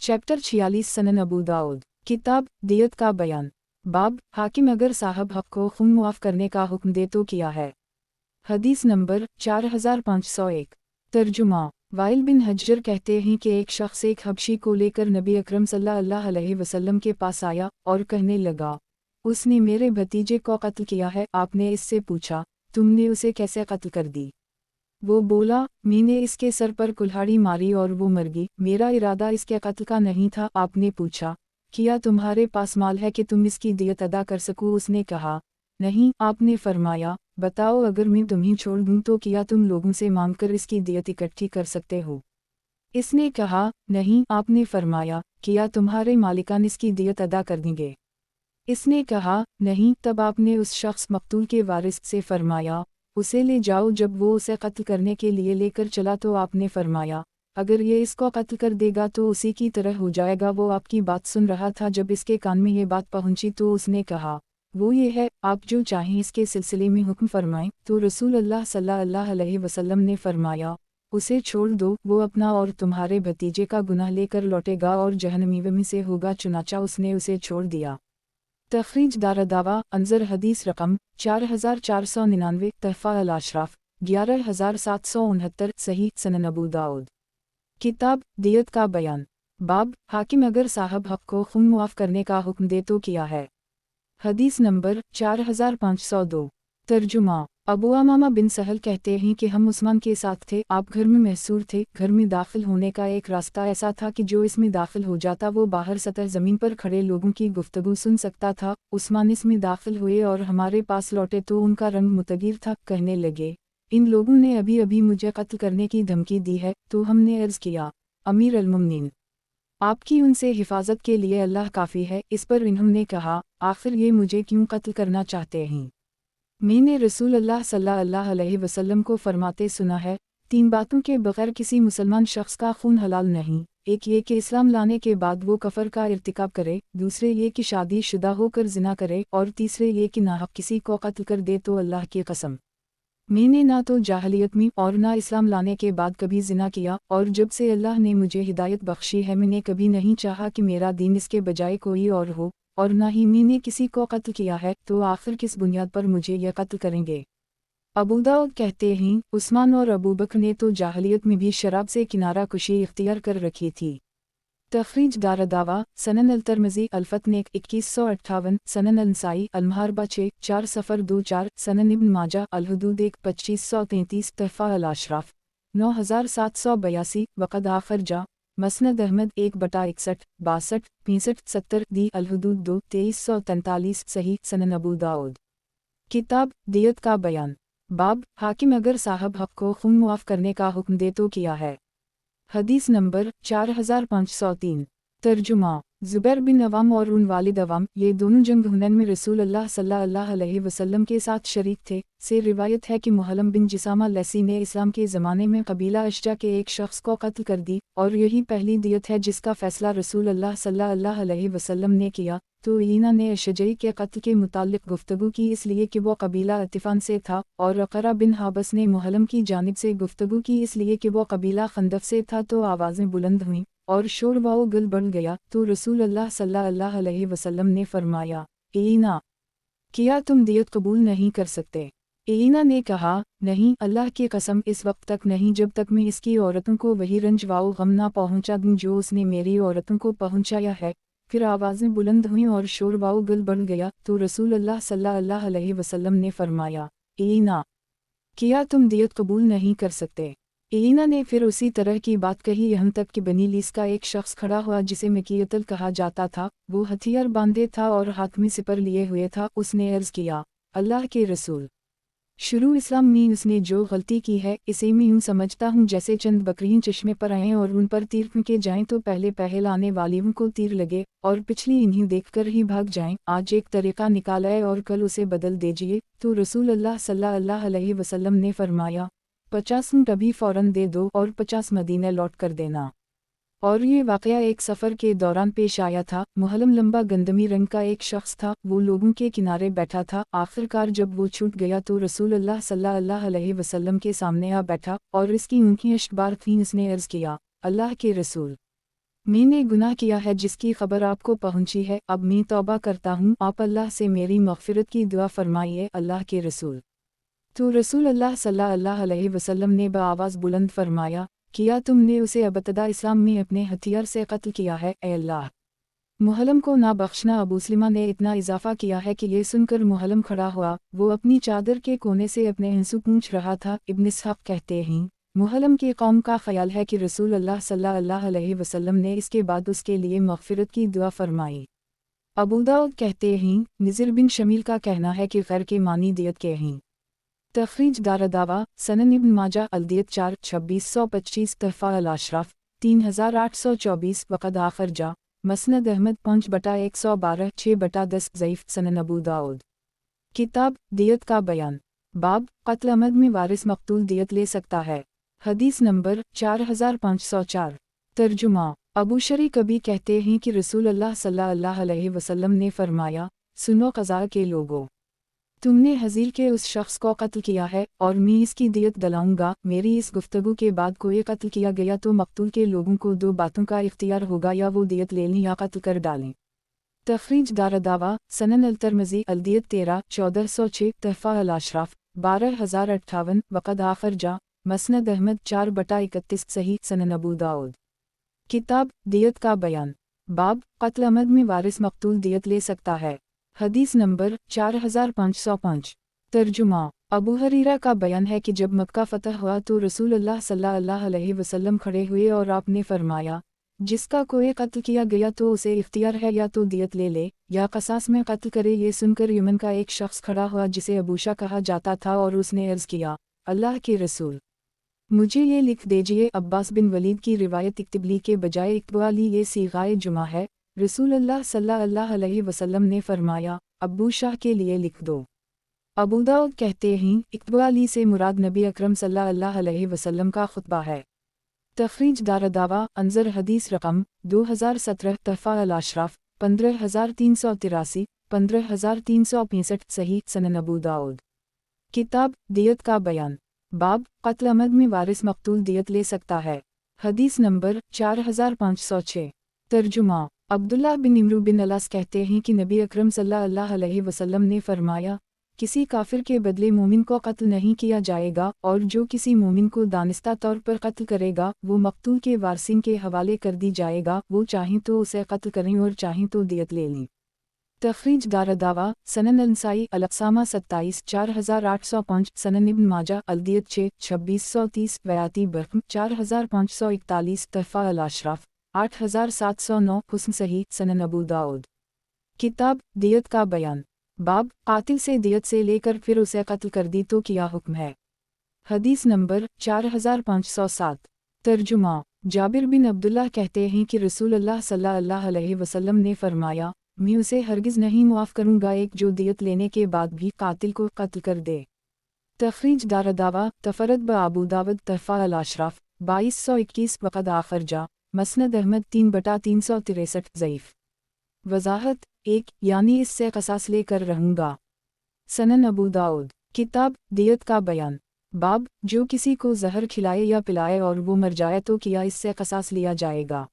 Chapter 46 सनन अबू दाऊद किताब दियत का बयान। बाब हाकिम अगर साहब हक को खून मुआफ़ करने का हुक्म दे तो किया है। हदीस नंबर 4501। तर्जुमा वाइल बिन हज्जर कहते हैं कि एक शख्स एक हबशी को लेकर नबी अकरम सल्लल्लाहु अलैहि वसल्लम के पास आया और कहने लगा, उसने मेरे भतीजे को कत्ल किया है। आपने इससे पूछा, तुमने उसे कैसे कत्ल कर दी? वो बोला, मैंने इसके सर पर कुल्हाड़ी मारी और वो मर गई। मेरा इरादा इसके कत्ल का नहीं था। आपने पूछा, क्या तुम्हारे पास माल है कि तुम इसकी दियत अदा कर सको? उसने कहा, नहीं। आपने फरमाया, बताओ अगर मैं तुम्हें छोड़ दूं तो क्या तुम लोगों से मांगकर इसकी दियत इकट्ठी कर सकते हो? इसने कहा, नहीं। आपने फरमाया, क्या तुम्हारे मालिकान इसकी दियत अदा कर देंगे? इसने कहा, नहीं। तब आपने उस शख्स मकतूल के वारिस से फरमाया, उसे ले जाओ। जब वो उसे कत्ल करने के लिए लेकर चला तो आपने फरमाया, अगर ये इसको कत्ल कर देगा तो उसी की तरह हो जाएगा। वो आपकी बात सुन रहा था। जब इसके कान में ये बात पहुंची तो उसने कहा, वो ये है, आप जो चाहें इसके सिलसिले में हुक्म फरमाएं। तो रसूल अल्लाह सल्लल्लाहु अलैहि वसल्लम ने फरमाया, उसे छोड़ दो। वो अपना और तुम्हारे भतीजे का गुनाह लेकर लौटेगा और जहन्नमी में से होगा। चुनाचा उसने उसे छोड़ दिया। तखरीज दारदावा अंजर हदीस रकम 4499 तहफ़ा अल अशराफ 11769 सही सनन अबू दाऊद किताब दियत का बयान। बाब हाकिम अगर साहब हक को खून मुआफ़ करने का हुक्म दे तो किया है। हदीस नंबर 4502। तर्जुमा अबू अमामा बिन सहल कहते हैं कि हम उस्मान के साथ थे। आप घर में महसूर थे। घर में दाखिल होने का एक रास्ता ऐसा था कि जो इसमें दाखिल हो जाता वो बाहर सतह ज़मीन पर खड़े लोगों की गुफ्तगू सुन सकता था। उस्मान इसमें दाखिल हुए और हमारे पास लौटे तो उनका रंग मुतगीर था। कहने लगे, इन लोगों ने अभी अभी मुझे कत्ल करने की धमकी दी है। तो हमने अर्ज़ किया, अमीर अल-मुमिनीन, आपकी उनसे हिफाजत के लिए अल्लाह काफ़ी है। इस पर इन्होंने कहा, आखिर ये मुझे क्यों कत्ल करना चाहते हैं? मैंने रसूल अल्लाह सल्लल्लाहु अलैहि वसल्लम को फरमाते सुना है, 3 बातों के बगैर किसी मुसलमान शख्स का खून हलाल नहीं। एक ये कि इस्लाम लाने के बाद वो कफर का इर्तिकाब करे, दूसरे ये कि शादी शुदा होकर जिना करे, और तीसरे ये कि नाहक किसी को कत्ल कर दे। तो अल्लाह की कसम, मैंने ना तो जाहलियत में और ना इस्लाम लाने के बाद कभी जिना किया, और जब से अल्लाह ने मुझे हिदायत बख्शी है मैंने कभी नहीं चाहा कि मेरा दीन इसके बजाय कोई और हो, और ना ही मैंने किसी को कत्ल किया है। तो आखिर किस बुनियाद पर मुझे यह कत्ल करेंगे? अबू दाऊद कहते हैं, उस्मान और अबू बकर ने तो जाहलियत में भी शराब से किनारा कुशी इख्तियार कर रखी थी। तखरीज दारदावा सनन अल-तिरमिज़ी अल-फतन 2158 सनन अल-नसाई अल-मुहारबा 6 4 सनन इब्न माजा अल-हुदूद 2533 तहफ़ा अल-अशराफ 9782 वक़द आखिर जा मसनद अहमद 1/61 62 65 70 दी अल-हुदूद 2 2343 सही सनन अबू दाऊद किताब दियत का बयान। बाब हाकिम अगर साहब हक को खून मुआफ़ करने का हुक्म दे तो किया है। हदीस नंबर 4503। तर्जुमा ज़ुबैर बिन अवाम और उन वालिद अवाम ये दोनों जंग हुनैन में रसूल अल्लाह सल्लल्लाहु अलैहि वसल्लम के साथ शरीक थे। से रिवायत है कि मुहल्लम बिन जिसामा लैसी ने इस्लाम के ज़माने में कबीला अशजा के एक शख्स को कत्ल कर दी, और यही पहली दियत है जिसका फ़ैसला रसूल अल्लाह सल्लल्लाहु अलैहि वसल्लम ने किया। तो ईना ने अशजई के कत्ल के मुताल्लिक़ गुफ्तगू की इसलिए कि वो कबीला अतिफ़ान से था, और अक़रा बिन हाबस ने मुहल्लम की जानिब से गुफ्तगू की इसलिए कि वो कबीला खंदफ से था। तो आवाज़ें बुलंद हुईं और शोर व गल बढ़ गया। तो रसूल अल्लाह सल्लल्लाहु अलैहि वसल्लम ने फरमाया, ईना, क्या तुम दियत कबूल नहीं कर सकते? ईना ने कहा, नहीं, अल्लाह की कसम, इस वक्त तक नहीं जब तक मैं इसकी औरतों को वही रंज व गम ना पहुँचा दूँ जो उसने मेरी औरतों को पहुँचाया है। फिर आवाज़ें बुलंद हुईं और शोर व गल बढ़ गया। तो रसूल अल्लाह सल्लल्लाहु अलैहि वसल्लम ने फरमाया, ईना, क्या तुम दियत कबूल नहीं कर सकते? ईना ने फिर उसी तरह की बात कही यहाँ तक कि बनी लीस का एक शख्स खड़ा हुआ जिसे मकीयतल कहा जाता था। वो हथियार बांधे था और हाथ में सिपर लिए हुए था। उसने अर्ज़ किया, अल्लाह के रसूल, शुरू इस्लाम में उसने जो गलती की है इसे मैं यूँ समझता हूँ जैसे चंद बकरियाँ चश्मे पर आएँ और उन पर तीर फेंके जाएँ तो पहले पहल आने वालियों को तीर लगे और पिछली इन्हीं देखकर ही भाग जाएँ। आज एक तरीक़ा निकाला है और कल उसे बदल दीजिए। तो रसूल अल्लाह सल्लल्लाहु अलैहि वसल्लम ने फरमाया, 50 ऊँट अभी फ़ौरन दे दो और 50 मदीने लौट कर देना। और ये वाक़या एक सफ़र के दौरान पेश आया था। मुहल्लम लंबा गंदमी रंग का एक शख्स था। वो लोगों के किनारे बैठा था। आखिरकार जब वो छूट गया तो रसूल अल्लाह सल्लल्लाहु अलैहि वसल्लम के सामने आ बैठा और इसकी ऊँखें अश्कबार थीं। उसने अर्ज़ किया, अल्लाह के रसूल, میں نے گناہ کیا ہے جس کی خبر آپ کو پہنچی ہے، اب میں توبہ کرتا ہوں، آپ اللہ سے میری مغفرت کی دعا فرمائیے۔ اللہ کے رسول تو رسول اللہ صلی اللہ علیہ وسلم نے بآواز بلند فرمایا، کیا تم نے اسے ابتدا اسلام میں اپنے ہتھیار سے قتل کیا ہے، اے اللہ محلم کو نہ بخشنا۔ ابو سلمہ نے اتنا اضافہ کیا ہے کہ یہ سن کر محلم کھڑا ہوا، وہ اپنی چادر کے کونے سے اپنے ہنسو پونچھ رہا تھا۔ ابن اسحاق کہتے ہیں محلم کی قوم کا خیال ہے کہ رسول اللہ صلی اللہ علیہ وسلم نے اس کے بعد اس کے لیے مغفرت کی دعا فرمائی۔ ابو داؤد کہتے ہیں نذر بن شمیل کا کہنا ہے کہ غیر کے معنی دیت کے ہیں۔ تخریج دارالدعویٰ سنن ابن ماجہ الدیت 4-2625 تحفہ الاشراف 3824 وقد آخر جا مسند احمد 5/112 6/10 ضعیف سنن ابو داؤد۔ کتاب دیت کا بیان، باب قتل عمد میں وارث مقتول دیت لے سکتا ہے۔ حدیث نمبر 4504۔ ترجمہ ابو شری کبھی کہتے ہیں کہ رسول اللہ صلی اللہ علیہ وسلم نے فرمایا، سنو قضاء کے لوگوں، تم نے حزیل کے اس شخص کو قتل کیا ہے اور میں اس کی دیت دلاؤں گا۔ میری اس گفتگو کے بعد کوئی قتل کیا گیا تو مقتول کے لوگوں کو دو باتوں کا اختیار ہوگا، یا وہ دیت لے لیں یا قتل کر ڈالیں۔ تخریج دارالدعویٰ سنن الترمذی الدیت 13-1406 تحفہ الاشراف 12058 وقد آخر جا مسند احمد 4/31 صحیح سنن ابو داؤد۔ کتاب دیت کا بیان، باب قتل عمد میں وارث مقتول دیت لے سکتا ہے۔ حدیث نمبر 4505۔ ترجمہ ابو ہریرہ کا بیان ہے کہ جب مکہ فتح ہوا تو رسول اللہ صلی اللہ علیہ وسلم کھڑے ہوئے اور آپ نے فرمایا، جس کا کوئی قتل کیا گیا تو اسے اختیار ہے یا تو دیت لے لے یا قصاص میں قتل کرے۔ یہ سن کر یمن کا ایک شخص کھڑا ہوا جسے ابوشا کہا جاتا تھا، اور اس نے عرض کیا، اللہ کے رسول، مجھے یہ لکھ دیجئے۔ عباس بن ولید کی روایت اکتبلی کے بجائے اکتبالی یہ صیغۂ جمع ہے۔ رسول اللہ صلی اللہ علیہ وسلم نے فرمایا، ابو شاہ کے لیے لکھ دو۔ ابو داؤد کہتے ہیں اکتبالی سے مراد نبی اکرم صلی اللہ علیہ وسلم کا خطبہ ہے۔ تخریج دارالدعویٰ انظر حدیث رقم 2017 تحفہ الاشراف 15383 15365 صحیح سنن ابو داؤد۔ کتاب دیت کا بیان، باب قتل عمد میں وارث مقتول دیت لے سکتا ہے۔ حدیث نمبر 4506۔ ترجمہ عبداللہ بن عمرو بن العاص کہتے ہیں کہ نبی اکرم صلی اللہ علیہ وسلم نے فرمایا، کسی کافر کے بدلے مومن کو قتل نہیں کیا جائے گا، اور جو کسی مومن کو دانستہ طور پر قتل کرے گا وہ مقتول کے وارثین کے حوالے کر دی جائے گا، وہ چاہیں تو اسے قتل کریں اور چاہیں تو دیت لے لیں۔ تخریج دارالدعویٰ سنن النسائی الاقسامہ 27 4805 سنن ابن ماجہ الدیت 6-2630 ویاتی برقم 4541 تحفہ الاشراف 8709 حسن صحیح سنن ابو داؤد۔ کتاب دیت کا بیان، باب قاتل سے دیت سے لے کر پھر اسے قتل کر دی تو کیا حکم ہے۔ حدیث نمبر 4507۔ ترجمہ جابر بن عبداللہ کہتے ہیں کہ رسول اللہ صلی اللہ علیہ وسلم نے فرمایا، میں اسے ہرگز نہیں معاف کروں گا ایک جو دیت لینے کے بعد بھی قاتل کو قتل کر دے۔ تخریج دارالدعویٰ تفرد بابو داود تحفہ الاشراف 2221 وقد آخر جا مسند احمد 3/363 ضعیف۔ وضاحت 1 یعنی اس سے قصاص لے کر رہوں گا۔ سنن ابو داؤد۔ کتاب دیت کا بیان، باب جو کسی کو زہر کھلائے یا پلائے اور وہ مر جائے تو کیا اس سے قصاص لیا جائے گا۔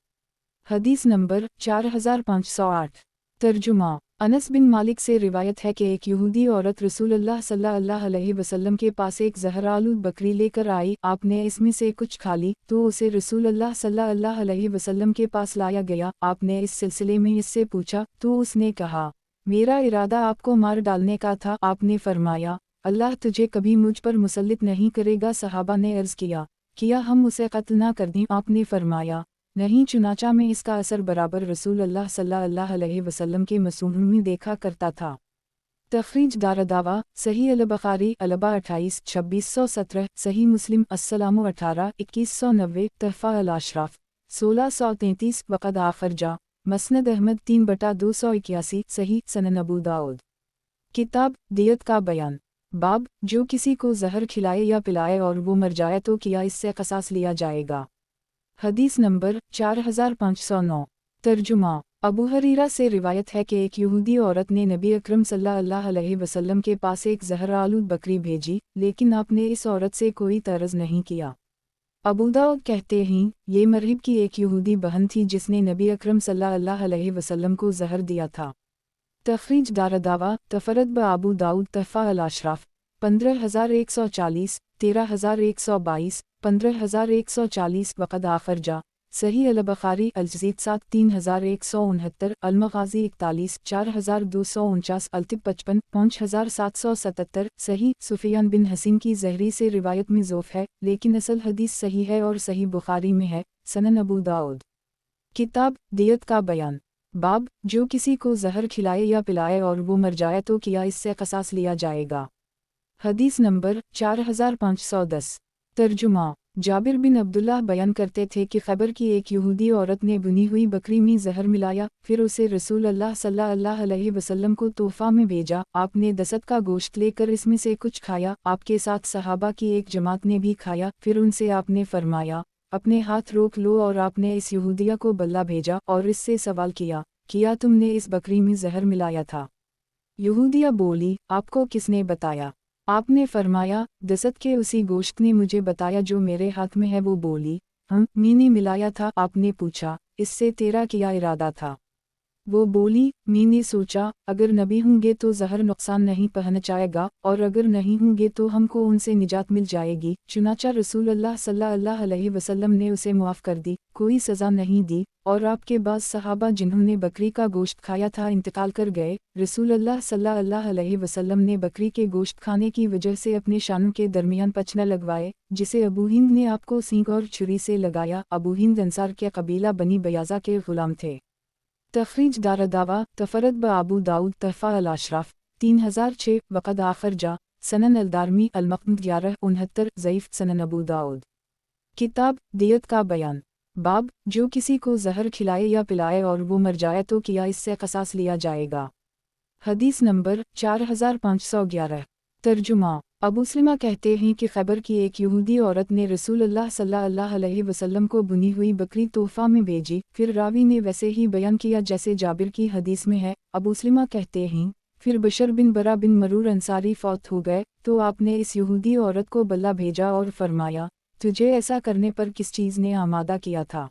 حدیث نمبر 4508۔ ترجمہ انس بن مالک سے روایت ہے کہ ایک یہودی عورت رسول اللہ صلی اللہ علیہ وسلم کے پاس ایک زہرآلود بکری لے کر آئی، آپ نے اس میں سے کچھ کھا لی تو اسے رسول اللہ صلی اللہ علیہ وسلم کے پاس لایا گیا۔ آپ نے اس سلسلے میں اس سے پوچھا تو اس نے کہا، میرا ارادہ آپ کو مار ڈالنے کا تھا۔ آپ نے فرمایا، اللہ تجھے کبھی مجھ پر مسلط نہیں کرے گا۔ صحابہ نے عرض کیا ہم اسے قتل نہ کر دیں؟ آپ نے فرمایا، نہیں، چنانچہ میں اس کا اثر برابر رسول اللہ صلی اللہ علیہ وسلم کے مسنون میں دیکھا کرتا تھا۔ تخریج دارالدعویٰ صحیح البخاری البا 28 2617 صحیح مسلم السلام 18 2190 تحفہ الاشراف 1633 وقد آخر جا مسند احمد 3/281 صحیح سنن ابو داؤد۔ کتاب دیت کا بیان، باب جو کسی کو زہر کھلائے یا پلائے اور وہ مر جائے تو کیا اس سے قصاص لیا جائے گا۔ حدیث نمبر 4509۔ ترجمہ ابو ہریرہ سے روایت ہے کہ ایک یہودی عورت نے نبی اکرم صلی اللہ علیہ وسلم کے پاس ایک زہرآلود بکری بھیجی، لیکن آپ نے اس عورت سے کوئی طرز نہیں کیا۔ अबू दाऊद कहते हैं ये मरहिब की एक यहूदी बहन थी जिसने नबी अकरम सल्लल्लाहु अलैहि वसल्लम को जहर दिया था। तखरीज दारदावा तफरद ब अबू दाऊद तहफ़ा अल-अशराफ 15140 13122 15140 वक़द आखर जा सही अल-बुखारी अल-जज़ीद 7 3169 अल-मग़ाज़ी 41 4249 अल-तिब 55 5777 सही सुफियान बिन हसीन की ज़हरी से रिवायत में ज़ोफ़ है लेकिन असल हदीस सही है और सही बुखारी में है। सनन अबू दाऊद। किताब दियत का बयान। बाब जो किसी को जहर खिलाए या पिलाए और वो मर जाए तो किया इससे क़सास लिया जाएगा। हदीस नंबर 4510। तर्जुमा। जाबिर बिन अब्दुल्लाह बयान करते थे कि खैबर की एक यहूदी औरत ने बुनी हुई बकरी में जहर मिलाया, फिर उसे रसूल अल्लाह सल्लल्लाहु अलैहि वसल्लम को तोहफ़ा में भेजा। आपने दसत का गोश्त लेकर इसमें से कुछ खाया, आपके साथ सहाबा की एक जमात ने भी खाया। फिर उनसे आपने फरमाया, अपने हाथ रोक लो, और आपने इस यहूदिया को बल्ला भेजा और इससे सवाल किया तुमने इस बकरी में जहर मिलाया था? यहूदिया बोली, आपको किसने बताया? आपने फरमाया, दसत के उसी गोश्त ने मुझे बताया जो मेरे हाथ में है। वो बोली, मैंने मिलाया था। आपने पूछा, इससे तेरा क्या इरादा था? वो बोली, मैंने सोचा अगर नबी होंगे तो जहर नुकसान नहीं पहुंचाएगा, और अगर नहीं होंगे तो हमको उनसे निजात मिल जाएगी। चुनाचा रसूल अल्लाह सल्लल्लाहु अलैहि वसल्लम ने उसे मुआफ़ कर दी, कोई सज़ा नहीं दी। और आपके बाद सहाबा जिन्होंने बकरी का गोश्त खाया था इंतकाल कर गए। रसूल अल्लाह सल्लल्लाहु अलैहि वसल्लम ने बकरी के गोश्त खाने की वजह से अपने शानों के दरमियान पच न लगवाए, जिसे अबू हिंद ने आपको सींग और छुरी से लगाया। अबू हिंद अंसार के कबीला बनी बयाज़ा के ग़ुलाम थे। तखरीज दारदावा तफरद ब अबू दाऊद तहफ़ा अल-अशराफ 3006 वक़द आखर जा सनन अल-दारमी अल-मक़्दम 1169 ज़ईफ़ सनन अबू दाऊद। किताब दियत का बयान। बाब जो किसी को जहर खिलाए या पिलाए और वो मर जाए तो किया इससे क़सास लिया जाएगा। हदीस नंबर 4511। तर्जुमा। अबू सलमा कहते हैं कि खैबर की एक यहूदी औरत ने रसूल अल्लाह सल्लल्लाहु अलैहि वसल्लम को बुनी हुई बकरी तोहफ़ा में भेजी। फिर रावी ने वैसे ही बयान किया जैसे जाबिर की हदीस में है। अबू सलमा कहते हैं, फिर बशर बिन बरा बिन मरूर अंसारी फौत हो गए तो आपने इस यहूदी औरत को बल्ला भेजा और फरमाया, तुझे ऐसा करने पर किस चीज़ ने आमादा किया था?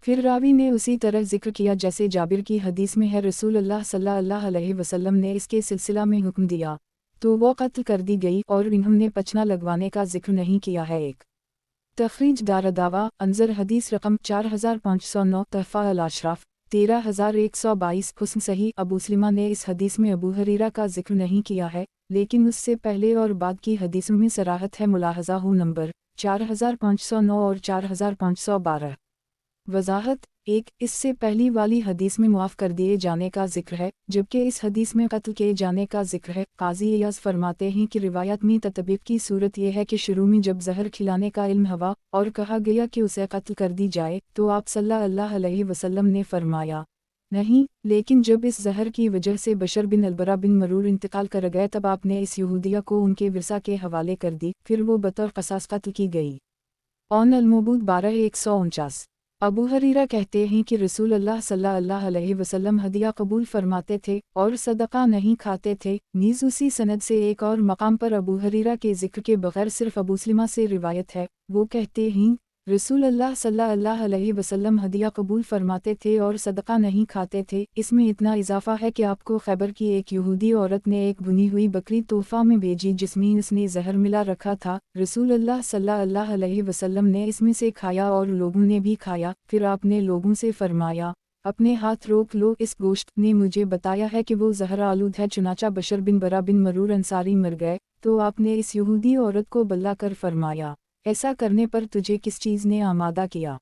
फिर रावी ने उसी तरह जिक्र किया जैसे जाबिर की हदीस में है। रसूल अल्लाह सल्लल्लाहु अलैहि वसल्लम ने इसके सिलसिला में हुक्म दिया तो वो कत्ल कर दी गई, और इन्होंने पचना लगवाने का जिक्र नहीं किया है। एक तखरीज दारदावा अंजर हदीस रकम 4509 तहफ़ा अल-अशराफ 13122 हुस्न सही। अबू सलमा ने इस हदीस में अबू हरीरा का जिक्र नहीं किया है, लेकिन उससे पहले और बाद की हदीसों में सराहत है। मुलाहज़ा हो नंबर 4509 और 4512। वज़ाहत 1 इससे पहली वाली हदीस में मुआफ़ कर दिए जाने का जिक्र है, जबकि इस हदीस में कत्ल किए जाने का जिक्र है। काज़ी इयाज़ फरमाते हैं कि रिवायत में ततबीब की सूरत यह है कि शुरू में जब जहर खिलाने का इल्म हुआ और कहा गया कि उसे कत्ल कर दी जाए तो आप सल्लल्लाहु अलैहि वसल्लम ने फरमाया, नहीं, लेकिन जब इस जहर की वजह से बशर बिन अलबरा बिन मरूर इंतकाल कर गए तब आपने इस यहूदिया को उनके विरसा के हवाले कर दी, फिर वो बतौर क़सास कत्ल की गई। ऑन अल-मबूद 12-149। अबू हरीरा कहते हैं कि रसूल अल्लाह सल्लल्लाहु अलैहि वसल्लम हदिया कबूल फरमाते थे और सदका नहीं खाते थे। नीज़ उसी सनद से एक और मकाम पर अबू हरीरा के जिक्र के बगैर सिर्फ अबू सलमा से रिवायत है। वो कहते हैं, रसूल अल्लाह सल्लल्लाहु अलैहि वसल्लम हदिया कबूल फरमाते थे और सदका नहीं खाते थे। इसमें इतना इजाफा है कि आपको खैबर की एक यहूदी औरत ने एक बुनी हुई बकरी तोहफ़ा में भेजी जिसमें इसने जहर मिला रखा था। रसूल अल्लाह सल्लल्लाहु अलैहि वसल्लम ने इसमें से खाया और लोगों ने भी खाया। फिर आपने लोगों से फरमाया, अपने हाथ रोक लो, इस गोश्त ने मुझे बताया है कि वो जहर आलूद है। चुनाचा बशर बिन बरा बिन मरूर अंसारी मर गए तो आपने इस यहूदी औरत को बल्ला कर फरमाया, ऐसा करने पर तुझे किस चीज़ ने आमादा किया?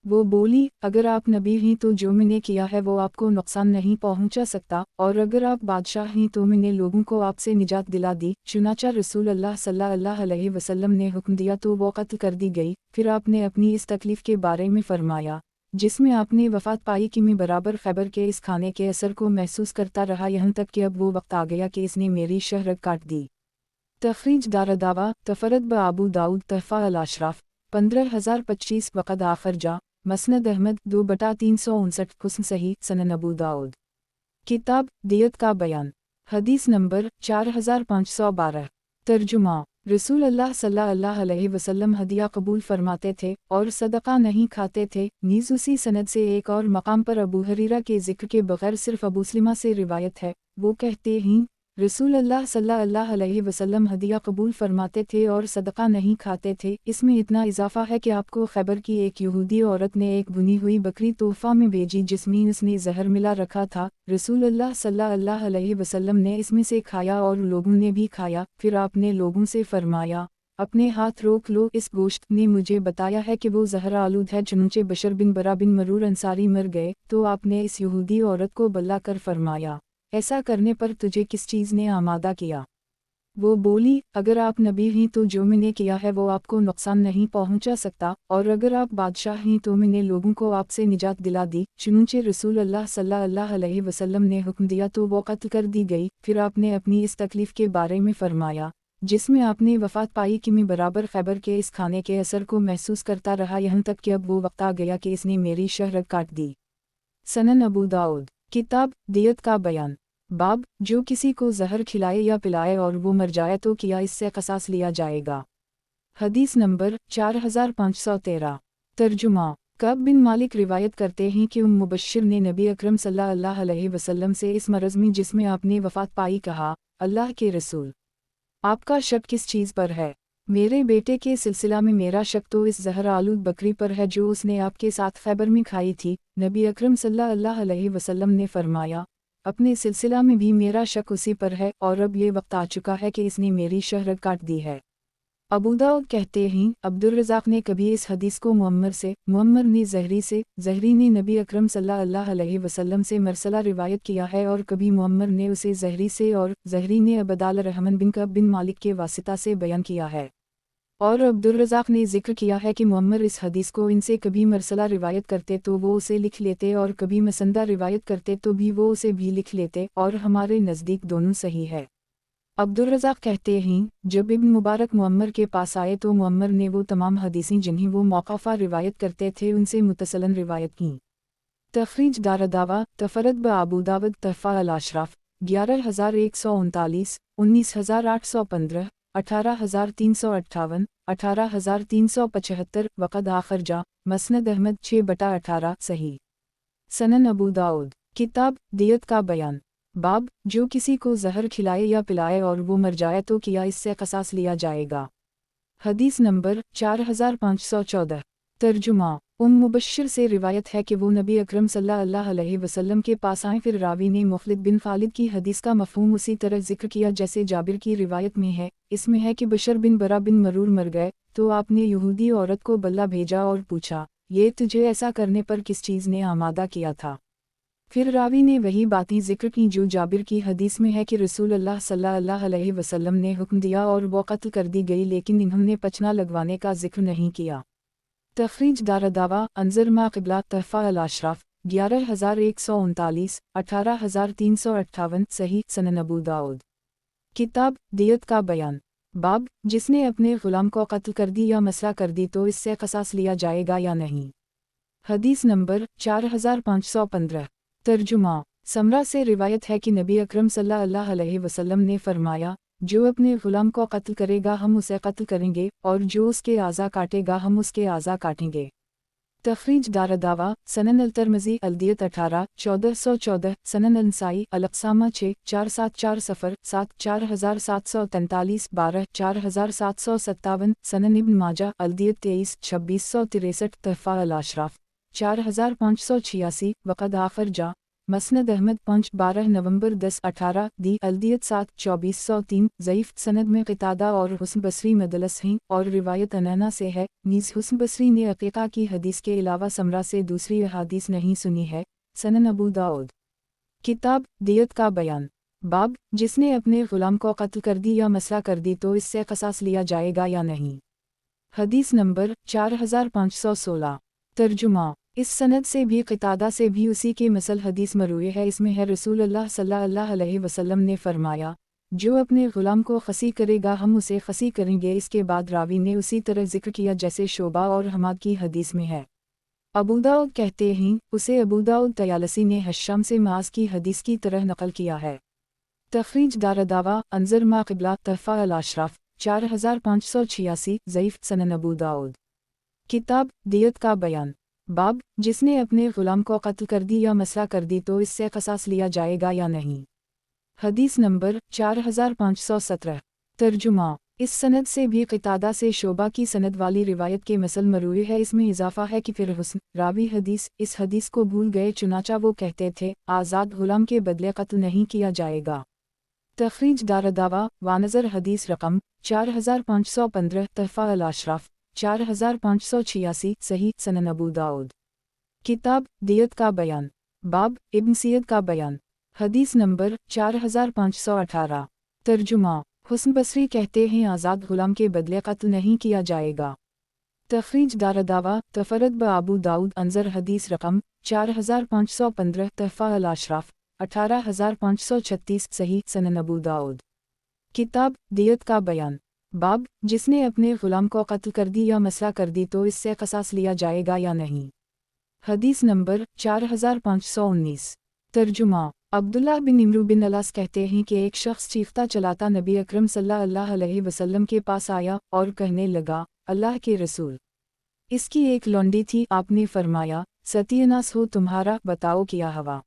वो बोली, अगर आप नबी हैं तो जो मैंने किया है वो आपको नुकसान नहीं पहुंचा सकता, और अगर आप बादशाह हैं तो मैंने लोगों को आपसे निजात दिला दी। चुनाचा रसूल अल्लाह सल्लल्लाहु अलैहि वसल्लम ने हुक्म दिया तो वो कत्ल कर दी गई। फिर आपने अपनी इस तकलीफ़ के बारे में फरमाया जिसमें आपने वफ़ात पाई कि मैं बराबर खैबर के इस खाने के असर को महसूस करता रहा, यहाँ तक कि अब वो वक्त आ गया कि इसने मेरी शहरत काट दी। तखरीज दारदावा तफरद ब अबू दाऊद तहफ़ा अल-अशराफ 15025 वक़द आखर जा मसनद अहमद 2/359 हुस्न सही सनन अबू दाऊद। किताब दियत का बयान। हदीस नंबर 4512। तर्जुमा। रसूल अल्लाह सल्लल्लाहु अलैहि वसल्लम हदिया कबूल फरमाते थे और सदका नहीं खाते थे। नीज़ उसी सनद से एक और मकाम पर अबू हरीरा के जिक्र के बगैर सिर्फ अबू सलमा से रिवायत है, वो कहते हैं रसूल अल्लाह सल्लल्लाहु अलैहि वसल्लम हदिया कबूल फरमाते थे और सदका नहीं खाते थे। इसमें इतना इजाफा है कि आपको खैबर की एक यहूदी औरत ने एक बुनी हुई बकरी तोहफा में भेजी जिसमें उसने जहर मिला रखा था। रसूल अल्लाह सल्लल्लाहु अलैहि वसल्लम ने इसमें से खाया और लोगों ने भी खाया। फिर आपने लोगों से फरमाया, अपने हाथ रोक लो, इस गोश्त ने मुझे बताया है कि वो जहर आलूद है। चुनचे बशर बिन बरा बिन मरूर अंसारी मर गए तो आपने इस यहूदी औरत को बल्ला कर फरमाया, ऐसा करने पर तुझे किस चीज़ ने आमादा किया? वो बोली, अगर आप नबी हैं तो जो मैंने किया है वो आपको नुकसान नहीं पहुंचा सकता, और अगर आप बादशाह हैं तो मैंने लोगों को आपसे निजात दिला दी। चुनचे रसूल अल्लाह सल्लल्लाहु अलैहि वसल्लम ने हुक्म दिया तो वो कत्ल कर दी गई। फिर आपने अपनी इस तकलीफ़ के बारे में फरमाया जिसमें आपने वफ़ात पाई कि मैं बराबर खैबर के इस खाने के असर को महसूस करता रहा, यहाँ तक कि अब वो वक्त आ गया कि इसने मेरी शहरत काट दी। सनन अबू दाऊद किताब दियत का बयान। बाब, जो किसी को जहर खिलाए या पिलाए और वो मर जाए तो किया इससे कसास लिया जाएगा। हदीस नंबर 4513। तर्जुमा। कब बिन मालिक रिवायत करते हैं कि मुबश्शिर ने नबी अकरम सल्लल्लाहु अलैहि वसल्लम से इस मरज़ में जिसमें आपने वफ़ात पाई कहा, अल्लाह के रसूल, आपका शक किस चीज़ पर है? मेरे बेटे के सिलसिला में मेरा शक तो इस जहर आलूद बकरी पर है जो उसने आपके साथ खैबर में खाई थी। नबी अकरम सल्लल्लाहु अलैहि वसल्लम ने फरमाया, अपने सिलसिला में भी मेरा शक उसी पर है और अब ये वक्त आ चुका है कि इसने मेरी शहरत काट दी है। अबू दाऊद कहते हैं, अब्दुल रज़ाक ने कभी इस हदीस को मुअम्मर से, मुअम्मर ने ज़हरी से, ज़हरी ने नबी अकरम सल्लल्लाहु अलैहि वसल्लम से मरसला रिवायत किया है, और कभी मुअम्मर ने उसे ज़हरी से और ज़हरी ने अबदाल रहमान बिन कब बिन मालिक के वासिता से बयान किया है। और अब्दुल रज़ाक ने जिक्र किया है कि मुअम्मर इस हदीस को इनसे कभी मरसला रिवायत करते तो वो उसे लिख लेते और कभी मसंदा रिवायत करते तो भी वो उसे भी लिख लेते, और हमारे नज़दीक दोनों सही है। अब्दुल रज़ाक कहते हैं, जब इब्न मुबारक मुअम्मर के पास आए तो मुअम्मर ने वो तमाम हदीसें जिन्हें वो मौक़ूफ़ा रिवायत करते थे उनसे मुतसलन रिवायत की। तख़रीज दारदावा तफ़रद ब अबू दाऊद तहफ़ा अल-अशराफ़ 11139, 19815, 18358, 18375, वक़द आख़िर जा मसनद अहमद 6/18 सही। सनन अबू दाऊद किताब दियत का बयान। बाब, जो किसी को जहर खिलाए या पिलाए और वो मर जाए तो किया इससे कसास लिया जाएगा। हदीस नंबर 4514। तर्जुमा। मुबश्शिर से रिवायत है कि वो नबी अकरम सल्लल्लाहु अलैहि वसल्लम के पास आए। फिर रावी ने मुख़लिद बिन खालिद की हदीस का मफ़हूम उसी तरह जिक्र किया जैसे जाबिर की रिवायत में है। इसमें है कि बशर बिन बरा बिन मरूर मर गए तो आपने यहूदी औरत को बल्ला भेजा और पूछा, ये तुझे ऐसा करने पर किस चीज़ ने आमादा किया था? फिर रावी ने वही बातें जिक्र की जो जाबिर की हदीस में है कि रसूल अल्लाह सल्लल्लाहु अलैहि वसल्लम ने हुक्म दिया और वो कत्ल कर दी गई, लेकिन इन्होंने पचना लगवाने का जिक्र नहीं किया। तख़रीज दारदावा अंज़र मा क़िबला तहफ़ा अल-अशराफ़ 11139, 18358 सही। सनन अबू दाऊद किताब दियत का बयान। बाब, जिसने अपने ग़ुलाम को कत्ल कर दी या मसला कर दी तो इससे कसास लिया जाएगा या नहीं। हदीस नंबर 4515। तर्जुमा। समरा से रिवायत है कि नबी अकरम सल्लल्लाहु अलैहि वसल्लम ने फरमाया, जो अपने ग़ुलाम को कत्ल करेगा हम उसे कत्ल करेंगे, और जो उसके आज़ा काटेगा हम उसके आज़ा काटेंगे। तख़रीज दारदावा सनन अल-तिरमिज़ी अल-दियत 18 1414, सनन अल-नसाई अल-अक़सामा 6 474 सफ़र 7 4743 12 4757, सनन इब्न माजा अल-दियत 23 2663, तहफ़ा अल-अशराफ़ 4586, वक़द आख़िर जा मसनद अहमद 5 12 नवंबर 10-18 दी अल-दियत 7 2403, ज़ईफ़ सनद में क़तादा और हुस्न बसरी मदलस हैं, और रिवायत अनैना से है। नीज़ हुस्न बसरी ने अक़ीक़ा की हदीस के अलावा समरा से दूसरी अहादीस नहीं सुनी है। सनन अबू दाऊद किताब दियत का बयान। बाब, जिसने अपने ग़ुलाम को कत्ल कर दी या मसला कर दी तो इससे कसास लिया जाएगा या नहीं। हदीस नंबर 4516। तर्जुमा। इस सनद से भी क़तादा से भी उसी के मसल हदीस मरूए है। इसमें है रसूल अल्लाह सल्लल्लाहु अलैहि वसल्लम ने फरमाया, जो अपने ग़ुलाम को खसी करेगा हम उसे खसी करेंगे। इसके बाद रावी ने उसी तरह जिक्र किया जैसे शोबा और हमाद की हदीस में है। अबू दाऊद कहते हैं, उसे अबू दाऊद तयालसी ने हश्शाम से मास की हदीस की तरह नकल किया है। तख़रीज दारदावा अंज़र मा क़िबला तहफ़ा अल-अशराफ़ 4586, ज़ईफ़ सनन अबू दाऊद। किताब दियत का बयान। बाब, जिसने अपने ग़ुलाम को कत्ल कर दी या मसला कर दी तो इससे क़सास लिया जाएगा या नहीं। हदीस नंबर 4517। तर्जुमा। इस सनद से भी क़तादा से शोबा की सनद वाली रिवायत के मसल मरूई है। इसमें इजाफ़ा है कि फिर हुस्न रावी हदीस इस हदीस को भूल गए, चुनाचा वो कहते थे आज़ाद ग़ुलाम के बदले कत्ल नहीं किया जाएगा। तख़रीज दारदावा वानज़र हदीस रकम 4515 तहफ़ा अल अशराफ 4586 सही सनन अबू दाऊद। किताब दियत का बयान। बाब इब्न सियद का बयान। हदीस नंबर 4518। तर्जुमा। हुस्न बसरी कहते हैं आज़ाद ग़ुलाम के बदले कत्ल नहीं किया जाएगा। तख़रीज दारदावा तफ़रद ब अबू दाऊद अंज़र हदीस रकम 4515 तहफ़ा अल अशराफ 18536 सही सनन अबू दाऊद। किताब दियत का बयान। बाब, जिसने अपने ग़ुलाम को कत्ल कर दी या मसला कर दी तो इससे क़सास लिया जाएगा या नहीं। हदीस नंबर 4519। तर्जुमा। अब्दुल्लाह बिन इमरू बिन अलास कहते हैं कि एक शख्स चीखता चलाता नबी अकरम सल्लल्लाहु अलैहि वसल्लम के पास आया और कहने लगा, अल्लाह के रसूल, इसकी एक लौंडी थी। आपने फरमाया, सत्यानाश हो तुम्हारा, बताओ क्या हवा।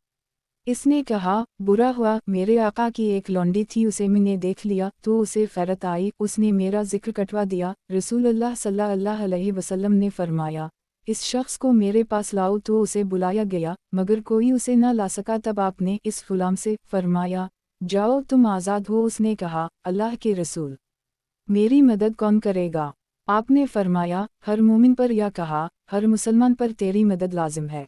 इसने कहा, बुरा हुआ, मेरे आका की एक लौंडी थी, उसे मैंने देख लिया तो उसे फ़ैरत आई, उसने मेरा ज़िक्र कटवा दिया। रसूलुल्लाह सल्लल्लाहु अलैहि वसल्लम ने फरमाया, इस शख्स को मेरे पास लाओ, तो उसे बुलाया गया मगर कोई उसे न ला सका। तब आपने इस ग़ुलाम से फरमाया, जाओ तुम आज़ाद हो। उसने कहा, अल्लाह के रसूल, मेरी मदद कौन करेगा। आपने फरमाया, हर मोमिन पर, या कहा हर मुसलमान पर तेरी मदद लाजिम है।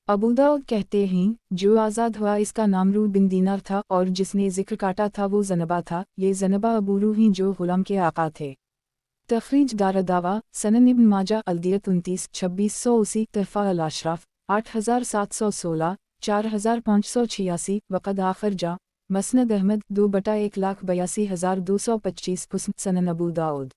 अबू दाऊद कहते हैं, जो आज़ाद हुआ इसका नाम रूह बिन दीनार था और जिसने ज़िक्र काटा था वो ज़नबा था। ये ज़नबा अबू रूह ही जो ग़ुलाम के आका थे। तख़रीज दारदावा सनन इब्न माजा अलदियत 29 2680 तहफ़ा अल अशराफ 8716 4586 वक़द आखर जा मसनद अहमद 2/1,82,225 हुस्न सनन अबू दाऊद।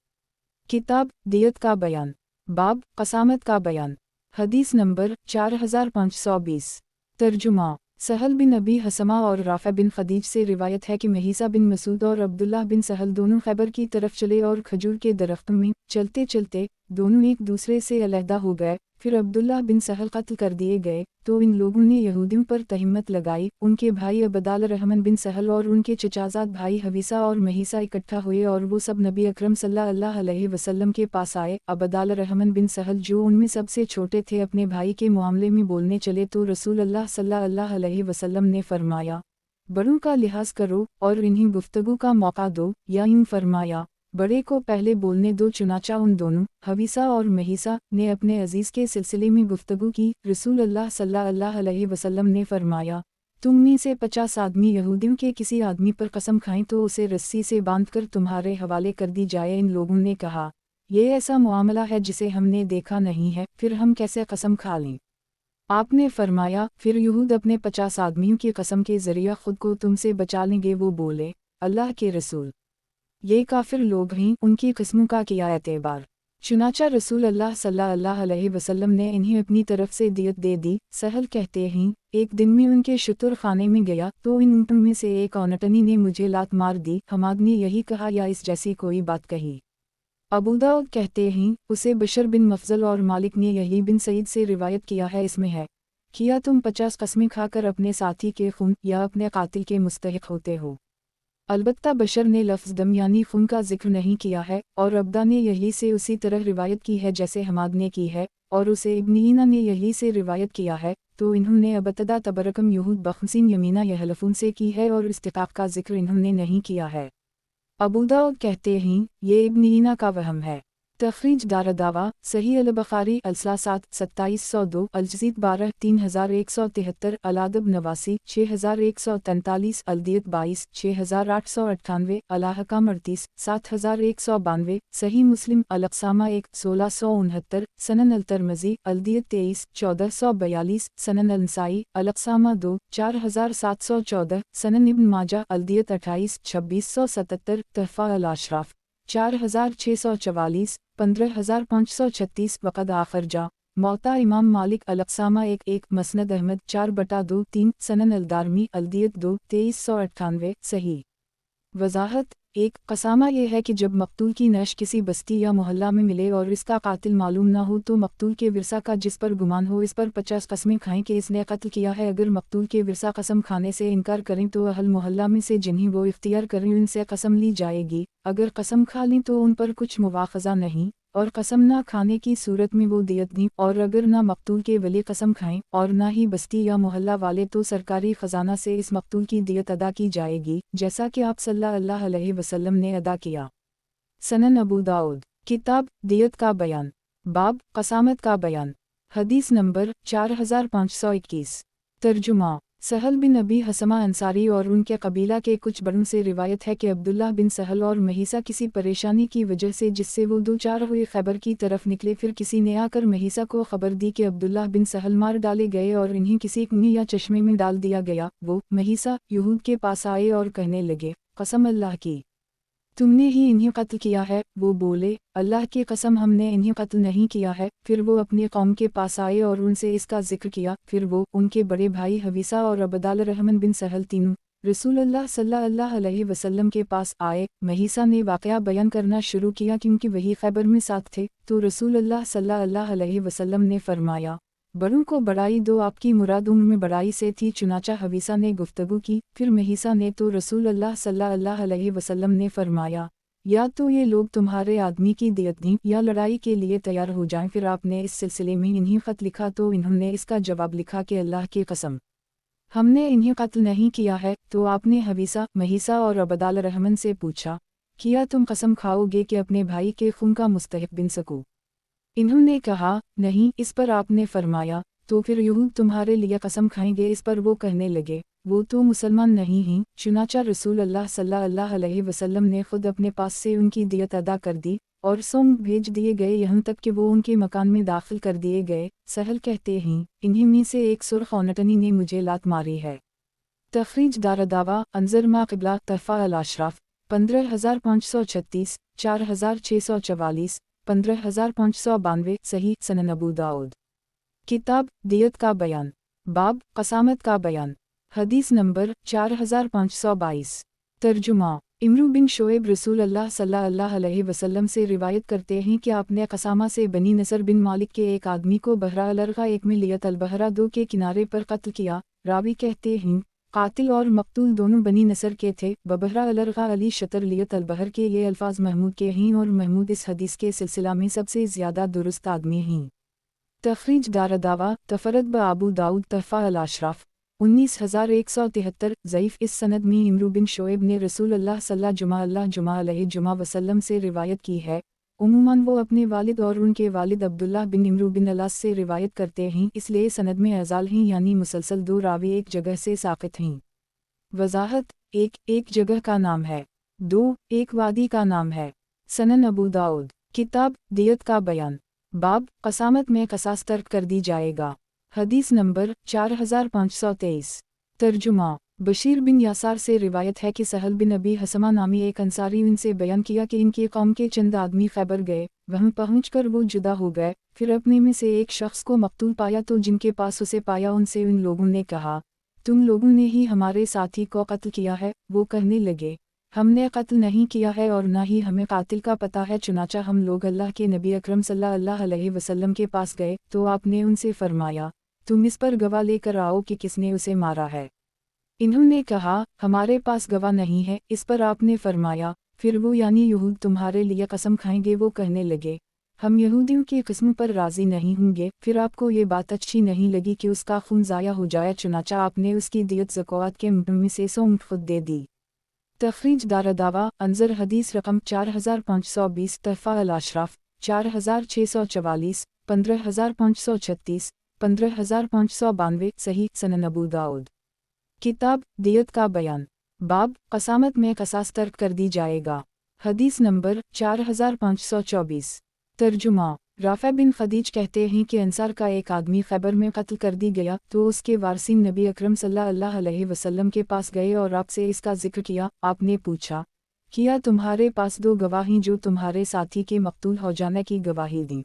किताब दियत का बयान। बाब क़सामत का बयान। हदीस नंबर 4520। तर्जुमा। सहल बिन अबी हसमा और राफ़ा बिन खदीज से रिवायत है कि महीसा बिन मसूद और अब्दुल्लाह बिन सहल दोनों खैबर की तरफ चले और खजूर के दरख्त में चलते चलते दोनों एक दूसरे से अलहदा हो गए। फिर अब्दुल्लाह बिन सहल कत्ल कर दिए गए तो इन लोगों ने यहूदियों पर तहमत लगाई। उनके भाई अबदाल रहमान बिन सहल और उनके चचाजाद भाई हवीसा और महीसा इकट्ठा हुए और वो सब नबी अकरम सल्लल्लाहु अलैहि वसल्लम के पास आए। अबदाल रहमान बिन सहल जो उनमें सबसे छोटे थे अपने भाई के मामले में बोलने चले तो रसूलुल्लाह सल्लल्लाहु अलैहि वसल्लम ने फरमाया, बड़ों का लिहाज करो और इन्हें गुफ्तगू का मौका दो। या यूं फरमाया, बड़े को पहले बोलने दो। चुनाचा उन दोनों हवीसा और महीसा ने अपने अजीज़ के सिलसिले में गुफ्तगू की। रसूलुल्लाह सल्लल्लाहु अलैहि वसल्लम ने फरमाया, तुम में से 50 आदमी यहूदियों के किसी आदमी पर कसम खाएं तो उसे रस्सी से बांधकर तुम्हारे हवाले कर दी जाए। इन लोगों ने कहा, ये ऐसा मामला है जिसे हमने देखा नहीं है, फिर हम कैसे कसम खा लें। आपने फरमाया, फिर यहूद अपने 50 आदमियों की कसम के ज़रिए ख़ुद को तुमसे बचा लेंगे। वो बोले, अल्लाह के रसूल, ये काफिर लोग हैं, उनकी किस्मों का किया एतबार। चुनाचा रसूलुल्लाह सल्लल्लाहु अलैहि वसल्लम ने इन्हें अपनी तरफ से दियत दे दी। सहल कहते हैं, एक दिन में उनके शुतर खाने में गया तो इन ऊँटों में से एक औनटनी ने मुझे लात मार दी। हमाद ने यही कहा या इस जैसी कोई बात कही। अबू दाऊद कहते हैं, उसे बशर बिन मफजल और मालिक ने यही बिन सईद से रिवायत किया है। इसमें है, किया तुम 50 कस्में खाकर अपने साथी के खून या अपने कातिल के मुस्तहिक होते हो। अलबत्ता बशर ने लफ्ज़ दम यानी खून का जिक्र नहीं किया है और अब्दा ने यही से उसी तरह रिवायत की है जैसे हमाद ने की है और उसे इब्नीना ने यही से रिवायत किया है। तो इन्होंने अबतदा तबरकम यहूद बखमसिन यमीना यहलफून से की है और इस्तिकाक का जिक्र इन्होंने नहीं किया है। अबू दाऊद कहते हैं, ये इब्नीना का वहम है। तख़रीज दारदावा सही अल बुखारी अलसासात 2702 अलजज़ीद 12 3173 अलादब 89 6143 अलदियत 22 6898 अलाहकाम 38 7192 सही मुस्लिम अलक़सामा 1 1669 सनन अलतरमज़ी अलदियत 23 1442 सनन अलनसाई अलक़सामा 2 4714 सनन इब्न माजा अलदियत 28 2677 तहफ़ा अल अशराफ 4644 15536 वक़द आखर जा मौता इमाम मालिक अलक़सामा 1 मसनद अहमद 4/2 3 सनन अलदारमी अलदियत 2 2398 सही। वज़ाहत एक कसामा ये है कि जब मकतूल की नश किसी बस्ती या मोहल्ला में मिले और इसका कातिल मालूम ना हो तो मकतूल के विरसा का जिस पर गुमान हो इस पर 50 कस्में खाएं कि इसने कत्ल किया है। अगर मकतूल के विरसा कसम खाने से इनकार करें तो अहल मोहल्ला में से जिन्हें वो इख्तियार करें उनसे कसम ली जाएगी। अगर कसम खा ली तो उन पर कुछ मुआखज़ा नहीं, और कसम ना खाने की सूरत में वो दियत दी। और अगर ना मकतूल के वली कसम खाएं और ना ही बस्ती या मोहल्ला वाले तो सरकारी ख़जाना से इस मकतूल की दियत अदा की जाएगी, जैसा कि आप सल्लल्लाहु अलैहि वसल्लम ने अदा किया। सनन अबू दाऊद, किताब दियत का बयान, बाब क़सामत का बयान। हदीस नंबर 4521। तर्जुमा सहल बिन अबी हसमा अंसारी और उनके कबीला के कुछ बड़ों से रिवायत है कि अब्दुल्लाह बिन सहल और महीसा किसी परेशानी की वजह से जिससे वो दो चार हुए खैबर की तरफ निकले। फिर किसी ने आकर महीसा को खबर दी कि अब्दुल्लाह बिन सहल मार डाले गए और इन्हें किसी कुएं या चश्मे में डाल दिया गया। वो महीसा यहूद के पास आए और कहने लगे, कसम अल्लाह की, तुमने ही इन्हें कत्ल किया है। वो बोले, अल्लाह की कसम हमने इन्हें कत्ल नहीं किया है। फिर वो अपनी कौम के पास आए और उनसे इसका जिक्र किया। फिर वो उनके बड़े भाई हवीसा और अबदाल रहमान बिन सहल तीनों रसूलुल्लाह सल्लल्लाहु अलैहि वसल्लम के पास आए। महीसा ने वाक़या बयान करना शुरू किया क्योंकि वही खैबर में साथ थे। तो रसूलुल्लाह सल्लल्लाहु अलैहि वसल्लम ने फरमाया, बड़ों को बड़ाई दो, आपकी मुराद उनमें बड़ाई से थी। चुनाचा हवीसा ने गुफ्तगू की। फिर महीसा ने तो रसूलुल्लाह सल्लल्लाहु अलैहि वसल्लम ने फरमाया, या तो ये लोग तुम्हारे आदमी की दियत दें या लड़ाई के लिए तैयार हो जाएं। फिर आपने इस सिलसिले में इन्हें ख़त लिखा तो इन्होंने इसका जवाब लिखा कि अल्लाह की कसम हमने इन्हें कत्ल नहीं किया है। तो आपने हवीसा, महीसा और अबदाल रहमान से पूछा, किया तुम कसम खाओगे कि अपने भाई के खून का मुस्तहिक बिन सकूं? इन्होंने कहा, नहीं। इस पर आपने फरमाया, तो फिर यहूद तुम्हारे लिए कसम खाएंगे। इस पर वो कहने लगे, वो तो मुसलमान नहीं हैं। चुनाचा रसूलुल्लाह सल्लल्लाहु अलैहि वसल्लम ने खुद अपने पास से उनकी दियत अदा कर दी और सोम भेज दिए गए, यहाँ तक कि वो उनके मकान में दाखिल कर दिए गए। सहल कहते हैं, इन्हीं में से एक सुर्ख औनटनी ने मुझे लात मारी है। तखरीज दारदावा अंजर मा क़िबला तहफ़ा अल अशराफ 15536 4644 15592 सही सनन अबू दाऊद। किताब दियत का बयान, बाब क़सामत का बयान। हदीस नंबर 4522। तर्जुमा इमरू बिन शोएब रसूलुल्लाह सल्लल्लाहु अलैहि वसल्लम से रिवायत करते हैं कि आपने कसामा से बनी नसर बिन मालिक के एक आदमी को बहरा अलरगा एक में लियत अलबहरा दो के किनारे पर कत्ल किया। रावी कहते हैं, कातिल और मकतूल दोनों बनी नसर के थे। बबहरा अलरगा अली शतर लियत अलबहर के ये अल्फाज महमूद के हैं और महमूद इस हदीस के सिलसिला में सबसे ज़्यादा दुरुस्त आदमी हैं। तखरीज दारदावा तफरद ब अबू दाऊद तहफ़ा अल अशराफ 19173 ज़ईफ़। इस सनद में इमरू बिन शोएब ने रसूलुल्लाह सल्लल्लाहु अलैहि वसल्लम से रिवायत की है। उमूमन वो अपने वालिद और उनके वालिद अब्दुल्लाह बिन इमरू बिन अलास से रिवायत करते हैं, इसलिए सनद में अज़ाल हैं, यानी मुसलसल दो रावी एक जगह से साक़ित हैं। वज़ाहत एक जगह का नाम है, दो एक वादी का नाम है। सनन अबू दाऊद, किताब दियत का बयान, बाब क़सामत में क़सास तर्क कर दी जाएगा। हदीस नंबर 4523। तर्जुमा बशीर बिन यासार से रिवायत है कि सहल बिन अबी हसमा नामी एक अंसारी उनसे बयान किया कि इनकी कौम के चंद आदमी खैबर गए। वहाँ पहुँचकर वो जुदा हो गए। फिर अपने में से एक शख्स को मकतूल पाया तो जिनके पास उसे पाया उनसे उन लोगों ने कहा, तुम लोगों ने ही हमारे साथी को कत्ल किया है। वो कहने लगे, हमने कत्ल नहीं किया है और ना ही हमें कातिल का पता है। चुनाचा हम लोग अल्लाह के नबी अकरम सल्लल्लाहु अलैहि वसल्लम के पास गए तो आपने उनसे फरमाया, तुम इस पर गवाह लेकर आओ कि किसने उसे मारा है। इन्होंने कहा, हमारे पास गवाह नहीं है। इस पर आपने फरमाया, फिर वो यानी यहूद तुम्हारे लिए कसम खाएंगे। वो कहने लगे, हम यहूदियों की किस्म पर राज़ी नहीं होंगे। फिर आपको ये बात अच्छी नहीं लगी कि उसका खून ज़ाया हो जाए, चुनाचा आपने उसकी दियत ज़कात के मुद्दे में से 100 खुद दे दी। तखरीज दारदावा अंजर हदीस रकम 4520 तहफ़ा अल अशराफ 4644 15536 15592 सही सनन अबू दाऊद। किताब दियत का बयान, बाब क़सामत में क़सास तर्क कर दी जाएगा। हदीस नंबर 4524। तर्जुमा राफ़ा बिन खदीज कहते हैं कि अंसार का एक आदमी खैबर में कत्ल कर दी गया तो उसके वारसीन नबी अकरम सल्लल्लाहु अलैहि वसल्लम के पास गए और आपसे इसका जिक्र किया। आपने पूछा, किया तुम्हारे पास दो गवाही जो तुम्हारे साथी के मकतूल हो जाने की गवाही दी?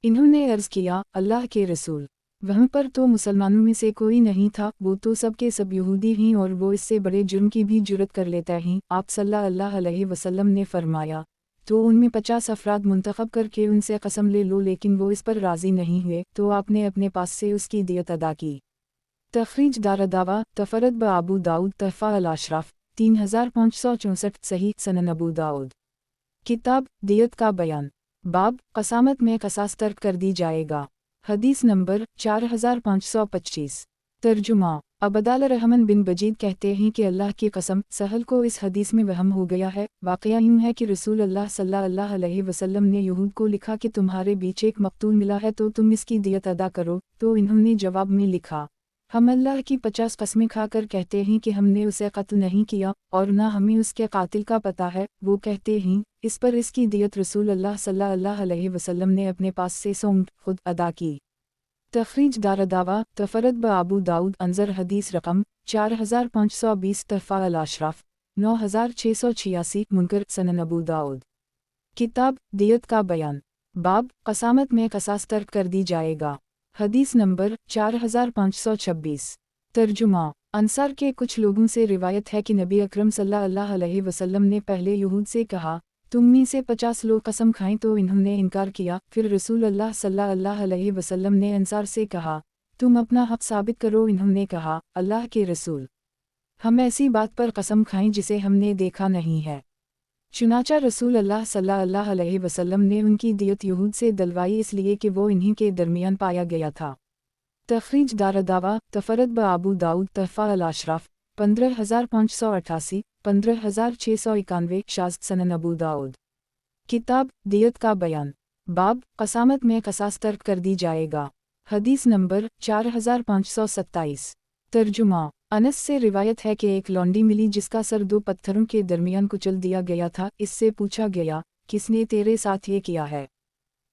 इन्होंने अर्ज़ किया, अल्लाह के रसूल, वहाँ पर तो मुसलमानों में से कोई नहीं था, वो तो सब के सब यहूदी ही, और वो इससे बड़े जुर्म की भी जुर्रत कर लेता ही। आप सल्लल्लाहु अलैहि वसल्लम ने फरमाया, तो उनमें 50 अफराद मुंतखब करके उनसे कसम ले लो, लेकिन वो इस पर राज़ी नहीं हुए, तो आपने अपने पास से उसकी दियत अदा की। तखरीज दारदावा तफरद ब अबू दाऊद तहफ़ा अल-अशराफ 3564 सही सनन अबू दाऊद। किताब दियत का बयान, बाब कसामत में कसास तर्क कर दी जाएगा। हदीस नंबर 4525। तर्जुमा अबदाल रहमान बिन बजीद कहते हैं कि अल्लाह की कसम, सहल को इस हदीस में वहम हो गया है। वाक़या यूँ है कि रसूल अल्लाह सल्लल्लाहु अलैहि वसल्लम ने यहूद को लिखा कि तुम्हारे बीच एक मकतूल मिला है तो तुम इसकी दियत अदा करो, तो इन्होंने जवाब में लिखा, हम अल्लाह की 50 कस्में खाकर कहते हैं कि हमने उसे कत्ल नहीं किया और न हमें उसके कातिल का पता है। वो कहते हैं, इस पर इसकी दियत रसूल अल्लाह सल्लल्लाहु अलैहि वसल्लम ने अपने पास से सौंप खुद अदा की। तखरीज दारदावा तफरद ब अबू दाऊद अंजर हदीस रकम 4520 तहफ़ा अल-अशराफ 9686 मुनकर सनन अबू दाऊद। किताब दियत का बयान, बाब कसामत में कसास तर्क कर दी जाएगा। हदीस नंबर 4526। तर्जुमा अंसार के कुछ लोगों से रिवायत है कि नबी अकरम सल्लल्लाहु अलैहि वसल्लम ने पहले यहूद से कहा, तुम में से 50 लोग कसम खाएं, तो इन्होंने इनकार किया। फिर रसूल अल्लाह सल्लल्लाहु अलैहि वसल्लम ने अंसार से कहा, तुम अपना हक साबित करो। इन्होंने कहा, अल्लाह के रसूल, हम ऐसी बात पर कसम खाएं जिसे हमने देखा नहीं है। चुनाचा रसूल अल्लाह सल्लल्लाहु अलैहि वसल्लम ने उनकी दियत यहूद से दिलवाई, इसलिए कि वो इन्हीं के दरमियान पाया गया था। तखरीज दारदावा तफरद ब अबू दाऊद तहफ़ा अल-अशराफ 15588 15691 शाज़ सनन अबू दाऊद। किताब दियत का बयान, बाब कसामत में कसास तर्क कर दी जाएगा। हदीस नंबर 4527। तर्जुमा अनस से रिवायत है कि एक लौंडी मिली जिसका सर 2 पत्थरों के दरमियान कुचल दिया गया था। इससे पूछा गया, किसने तेरे साथ ये किया है?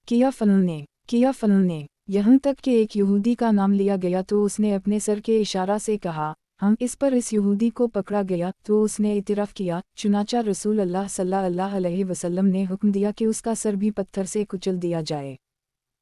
किया फलन ने, यहाँ तक कि एक यहूदी का नाम लिया गया तो उसने अपने सर के इशारा से कहा, हम। इस पर इस यहूदी को पकड़ा गया तो उसने इतराफ़ किया। चुनाचा रसूल अल्लाह सल्लल्लाहु अलैहि वसल्लम ने हुक्म दिया कि उसका सर भी पत्थर से कुचल दिया जाए।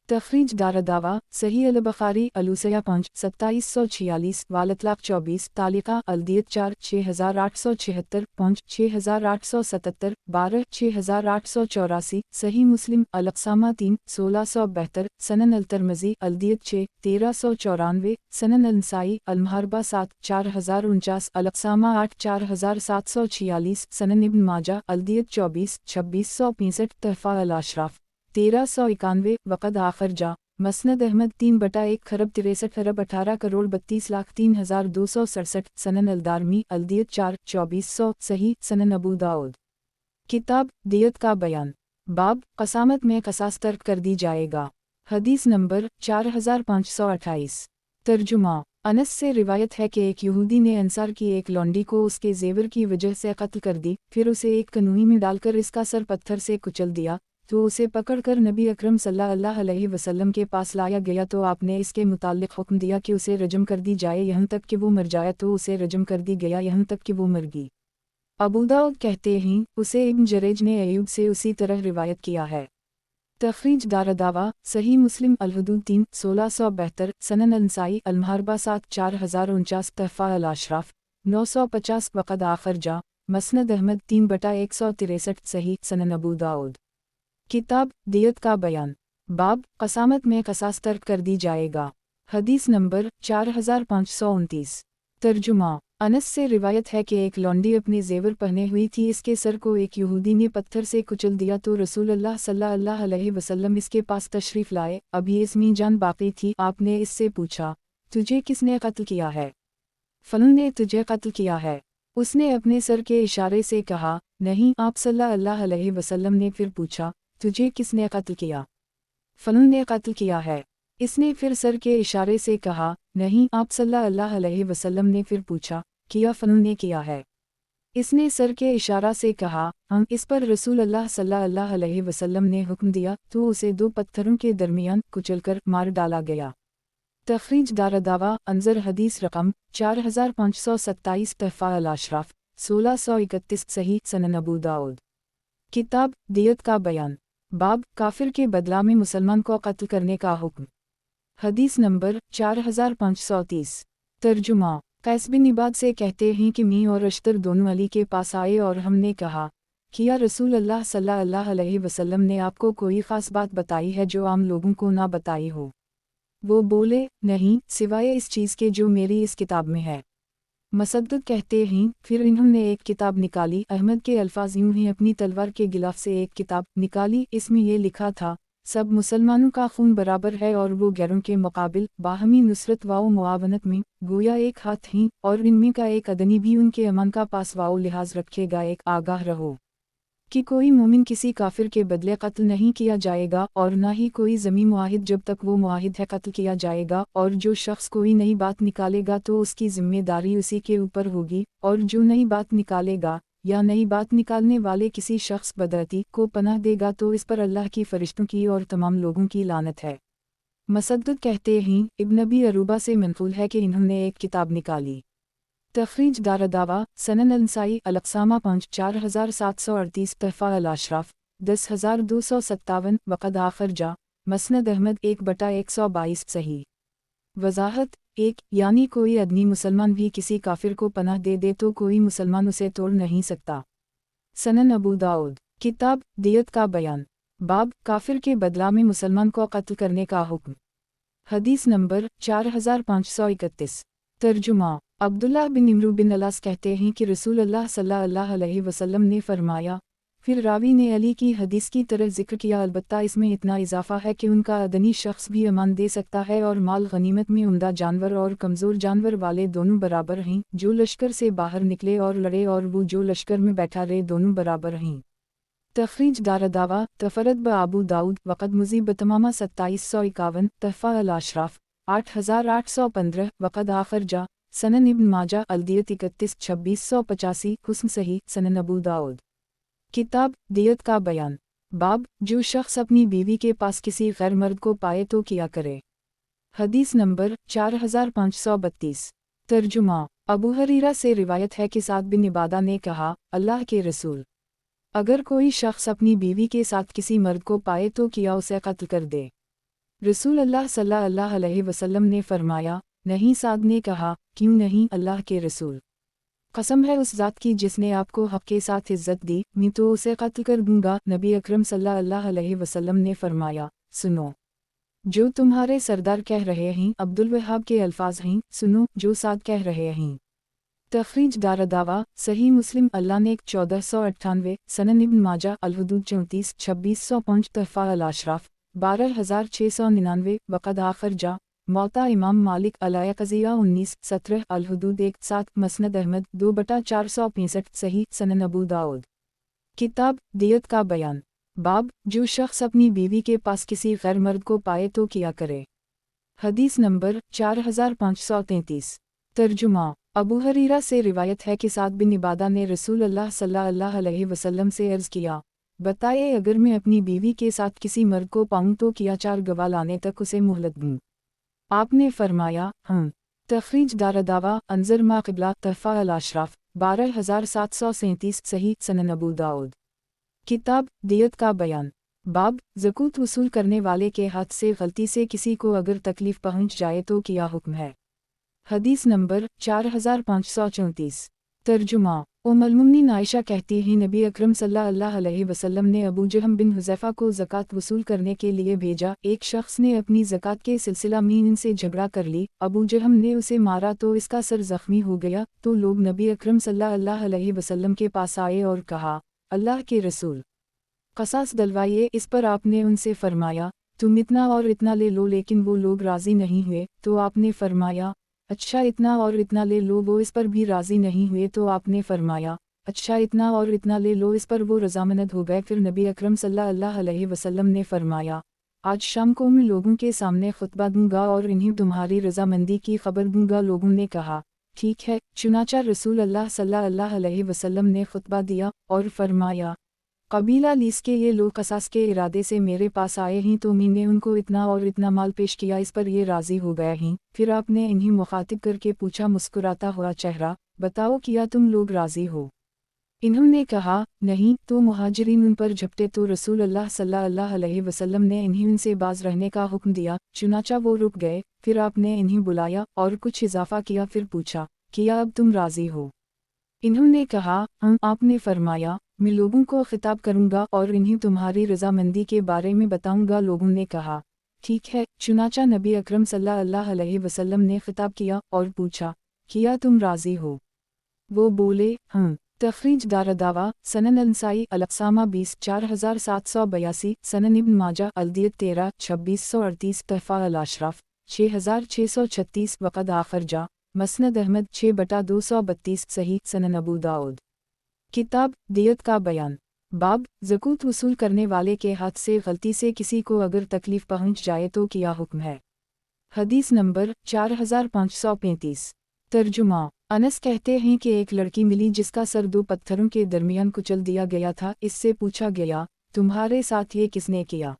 तखरीज दारदावा सही अल बुखारी अलूसया 5 2746 वालतलाक 24 तालिका अलदियत 4 6876 5 6877 12 6884 सही मुस्लिम अलकसामा 3 1672 सनन अलतरमजी अलदियत 6 1394 सनन अलनसाई अलमहरबा 7 4049 अलकसामा 8 4746 सनन इब्न माजा अलदियत 24 2665 तहफ़ा अल-अशराफ 1391 वक़द आखर जा मसनद अहमद 3/1 खरब 63 अरब 18 करोड़ 32 लाख 3267 सनन अलदारमी अलदियत 4 2400 सही सनन अबू दाऊद। किताब दियत का बयान, बाब कसामत में कसास तर्क कर दी जाएगा। हदीस नंबर 4528। तर्जुमा अनस से रिवायत है कि एक यहूदी ने अंसार की एक लौंडी को उसके जेवर की वजह से कत्ल कर दी। फिर उसे एक कनूई में डालकर इसका सर पत्थर से कुचल दिया, तो उसे पकड़कर नबी अकरम सल्लल्लाहु अलैहि वसल्लम के पास लाया गया तो आपने इसके मुताल्लिक हुक्म दिया कि उसे रजम कर दी जाए यहाँ तक कि वो मर जाए, तो उसे रजम कर दी गया यहाँ तक कि वो मर गई। अबू दाऊद कहते हैं, उसे इब्न जरेज ने अय्यूब से उसी तरह रिवायत किया है। तखरीज दारदावा सही मुस्लिम अलहदूद 3 1672 सनन अलनसाई अलमहरबा 7 4049 तहफ़ा अल-अशराफ 950 वक़द आखर जा मसनद अहमद 3/163 सही सनन अबू दाऊद। किताब दियत का बयान, बाब कसामत में कसास तर्क कर दी जाएगा। हदीस नंबर 4529। तर्जुमा अनस से रिवायत है कि एक लौंडी अपने जेवर पहने हुई थी, इसके सर को एक यहूदी ने पत्थर से कुचल दिया तो रसूल अल्लाह सल्लल्लाहु अलैहि वसल्लम इसके पास तशरीफ़ लाए। अभी इसमें जान बाकी थी। आपने इससे पूछा, तुझे किसने कत्ल किया है? फलन ने तुझे कत्ल किया है। उसने अपने सर के इशारे से कहा, नहीं। आप सल्लल्लाहु अलैहि वसल्लम ने फिर पूछा, तुझे किसने कत्ल किया? फलन ने कत्ल किया है। इसने फिर सर के इशारे से कहा, नहीं। आप सल्लल्लाहु अलैहि वसल्लम ने फिर पूछा, किया फलन ने किया है। इसने सर के इशारा से कहा, हम। इस पर रसूल अल्लाह सल्लल्लाहु अलैहि वसल्लम ने हुक्म दिया तो उसे 2 पत्थरों के दरमियान कुचलकर मार डाला गया। तखरीज दारदावा अंजर हदीस रकम 4527 तहफ़ा अल-अशराफ 1631 सही सनन अबू दाऊद। किताब दियत का बयान, बाब काफिर के बदला में मुसलमान को कत्ल करने का हुक्म। حدیث نمبر 4530۔ ترجمہ قیس بن عباد سے کہتے ہیں کہ میں اور اشتر دونوں علی کے پاس آئے اور ہم نے کہا کہ یا رسول اللہ صلی اللہ علیہ وسلم نے آپ کو کوئی خاص بات بتائی ہے جو عام لوگوں کو نہ بتائی ہو؟ وہ بولے نہیں، سوائے اس چیز کے جو میری اس کتاب میں ہے۔ مسدد کہتے ہیں پھر انہوں نے ایک کتاب نکالی، احمد کے الفاظ یوں ہیں اپنی تلوار کے غلاف سے ایک کتاب نکالی، اس میں یہ لکھا تھا سب مسلمانوں کا خون برابر ہے اور وہ غیروں کے مقابل باہمی نصرت و معاونت میں گویا ایک ہاتھ ہیں، اور ان میں کا ایک ادنی بھی ان کے امن کا پاس و لحاظ رکھے گا۔ ایک آگاہ رہو کہ کوئی مومن کسی کافر کے بدلے قتل نہیں کیا جائے گا، اور نہ ہی کوئی ذمی معاہد جب تک وہ معاہد ہے قتل کیا جائے گا، اور جو شخص کوئی نئی بات نکالے گا تو اس کی ذمہ داری اسی کے اوپر ہوگی، اور جو نئی بات نکالے گا یا نئی بات نکالنے والے کسی شخص بدعتی کو پناہ دے گا تو اس پر اللہ کی فرشتوں کی اور تمام لوگوں کی لعنت ہے۔ مسدد کہتے ہیں ابن ابی عروبہ سے منقول ہے کہ انہوں نے ایک کتاب نکالی۔ تخریج دارالدعوہ سنن النسائی الاقسامہ 4738 تحفہ الاشراف 10257 وقد آخرجہ مسند احمد 1/122 صحیح۔ وضاحت 1 یعنی کوئی ادنی مسلمان بھی کسی کافر کو پناہ دے دے تو کوئی مسلمان اسے توڑ نہیں سکتا۔ سنن ابو داؤد کتاب دیت کا بیان، باب کافر کے بدلہ میں مسلمان کو قتل کرنے کا حکم۔ حدیث نمبر 4531۔ ترجمہ عبداللہ بن عمرو بن العاص کہتے ہیں کہ رسول اللہ صلی اللہ علیہ وسلم نے فرمایا، پھر راوی نے علی کی حدیث کی طرح ذکر کیا، البتہ اس میں اتنا اضافہ ہے کہ ان کا ادنی شخص بھی امان دے سکتا ہے، اور مال غنیمت میں عمدہ جانور اور کمزور جانور والے دونوں برابر ہیں، جو لشکر سے باہر نکلے اور لڑے اور وہ جو لشکر میں بیٹھا رہے دونوں برابر ہیں۔ تخریج دارالدعوہ تفرد بابو داؤد وقد مزید بتمامہ 2751 تحفہ الاشراف 8815 وقد آخرجہ سنن ابن ماجہ الدیت 31 2685 حسن صحیح۔ سنن ابو داؤد کتاب دیت کا بیان، باب جو شخص اپنی بیوی کے پاس کسی غیر مرد کو پائے تو کیا کرے۔ حدیث نمبر 4532۔ ترجمہ ابو ہریرہ سے روایت ہے کہ سعد بن عبادہ نے کہا، اللہ کے رسول، اگر کوئی شخص اپنی بیوی کے ساتھ کسی مرد کو پائے تو کیا اسے قتل کر دے؟ رسول اللہ صلی اللہ علیہ وسلم نے فرمایا، نہیں۔ سعد نے کہا، کیوں نہیں اللہ کے رسول؟ قسم ہے اس ذات کی جس نے آپ کو حق کے ساتھ عزت دی، میں تو اسے قتل کر دوں گا۔ نبی اکرم صلی اللہ علیہ وسلم نے فرمایا، سنو جو تمہارے سردار کہہ رہے ہیں، عبدالوہاب کے الفاظ ہیں، سنو جو سعد کہہ رہے ہیں۔ تخریج دارالدعوہ صحیح مسلم اللانیک 1498 سنن ابن ماجہ الحدود 34 2605 تحفہ الاشراف 12699 وقد آخرجہ موطا امام مالک علیہ قضیہ 19 17 الحدود 1-7 مسند احمد 2/465 صحیح۔ سنن ابو داؤد کتاب دیت کا بیان، باب جو شخص اپنی بیوی کے پاس کسی غیر مرد کو پائے تو کیا کرے۔ حدیث نمبر 4533۔ ترجمہ ابو ہریرہ سے روایت ہے کہ سعد بن عبادہ نے رسول اللہ صلی اللہ علیہ وسلم سے عرض کیا، بتائے اگر میں اپنی بیوی کے ساتھ کسی مرد کو پاؤں تو کیا 4 گواہ لانے تک اسے مہلت دوں؟ آپ نے فرمایا، ہاں۔ تخریج دارالدعوہ انظر ما قبلہ تحفہ الاشراف 12737 صحیح۔ سنن ابو داؤد کتاب دیت کا بیان، باب زکوۃ وصول کرنے والے کے ہاتھ سے غلطی سے کسی کو اگر تکلیف پہنچ جائے تو کیا حکم ہے۔ حدیث نمبر 4534۔ ترجمہ ام المؤمنین عائشہ کہتی ہیں، نبی اکرم صلی اللہ علیہ وسلم نے ابو جہم بن حذیفہ کو زکوٰۃ وصول کرنے کے لیے بھیجا۔ ایک شخص نے اپنی زکوٰۃ کے سلسلہ میں ان سے جھگڑا کر لی، ابو جہم نے اسے مارا تو اس کا سر زخمی ہو گیا، تو لوگ نبی اکرم صلی اللہ علیہ وسلم کے پاس آئے اور کہا، اللہ کے رسول، قصاص دلوائیے اس پر۔ آپ نے ان سے فرمایا، تم اتنا اور اتنا لے لو، لیکن وہ لوگ راضی نہیں ہوئے، تو آپ نے فرمایا، اچھا اتنا اور اتنا لے لو، وہ اس پر بھی راضی نہیں ہوئے، تو آپ نے فرمایا، اچھا اتنا اور اتنا لے لو، اس پر وہ رضامند ہو گئے۔ پھر نبی اکرم صلی اللہ علیہ وسلم نے فرمایا، آج شام کو میں لوگوں کے سامنے خطبہ دوں گا اور انہیں تمہاری رضامندی کی خبر دوں گا۔ لوگوں نے کہا، ٹھیک ہے۔ چنانچہ رسول اللہ صلی اللہ علیہ وسلم نے خطبہ دیا اور فرمایا، قبیلہ لیس کے یہ لوگ قصاص کے ارادے سے میرے پاس آئے ہیں، تو میں نے ان کو اتنا اور اتنا مال پیش کیا، اس پر یہ راضی ہو گئے ہیں۔ پھر آپ نے انہیں مخاطب کر کے پوچھا مسکراتا ہوا چہرہ، بتاؤ کیا تم لوگ راضی ہو؟ इन्होंने कहा, नहीं, तो मुहाजिरीन उन पर झपटे तो रसूल अल्लाह सल्लल्लाहु अलैहि वसल्लम ने इन्हें उनसे बाज रहने का हुक्म दिया, चुनाचा वो रुक गए। फिर आपने इन्हें बुलाया और कुछ इजाफा किया, फिर पूछा, किया अब तुम राजी हो? इन्होंने कहा, आपने फरमाया, मैं लोगों को खिताब करूंगा और इन्हें तुम्हारी रजामंदी के बारे में बताऊंगा। लोगों ने कहा, ठीक है। चुनाचा नबी अकरम सल्लल्लाहु अलैहि वसल्लम ने खिताब किया और पूछा, किया तुम राजी हो? वो बोले, तखरीज दारदावा सनन अलनसाई अलक्सामा 20 4782, सनन इब्न माजा अलदियत 13 2638, तहफा अल अशरफ 6636, वक़द आखर जा मसनद अहमद 6/232, सही सनन अबू दाऊद। किताब दियत का बयान। बाब ज़कूत वसूल करने वाले के हाथ से गलती से किसी को अगर तकलीफ पहुंच जाए तो क्या हुक्म है। हदीस नंबर 4535। तर्जुमा। अनस कहते हैं कि एक लड़की मिली जिसका सर दो पत्थरों के दरमियान कुचल दिया गया था। इससे पूछा गया, तुम्हारे साथ ये किसने किया?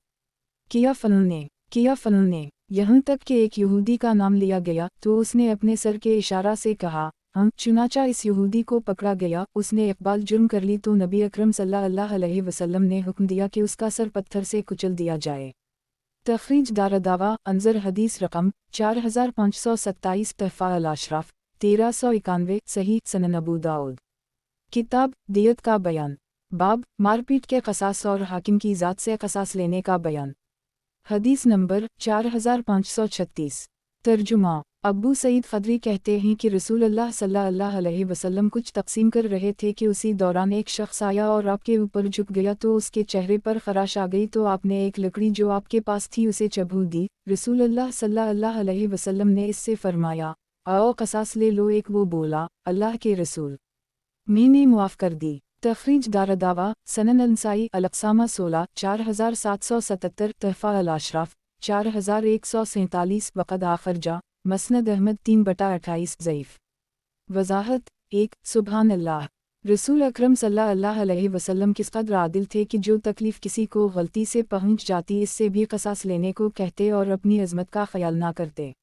किया फलन ने। यहाँ तक कि एक यहूदी का नाम लिया गया तो उसने अपने सर के इशारा से कहा, चुनाचा इस यहूदी को पकड़ा गया। उसने इकबाल जुर्म कर ली तो नबी अकरम सल्लल्लाहु अलैहि वसल्लम ने हुक्म दिया कि उसका सर पत्थर से कुचल दिया जाए। तखरीज दारदावा अंजर हदीस रकम 4527, तहफा अल अशरफ 1391, सही सनन अबू दाऊद। किताब दियत का बयान। बाब मारपीट के क़सास और हाकिम की ज़ात से क़सास लेने का बयान। हदीस नंबर 4536। तर्जुमा। अबू सईद खदरी कहते हैं कि रसूल अल्लाह सल्लल्लाहु अलैहि वसल्लम कुछ तकसीम कर रहे थे कि उसी दौरान एक शख्स आया और आपके ऊपर झुक गया तो उसके चेहरे पर खराश आ गई तो आपने एक लकड़ी जो आपके पास थी उसे चबू दी। रसूल अल्लाह सल्लल्लाहु अलैहि वसल्लम ने इससे फरमाया, आओ क़सास ले लो। एक वो बोला, अल्लाह के रसूल, मैंने मुआफ़ कर दी। तखरीज दारदावा सनन अलनसाई अलक्सामा 16 4777, तहफा अल अशरफ 4147, वक़द आखर जा मसनद अहमद 3/28, ज़ईफ़। वज़ाहत 1 सुबहान अल्लाह। रसूल अकरम सल्लल्लाहु अलैहि वसल्लम किस कदर आदिल थे कि जो तकलीफ़ किसी को गलती से पहुंच जाती इससे भी क़सास लेने को कहते और अपनी अज़मत का ख्याल ना करते।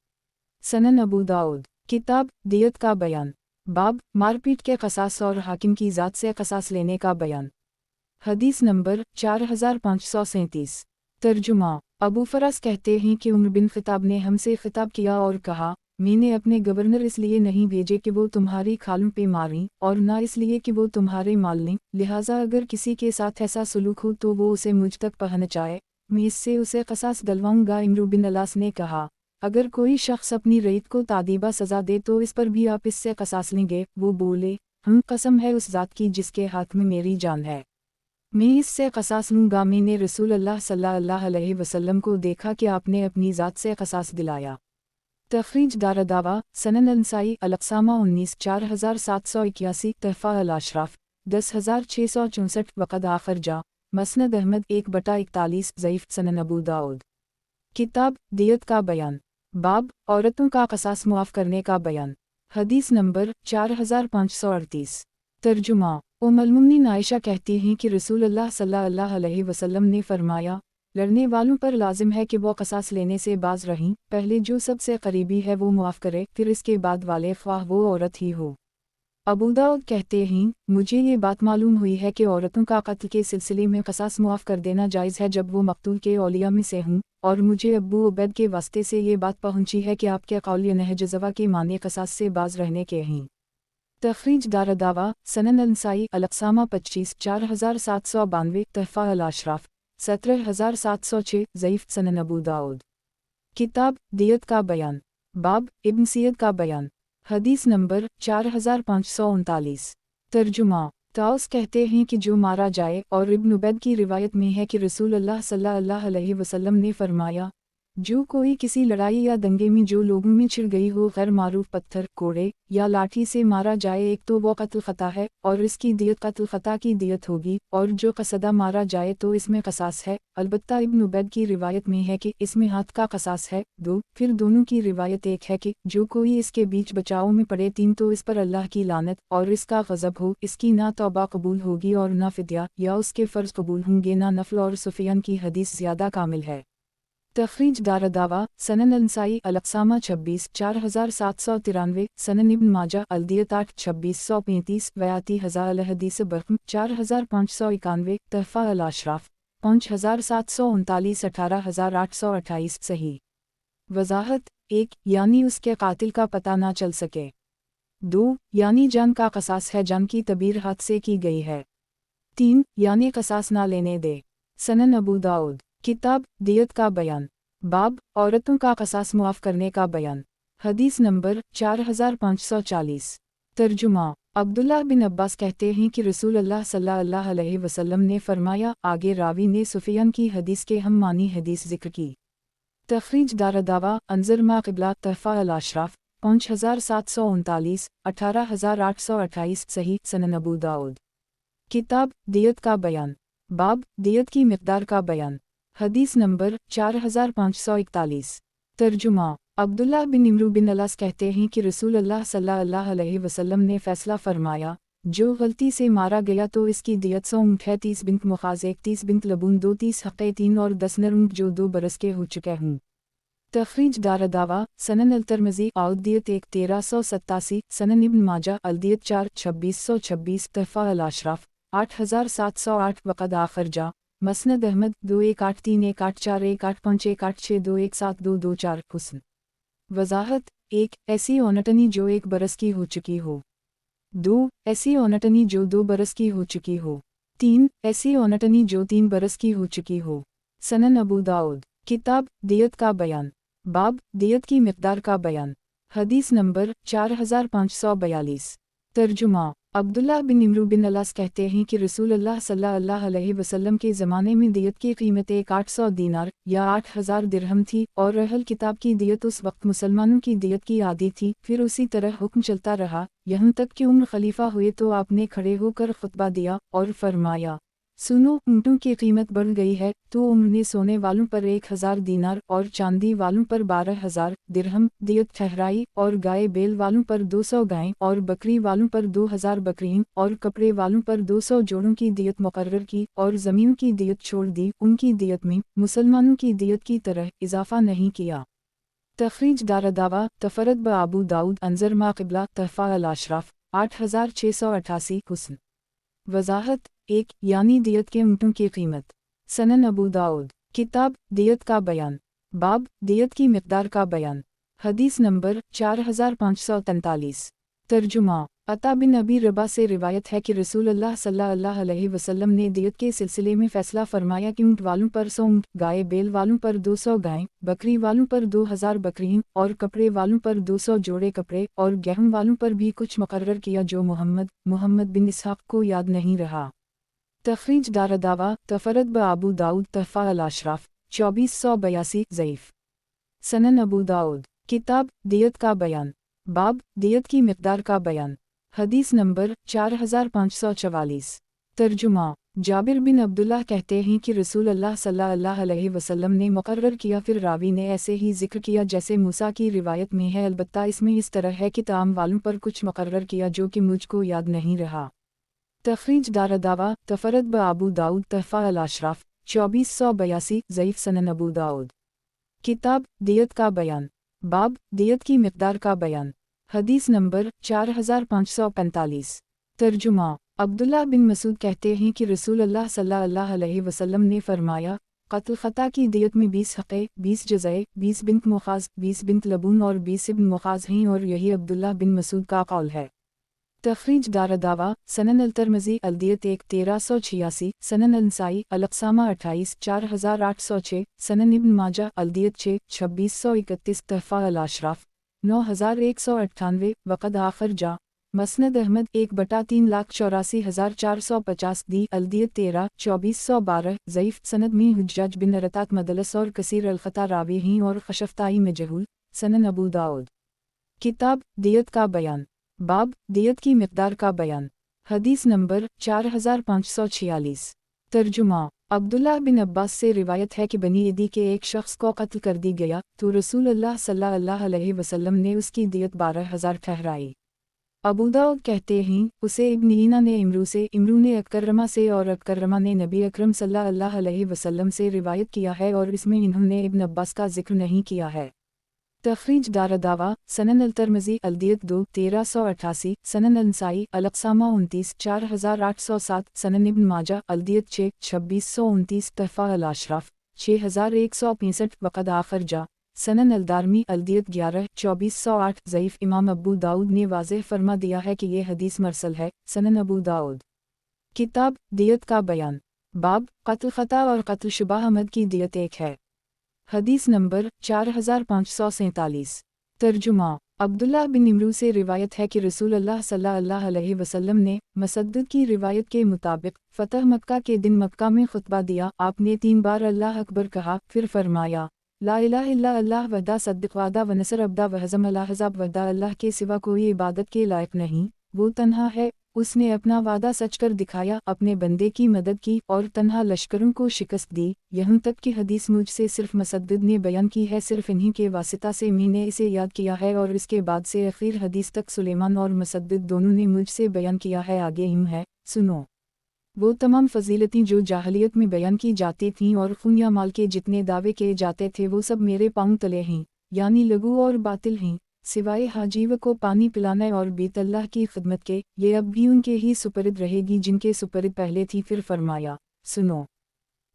सनन अबू दाऊद। किताब दियत का बयान। बाब मारपीट के क़सास और हाकिम की ज़ात से क़सास लेने का बयान। हदीस नंबर 4537। तर्जुमा। अबू फरास कहते हैं कि उमर बिन ख़िताब ने हमसे ख़िताब किया और कहा, मैंने अपने गवर्नर इसलिए नहीं भेजे कि वो तुम्हारी खालों पे मारें और ना इसलिए कि वो तुम्हारे माल लें, लिहाजा अगर किसी के साथ ऐसा सलूक हो तो वो उसे मुझ तक पहुँचाए, मैं इससे उसे क़सास दिलवाऊंगा। इमरू बिन अलास ने कहा, अगर कोई शख्स अपनी रईत को तादीबा सज़ा दे तो इस पर भी आप इससे क़सास लेंगे? वो बोले, कसम है उस ज़ात की जिसके हाथ में मेरी जान है, मैं इससे क़सास लूँगा। मैंने रसूल अल्लाह सल्लल्लाहु अलैहि वसल्लम को देखा कि आपने अपनी ज़ात से क़सास दिलाया। तखरीज दारदावा सनन अलनसाई अलक्सामा 19 4781, तहफा अल अशरफ 10664, वक़द आखर जा मसनद अहमद 1/41, ज़ईफ़ सनन अबू दाऊद। किताब दियत का बयान। बाब औरतों का क़सास मुआफ़ करने का बयान। हदीस नंबर 4538। तर्जुमा। उम्मुल मोमिनीन आयशा कहती हैं कि रसूल अल्लाह सल्लल्लाहु अलैहि वसल्लम ने फरमाया, लड़ने वालों पर लाजिम है कि वो क़सास लेने से बाज रहें। पहले जो सबसे करीबी है वो मुआफ़ करे, फिर इसके बाद वाले ख्वाह वो औरत ही हो। अबू दाऊद कहते हैं, मुझे ये बात मालूम हुई है कि औरतों का कत्ल के सिलसिले में क़सास मुआफ़ कर देना जायज़ है जब वो मक़तूल के औलिया में से हों, और मुझे अबू उबैद के वास्ते से ये बात पहुंची है कि आपके कौल नहज ज़वा के माने क़सास से बाज रहने के हैं। तखरीज दारदावा सनन अलनसाई अलक्सामा 25 4792, तहफा अल अशरफ 17706, ज़ईफ़ सनन अबू दाऊद। किताब दियत का बयान। बाब इब्न सईद का बयान। हदीस नंबर 4539। तर्जुमा। ताउस कहते हैं कि जो मारा जाए, और इब्न उबैद की रिवायत में है कि रसूल अल्लाह सल्लल्लाहु अलैहि वसल्लम ने फरमाया, जो कोई किसी लड़ाई या दंगे में जो लोगों में छिड़ गई हो गैर मारूफ पत्थर, कोड़े या लाठी से मारा जाए, एक तो वो कत्ल ख़ता है और इसकी दियत कत्ल ख़ता की दियत होगी, और जो कसदा मारा जाए तो इसमें क़सास है। अलबत्ता इब्न उबैद की रिवायत में है कि इसमें हाथ का क़सास है। दो फिर दोनों की रिवायत एक है कि जो कोई इसके बीच बचाव में पड़े, तीन तो इस पर अल्लाह की लानत और इसका गज़ब हो, इसकी ना तौबा कबूल होगी और ना फ़िद्या या उसके फ़र्ज़ कबूल होंगे, ना नफ़ल। और सुफियान की हदीस ज़्यादा कामिल है। तखरीज दारदावा सनन अलनसाई अलक्सामा 26 4793 सनन इब्न माजा अलदियत 8 2635 वयाती हजार अलहदीस बरकम 4591 तहफ़ा अल अशराफ 5739 18828 सही। वजाहत 1 यानी उसके कातिल का पता ना चल सके। 2 यानी जान का कसास है, जान की तबीर हाथ से की गई है। 3 यानी कसास ना लेने दे। सनन अबू दाऊद किताब दियत का बयान, बाब औरतों का कसास मुआफ़ करने का बयान। हदीस नंबर 4540। तर्जुमा अब्दुल्लाह बिन अब्बास कहते हैं कि रसूल अल्लाह सल्लल्लाहु अलैहि वसल्लम ने फरमाया। आगे रावी ने सुफियान की हदीस के हम मानी हदीस जिक्र की। तखरीज दारदावा अंजर मा क़िबला तहफ़ा अल अशराफ 5739 18828 सही। सनन अबू दाऊद किताब दियत का बयान, बाब दियत की मिक़दार का बयान। हदीस नंबर 4541। तर्जुमा अब्दुल्लाह बिन इमरू बिन अलास कहते हैं कि रसूल अल्लाह सल्लल्लाहु अलैहि वसल्लम ने फ़ैसला फरमाया, जो गलती से मारा गया तो इसकी दियत 100 ऊँट है, 30 बिन्त मुखाज़, 30 बिन्त लबून, 2 30 हक़े, 3 और 10 नर ऊँट जो 2 बरस के हो चुके हों। तखरीज दारदावा सनन अल-तिरमिज़ी औदियत 1 1387 सनन इब्न माजा अलदियत 4 2626 तहफ़ा अल अशराफ 8708 वक़द आखिर जा मसनद अहमद 2183141851862172172224 हुस्न। वजाहत 1 ऐसी औनटनी जो 1 बरस की हो चुकी हो। 2 ऐसी औनटनी जो 2 बरस की हो चुकी हो। 3 ऐसी औनटनी जो 3 बरस की हो चुकी हो। सनन अबू दाऊद किताब दियत का बयान, बाब दियत की मिक़दार का बयान। हदीस नंबर 4542। तर्जुमा अब्दुल्लाह बिन इमरू बिन अलास कहते हैं कि रसूल अल्लाह सल्लल्लाहु अलैहि वसल्लम के ज़माने में दियत की कीमत 800 दीनार या 8000 दिरहम थी, और अहल किताब की दियत उस वक्त मुसलमानों की दियत की आधी थी। फिर उसी तरह हुक्म चलता रहा, यहाँ तक कि उम्र खलीफा हुए तो आपने खड़े होकर खुतबा दिया और फरमाया, सुनो, ऊँटों की कीमत बढ़ गई है। तो उम्र ने सोने वालों पर 1000 दीनार और चांदी वालों पर 12000 दिरहम दियत ठहराई, और गाय बैल वालों पर 200 गायें और बकरी वालों पर 2000 बकरियां और कपड़े वालों पर 200 जोड़ों की दियत मुकर्रर की, और ज़मीन की दियत छोड़ दी। उनकी दियत में मुसलमानों की दियत की तरह इजाफा नहीं किया। तखरीज दारदावा तफरद ब अबू दाऊद अंजर मा क़िबला तहफ़ा अल अशराफ 8688 हुस्न। वजाहत 1 यानी दियत के ऊँटों की कीमत। सनन अबू दाऊद किताब दियत का बयान, बाब दियत की मिक़दार का बयान। हदीस नंबर 4543। तर्जुमा अता बिन अबी रबा से रिवायत है कि रसूल अल्लाह सल्लल्लाहु अलैहि वसल्लम ने दियत के सिलसिले में फ़ैसला फरमाया कि ऊँट वालों पर 100 ऊँट, गाय बैल वालों पर 200 गायें, बकरी वालों पर 2000 बकरियां और कपड़े वालों पर 200 जोड़े कपड़े, और गेहूं वालों पर भी कुछ मुकर्रर किया जो मोहम्मद बिन इसहाक़ को याद नहीं रहा। तखरीज दारदावा तफरद ब अबू दाऊद तहफ़ा अल अशराफ 2482 ज़ईफ़। सनन अबू दाऊद किताब दियत का बयान, बाब दियत की मिक़दार का बयान। हदीस नंबर 4544। तर्जुमा जाबिर बिन अब्दुल्लाह कहते हैं कि रसूल अल्लाह सल्लल्लाहु अलैहि वसल्लम ने मुकर्रर किया, फिर रावी ने ऐसे ही जिक्र किया जैसे मूसा की रिवायत में है, अलबत्ता इसमें इस तरह है कि ताम वालों पर कुछ मुकर्रर किया जो कि मुझको याद नहीं रहा। तखरीज दारदावा तफरद ब अबू दाऊद तहफ़ा अल अशराफ 2482 ज़ईफ़। सनन अबू दाऊद किताब दियत का बयान, बाब दियत की मिक़दार का बयान। हदीस नंबर 4545। तर्जुमा अब्दुल्लाह बिन मसूद कहते हैं कि रसूल अल्लाह सल्लल्लाहु अलैहि वसल्लम ने फरमाया, क़त्ल ख़ता की दियत में 20 हक़े, 20 जज़ए, 20 बिन्त मुखाज़, 20 बिन्त लबून और 20 इब्न मुखाज़ हैं, और यही अब्दुल्लाह बिन मसूद का कौल है। तखरीज दारदावा सनन अल-तिरमिज़ी अलदियत 1 1386 सनन अल-नसाई अलक्सामा 28 4806 सनन इब्न माजा अलदियत 6 2631 तहफ़ा अल अशराफ 9198 वक़द आखिर जा मसनद अहमद 1/384,450 दी अलदियत 13 2412 ज़ईफ़। सनद में हुज्जाज बिन रतात मदलस और कसीर अलख़ता रावी हैं और खशफ़ताई मजहूल। सनन अबू दाऊद किताब दियत का बयान, बाब दियत की मिक़दार का बयान। हदीस नंबर 4546। तर्जुमा अब्दुल्लाह बिन अब्बास से रिवायत है कि बनी इदी के एक शख्स को कत्ल कर दी गया, तो रसूल अल्लाह सल्लल्लाहु अलैहि वसल्लम ने उसकी दियत 12000 ठहराई। अबू दाऊद कहते हैं, उसे इब्न ईना ने इमरू से, इमरू ने अकरमा से और अकरमा ने नबी अकरम सल्लल्लाहु अलैहि वसल्लम से रिवायत किया है और इसमें इन्होंने इब्न अब्बास का जिक्र नहीं किया है। तखरीज दारदावा, सनन अल-तिर्मिज़ी अल-दियत 2 1388, सनन अल-नसाई अल-अक़सामा 29 4807, सनन इब्न माजा अल-दियत 6 2629, तहफ़ा अल-अशराफ 6165, वक़द आख़रजा, सनन अल-दारमी अल-दियत 11 2408, ज़ईफ़। इमाम अबू दाऊद ने वाज़ेह फरमा दिया है कि ये हदीस मरसल है। सनन अबू दाऊद, किताब दियत का बयान, बाब क़त्ल ख़ता और क़त्ल शुबा अहमद की दियत एक है। हदीस नंबर 4547। तर्जुमा, अब्दुल्लाह बिन इमरू से रिवायत है कि रसूलुल्लाह सल्लल्लाहु अलैहि वसल्लम ने मुसद्दद की रिवायत के मुताबिक फ़तह मक्का के दिन मक्का में खुतबा दिया। आपने 3 बार अल्लाह अकबर कहा, फिर फरमाया, ला इलाहा इल्ला अल्लाह वहदा सद्दक़ वादा व नसर अब्दा व हज़म अल अहज़ाब वहदा। अल्लाह के सिवा कोई इबादत के लायक नहीं, वो तन्हा है, उसने अपना वादा सच कर दिखाया, अपने बंदे की मदद की और तन्हा लश्करों को शिकस्त दी। यहाँ तक कि हदीस मुझसे सिर्फ मुसद्दद ने बयान की है, सिर्फ इन्हीं के वासिता से मैंने इसे याद किया है और इसके बाद से आखिर हदीस तक सुलेमान और मुसद्दद दोनों ने मुझसे बयान किया है। आगे हिम है, सुनो। वो तमाम फजीलतें जो जाहलियत में बयान की जाती थीं और खून या माल के जितने दावे किए जाते थे वो सब मेरे पांव तले हैं, यानी लघु और बातिल हैं, सिवाय हाजीव को पानी पिलाने और बीत अल्लाह की खिदमत के, ये अब भी उनके ही सुपरद रहेगी जिनके सुपरद पहले थी। फिर फरमाया, सुनो।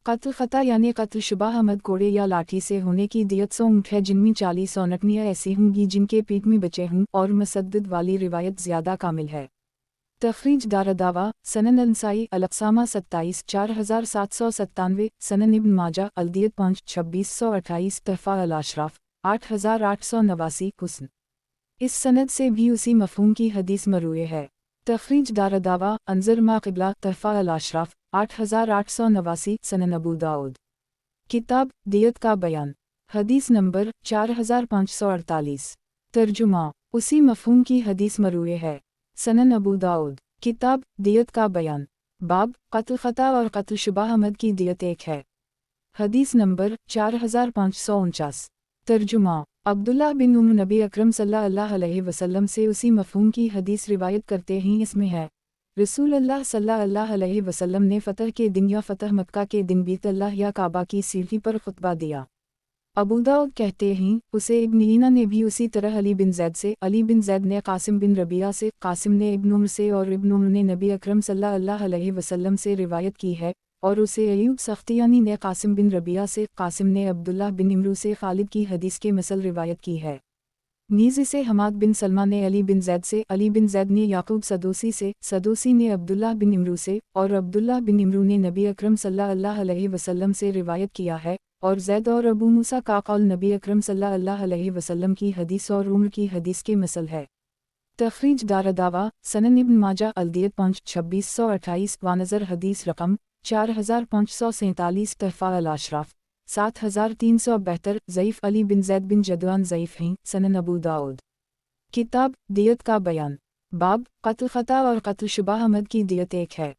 क़त्ल ख़ता यानी क़त्ल शुबा अहमद कोड़े या लाठी से होने की दियत 100 ऊँट है, जिनमें 40 औनटनियाँ ऐसी होंगी जिनके पीठ में बचे हों, और मुसद्दद वाली रिवायत ज़्यादा कामिल है। तखरीज दारदावा, सनन अल-नसाई अल-अक़सामा 27 4797, सनन इब्न माजा अल-दियत 5 2628, तहफ़ा अल-अशराफ 8889, हुस्न। इस सनद से भी उसी मफ़हूम की हदीस मरूए है। तखरीज दारदावा, अंज़र मा क़िबला, तहफ़ा अल-अशराफ 8889, सनन अबू दाऊद, किताब दियत का बयान, हदीस नंबर 4548। तर्जुमा, उसी मफ़हूम की हदीस मरूए है। सनन अबू दाऊद, किताब दियत का बयान, बाब क़त्ल ख़ता और क़त्ल शुबा अहमद की दियत एक है। हदीस नंबर 4549। तर्जुमा, अब्दुल्लाह बिन उम्र नबी अकरम सल्लल्लाहु अलैहि वसल्लम से उसी मफ़हूम की हदीस रिवायत करते हैं। इसमें है, रसूलुल्लाह सल्लल्लाहु अलैहि वसल्लम ने फ़तह के दिन या फ़तह मक्का के दिन बीत अल्लाह या काबा की सीढ़ी पर खुतबा दिया। अबू दाऊद कहते हैं, उसे इब्न ईना ने भी उसी तरह अली बिन ज़ैद से, अली बिन ज़ैद ने कासिम बिन रबिया से, कासिम ने इब्न उम्र से और इब्न उम्र ने नबी अकरम सल्लल्लाहु अलैहि वसल्लम से रिवायत की है, और उसे अयूब सख्तियानी ने कासिम बिन रबिया से, कासिम ने अब्दुल्लाह बिन इमरू से खालिद की हदीस के मसल रिवायत की है। नीज़ इसे हमाद बिन सलमा ने अली बिन ज़ैद से, अली बिन ज़ैद ने याकूब सदोसी से, सदोसी ने अब्दुल्लाह बिन इमरू से, और अब्दुल्लाह बिन इमरू ने नबी अकरम सल्लल्लाहु अलैहि वसल्लम से रिवायत किया है। और ज़ैद और अबू मूसा का कौल नबी अकरम सल्लल्लाहु अलैहि वसल्लम की हदीस और उम्र की हदीस के मसल है। तखरीज दारदावा, सनन इब्न माजा अल-दियत 5 2628, वानज़र हदीस रकम 4547, तहफ़ा अल-अशराफ 7372, ज़ईफ़। अली बिन ज़ैद बिन जदवान ज़ईफ़ हैं। सनन अबू दाऊद, किताब दियत का बयान, बाब क़त्ल ख़ता और क़त्ल शुबा अहमद की दियत एक है।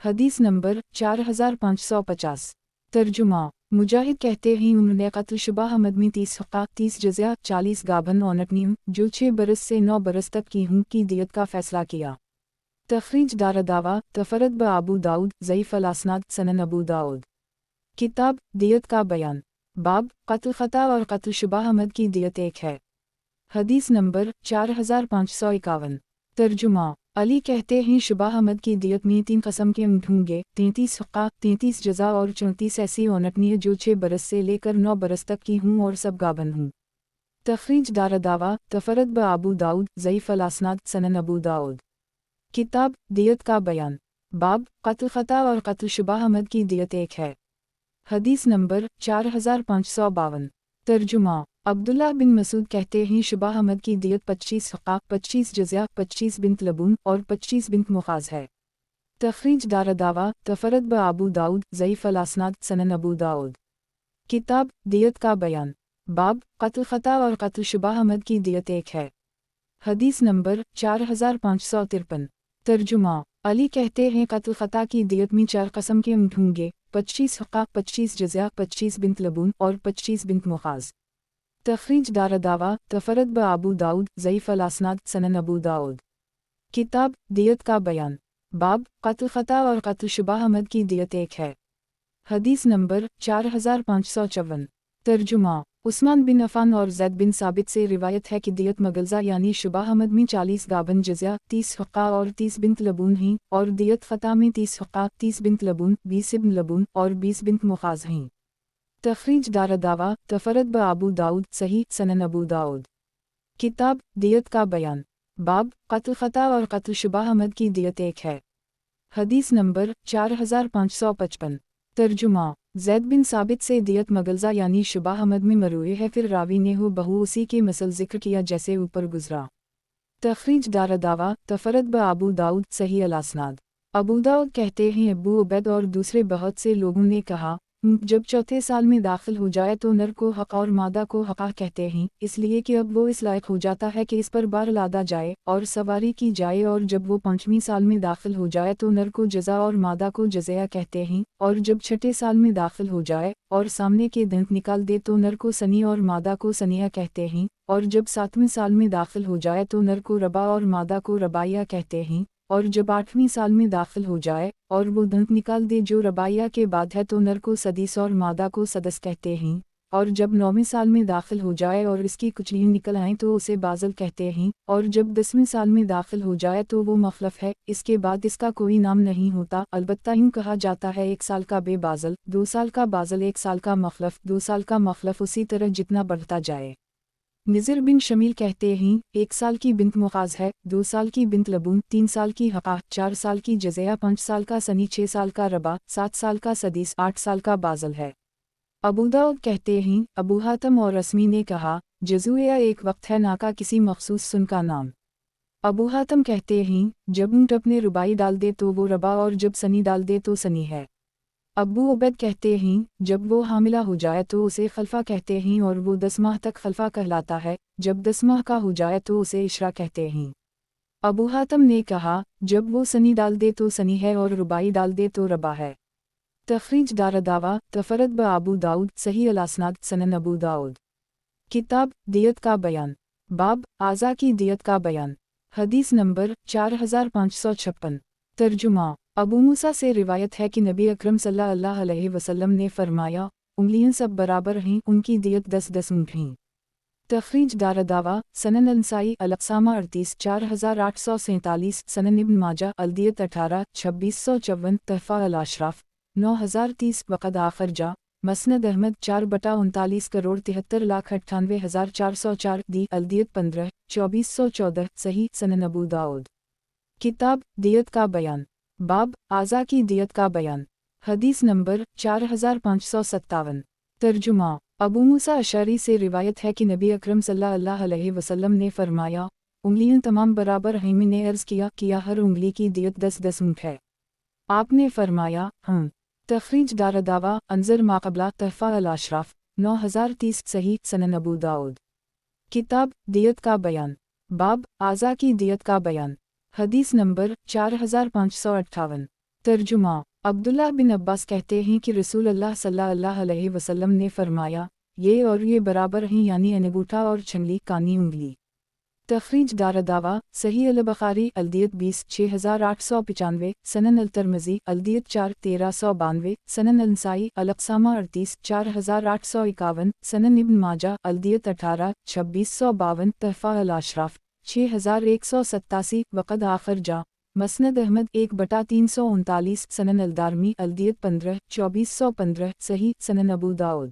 हदीस नंबर 4550। तर्जुमा, मुजाहिद कहते हैं, उन्होंने क़त्ल शुबा अहमद में 30 हक़ा 30 जज़िया 40 गाभन औनटनियों जो 6 बरस से 9 बरस तक की हूँ की दियत का फ़ैसला किया। तखरीज दारदावा, तफ़रद ब अबू दाऊद, ज़ईफ़ अल-असनाद, सनन अबू दाऊद, किताब दियत का बयान, बाब क़त्ल ख़ता और क़त्ल शुबा अहमद की दियत एक है। हदीस नंबर 4551। तर्जुमा, अली कहते हैं, शुबा अहमद की दियत में 3 कस्म के ऊँट होंगे, 33 हक़ा 33 जज़ा और 34 ऐसी औनटनियाँ जो 6 बरस से लेकर 9 बरस तक की हूँ और सब गाभन हूँ। तखरीज दारदावा, तफ़रद ब अबू दाऊद, ज़ईफ़ अल-असनाद, सनन अबू दाऊद, किताब दियत का बयान, बाब क़त्ल ख़ता और क़त्ल शुबा अहमद की दियत एक है। हदीस नंबर 4552। तर्जुमा, अब्दुल्लाह बिन मसूद कहते हैं, शुबा अहमद की दियत 25 हक़ा 25 जज़िया 25 बिन्त लबून और 25 बिन्त मुखाज़ है। तखरीज दारदावा, तफ़रद ब अबू दाऊद, ज़ईफ़ अल-असनाद, सनन अबू दाऊद, किताब दियत का बयान, बाब क़त्ल ख़ता और क़त्ल शुबा अहमद की दियत एक है। हदीस नंबर 4553। तर्जुमा, अली कहते हैं, क़त्ल ख़ता की दियत में 4 कस्म के ऊँट होंगे, 25 हक़ा 25 जज़िया 25 बिन्त लबून और 25 बिन्त मुखाज़। तखरीज दारदावा, तफ़रद ब अबू दाऊद, ज़ईफ़ अल-असनाद, सनन अबू दाऊद, किताब दियत का बयान। बाब कत्ल ख़ता और कत्ल शुबा हमद की दियत एक है। हदीस नंबर 4554। तर्जुमा। उस्मान बिन अफ़ान और ज़ैद बिन साबित से रिवायत है कि दियत मगलज़ा यानी शुबा हमद में 40 गाबन जज़िया 30 हुक्का और 30 बिन्त लबून ही, और दियत ख़ता में 30 हुक्का 30 बिन्त लबून 20 इब्न लबून और 20 बिन्त मुखाज़ हैं। तख़रीज दारदावा तफ़रद ब अबू दाऊद सही सनन अबू दाऊद। किताब दियत का बयान। बाब कत्ल ख़ता और कत्ल शुबा हमद की दियत एक है। हदीस नंबर 4555। तर्जुमा। ज़ैद बिन साबित से दियत मगलज़ा यानी शुबा हमद में मरूए है, फिर रावी ने हो बहू उसी के मसल ज़िक्र किया जैसे ऊपर गुज़रा। तख़रीज दारदावा तफ़रद ब अबू दाऊद सही अल-इस्नाद। अबू दाऊद कहते हैं अबू उबैद और दूसरे बहुत से लोगों ने कहा, जब चौथे साल में दाखिल हो जाए तो नर को हक़ और मादा को हक़ा कहते हैं, इसलिए कि अब वो इस लायक हो जाता है कि इस पर बार लादा जाए और सवारी की जाए, और जब वो 5वीं साल में दाखिल हो जाए तो नर को जज़ा और मादा को जज़िया कहते हैं, और जब छठे साल में दाखिल हो जाए और सामने के दंत निकाल दे तो नर को सनी और मादा को सनिया कहते हैं, और जब 7वें साल में दाखिल हो जाए तो नर को रबा और मादा को रबाइया कहते हैं, और जब 8वीं साल में दाखिल हो जाए और वो दंत निकाल दे जो रबाइया के बाद है तो नर को सदीस और मादा को सदस कहते हैं, और जब 9वें साल में दाखिल हो जाए और इसकी कुचलियाँ निकल आएँ तो उसे बाज़ल कहते हैं, और जब 10वें साल में दाखिल हो जाए तो वो मखलफ है, इसके बाद इसका कोई नाम नहीं होता, अलबत्ता यूँ कहा जाता है 1 साल का बेबाज़ल, 2 साल का बाज़ल, 1 साल का मखलफ, 2 साल का मखलफ, उसी तरह जितना बढ़ता जाए। निज़र बिन शमील कहते हैं 1 साल की बिन्त मुखाज़ है, 2 साल की बिन्त लबून, 3 साल की हक़ा, 4 साल की जज़िया, 5 साल का सनी, 6 साल का रबा, 7 साल का सदीस, 8 साल का बाज़ल है। अबू दाऊद कहते हैं अबू हातम और रस्मी ने कहा जज़ुया एक वक्त है नाका किसी मखसूस सुन का नाम। अबू हातम कहते हैं जब ऊँट अपने रुबाई डाल दे तो वो रबा, और जब सनी डाल दे तो सनी है। अबू उबैद कहते हैं जब वो हामिला हो जाए तो उसे खलफा कहते हैं, और वो 10 माह तक खलफा कहलाता है, जब 10 माह का हो जाए तो उसे इशरा कहते हैं। अबू हातम ने कहा जब वो सनी डाल दे तो सनी है और रुबाई डाल दे तो रबा है। तख़रीज दारदावा तफ़रद ब अबू दाऊद सही अल-इस्नाद सनन अबू दाऊद। किताब दियत का बयान। बाब आज़ा की दियत का बयान। हदीस नंबर 4556। तर्जुमा। अबू मूसा से रिवायत है कि नबी अकरम सल्लल्लाहु अलैहि वसल्लम ने फरमाया उंगलियां सब बराबर हैं, उनकी दियत 10-10 ऊँट हैं। तख़रीज दारदावा सनन अनसाई अल-अक़सामा 38 4847 सनन इब्न माजा अल-दियत 18 2654 तहफ़ा अल-अशराफ 9030 वक़द आखिर जा मसनद अहमद 4/39 करोड़ 73,98,404 दी अल-दियत 15 2414 सही सनन अबू दाऊद। किताब दियत का बयान। बाब आज़ा की दियत का बयान। हदीस नंबर 4557। तर्जुमा। अबू मूसा अशअरी से रिवायत है कि नबी अकरम सल्लल्लाहु अलैहि वसल्लम ने फरमाया उंगलियां तमाम बराबर हैं। मैंने अर्ज़ किया हर उंगली की दियत 10-10 ऊँट है। आपने फरमाया तख़रीज दारदावा अंज़र माक़बला तहफ़ा अल-अशराफ 9030 सही सनन अबू दाऊद। किताब दियत का बयान। बाब आज़ा की दियत का बयान। हदीस नंबर 4558। तर्जुमा। अब्दुल्लाह बिन अब्बास कहते हैं कि रसूल अल्लाह सल्लल्लाहु अलैहि वसल्लम ने फरमाया ये और ये बराबर हैं, यानी अंगूठा और छंगली कानी उंगली। तख़रीज दारदावा सही अल-बुखारी अल-दियत 20 6895 सनन अल-तिरमिज़ी अल-दियत 4 1392 सनन अल-नसाई अल-अक़सामा 38 4851 सनन इब्न माजा अल-दियत 18 2652 तहफ़ा अल-अशराफ 6187 वक़द आखिर जा मसनद अहमद 1/339 सनन अल-दारमी अल-दियत 15 2415 सही सनन अबू दाऊद।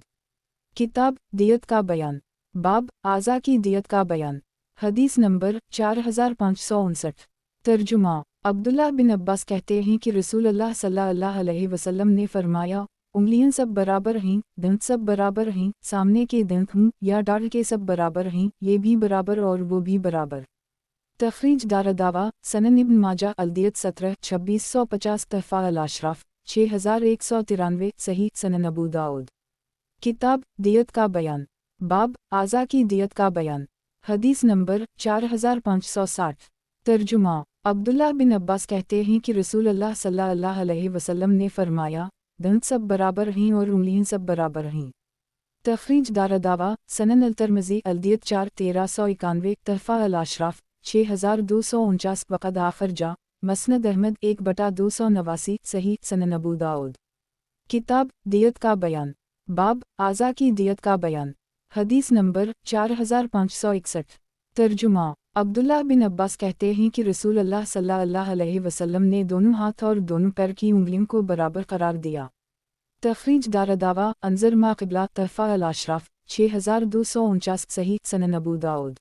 किताब दियत का बयान। बाब आज़ा की दियत का बयान। हदीस नंबर 4559। तर्जुमा। अब्दुल्लाह बिन अब्बास कहते हैं कि रसूल अल्लाह सल्लल्लाहु अलैहि वसल्लम ने फरमाया उंगलियां सब बराबर हैं, दंत सब बराबर हैं, सामने के दंत मुंह या डाढ़ के सब बराबर हैं, ये भी बराबर और वो भी बराबर। तख़रीज दारदावा सनन इब्न माजा अल-दियत 17 2650 तहफ़ा अल-अशराफ 6193 सही सनन अबू दाऊद। किताब दियत का बयान। बाब आज़ा की दियत का बयान। हदीस नंबर 4560। तर्जुमा। अब्दुल्लाह बिन अब्बास कहते हैं कि रसूल अल्लाह सल्लल्लाहु अलैहि वसल्लम ने फरमाया दंत सब बराबर हैं और उंगलियां सब बराबर हैं। तख़रीज दारदावा सनन अल-तिरमिज़ी अल-दियत 4 1391 तहफ़ा अल-अशराफ 6249 वक़द आखिर जा, मसनद अहमद 1/289 सही सनन अबू दाऊद। किताब दियत का बयान, बाब आज़ा की दियत का बयान। हदीस नंबर 4561। तर्जुमा। अब्दुल्लाह बिन अब्बास कहते हैं कि रसूल अल्लाह सल्लल्लाहु अलैहि वसल्लम ने दोनों हाथ और दोनों पैर की उंगलियों को बराबर करार दिया। तखरीज दारदावा अंजर मा क़िबला तहफ़ा अल-अशराफ 6249 सही सनन अबू दाऊद।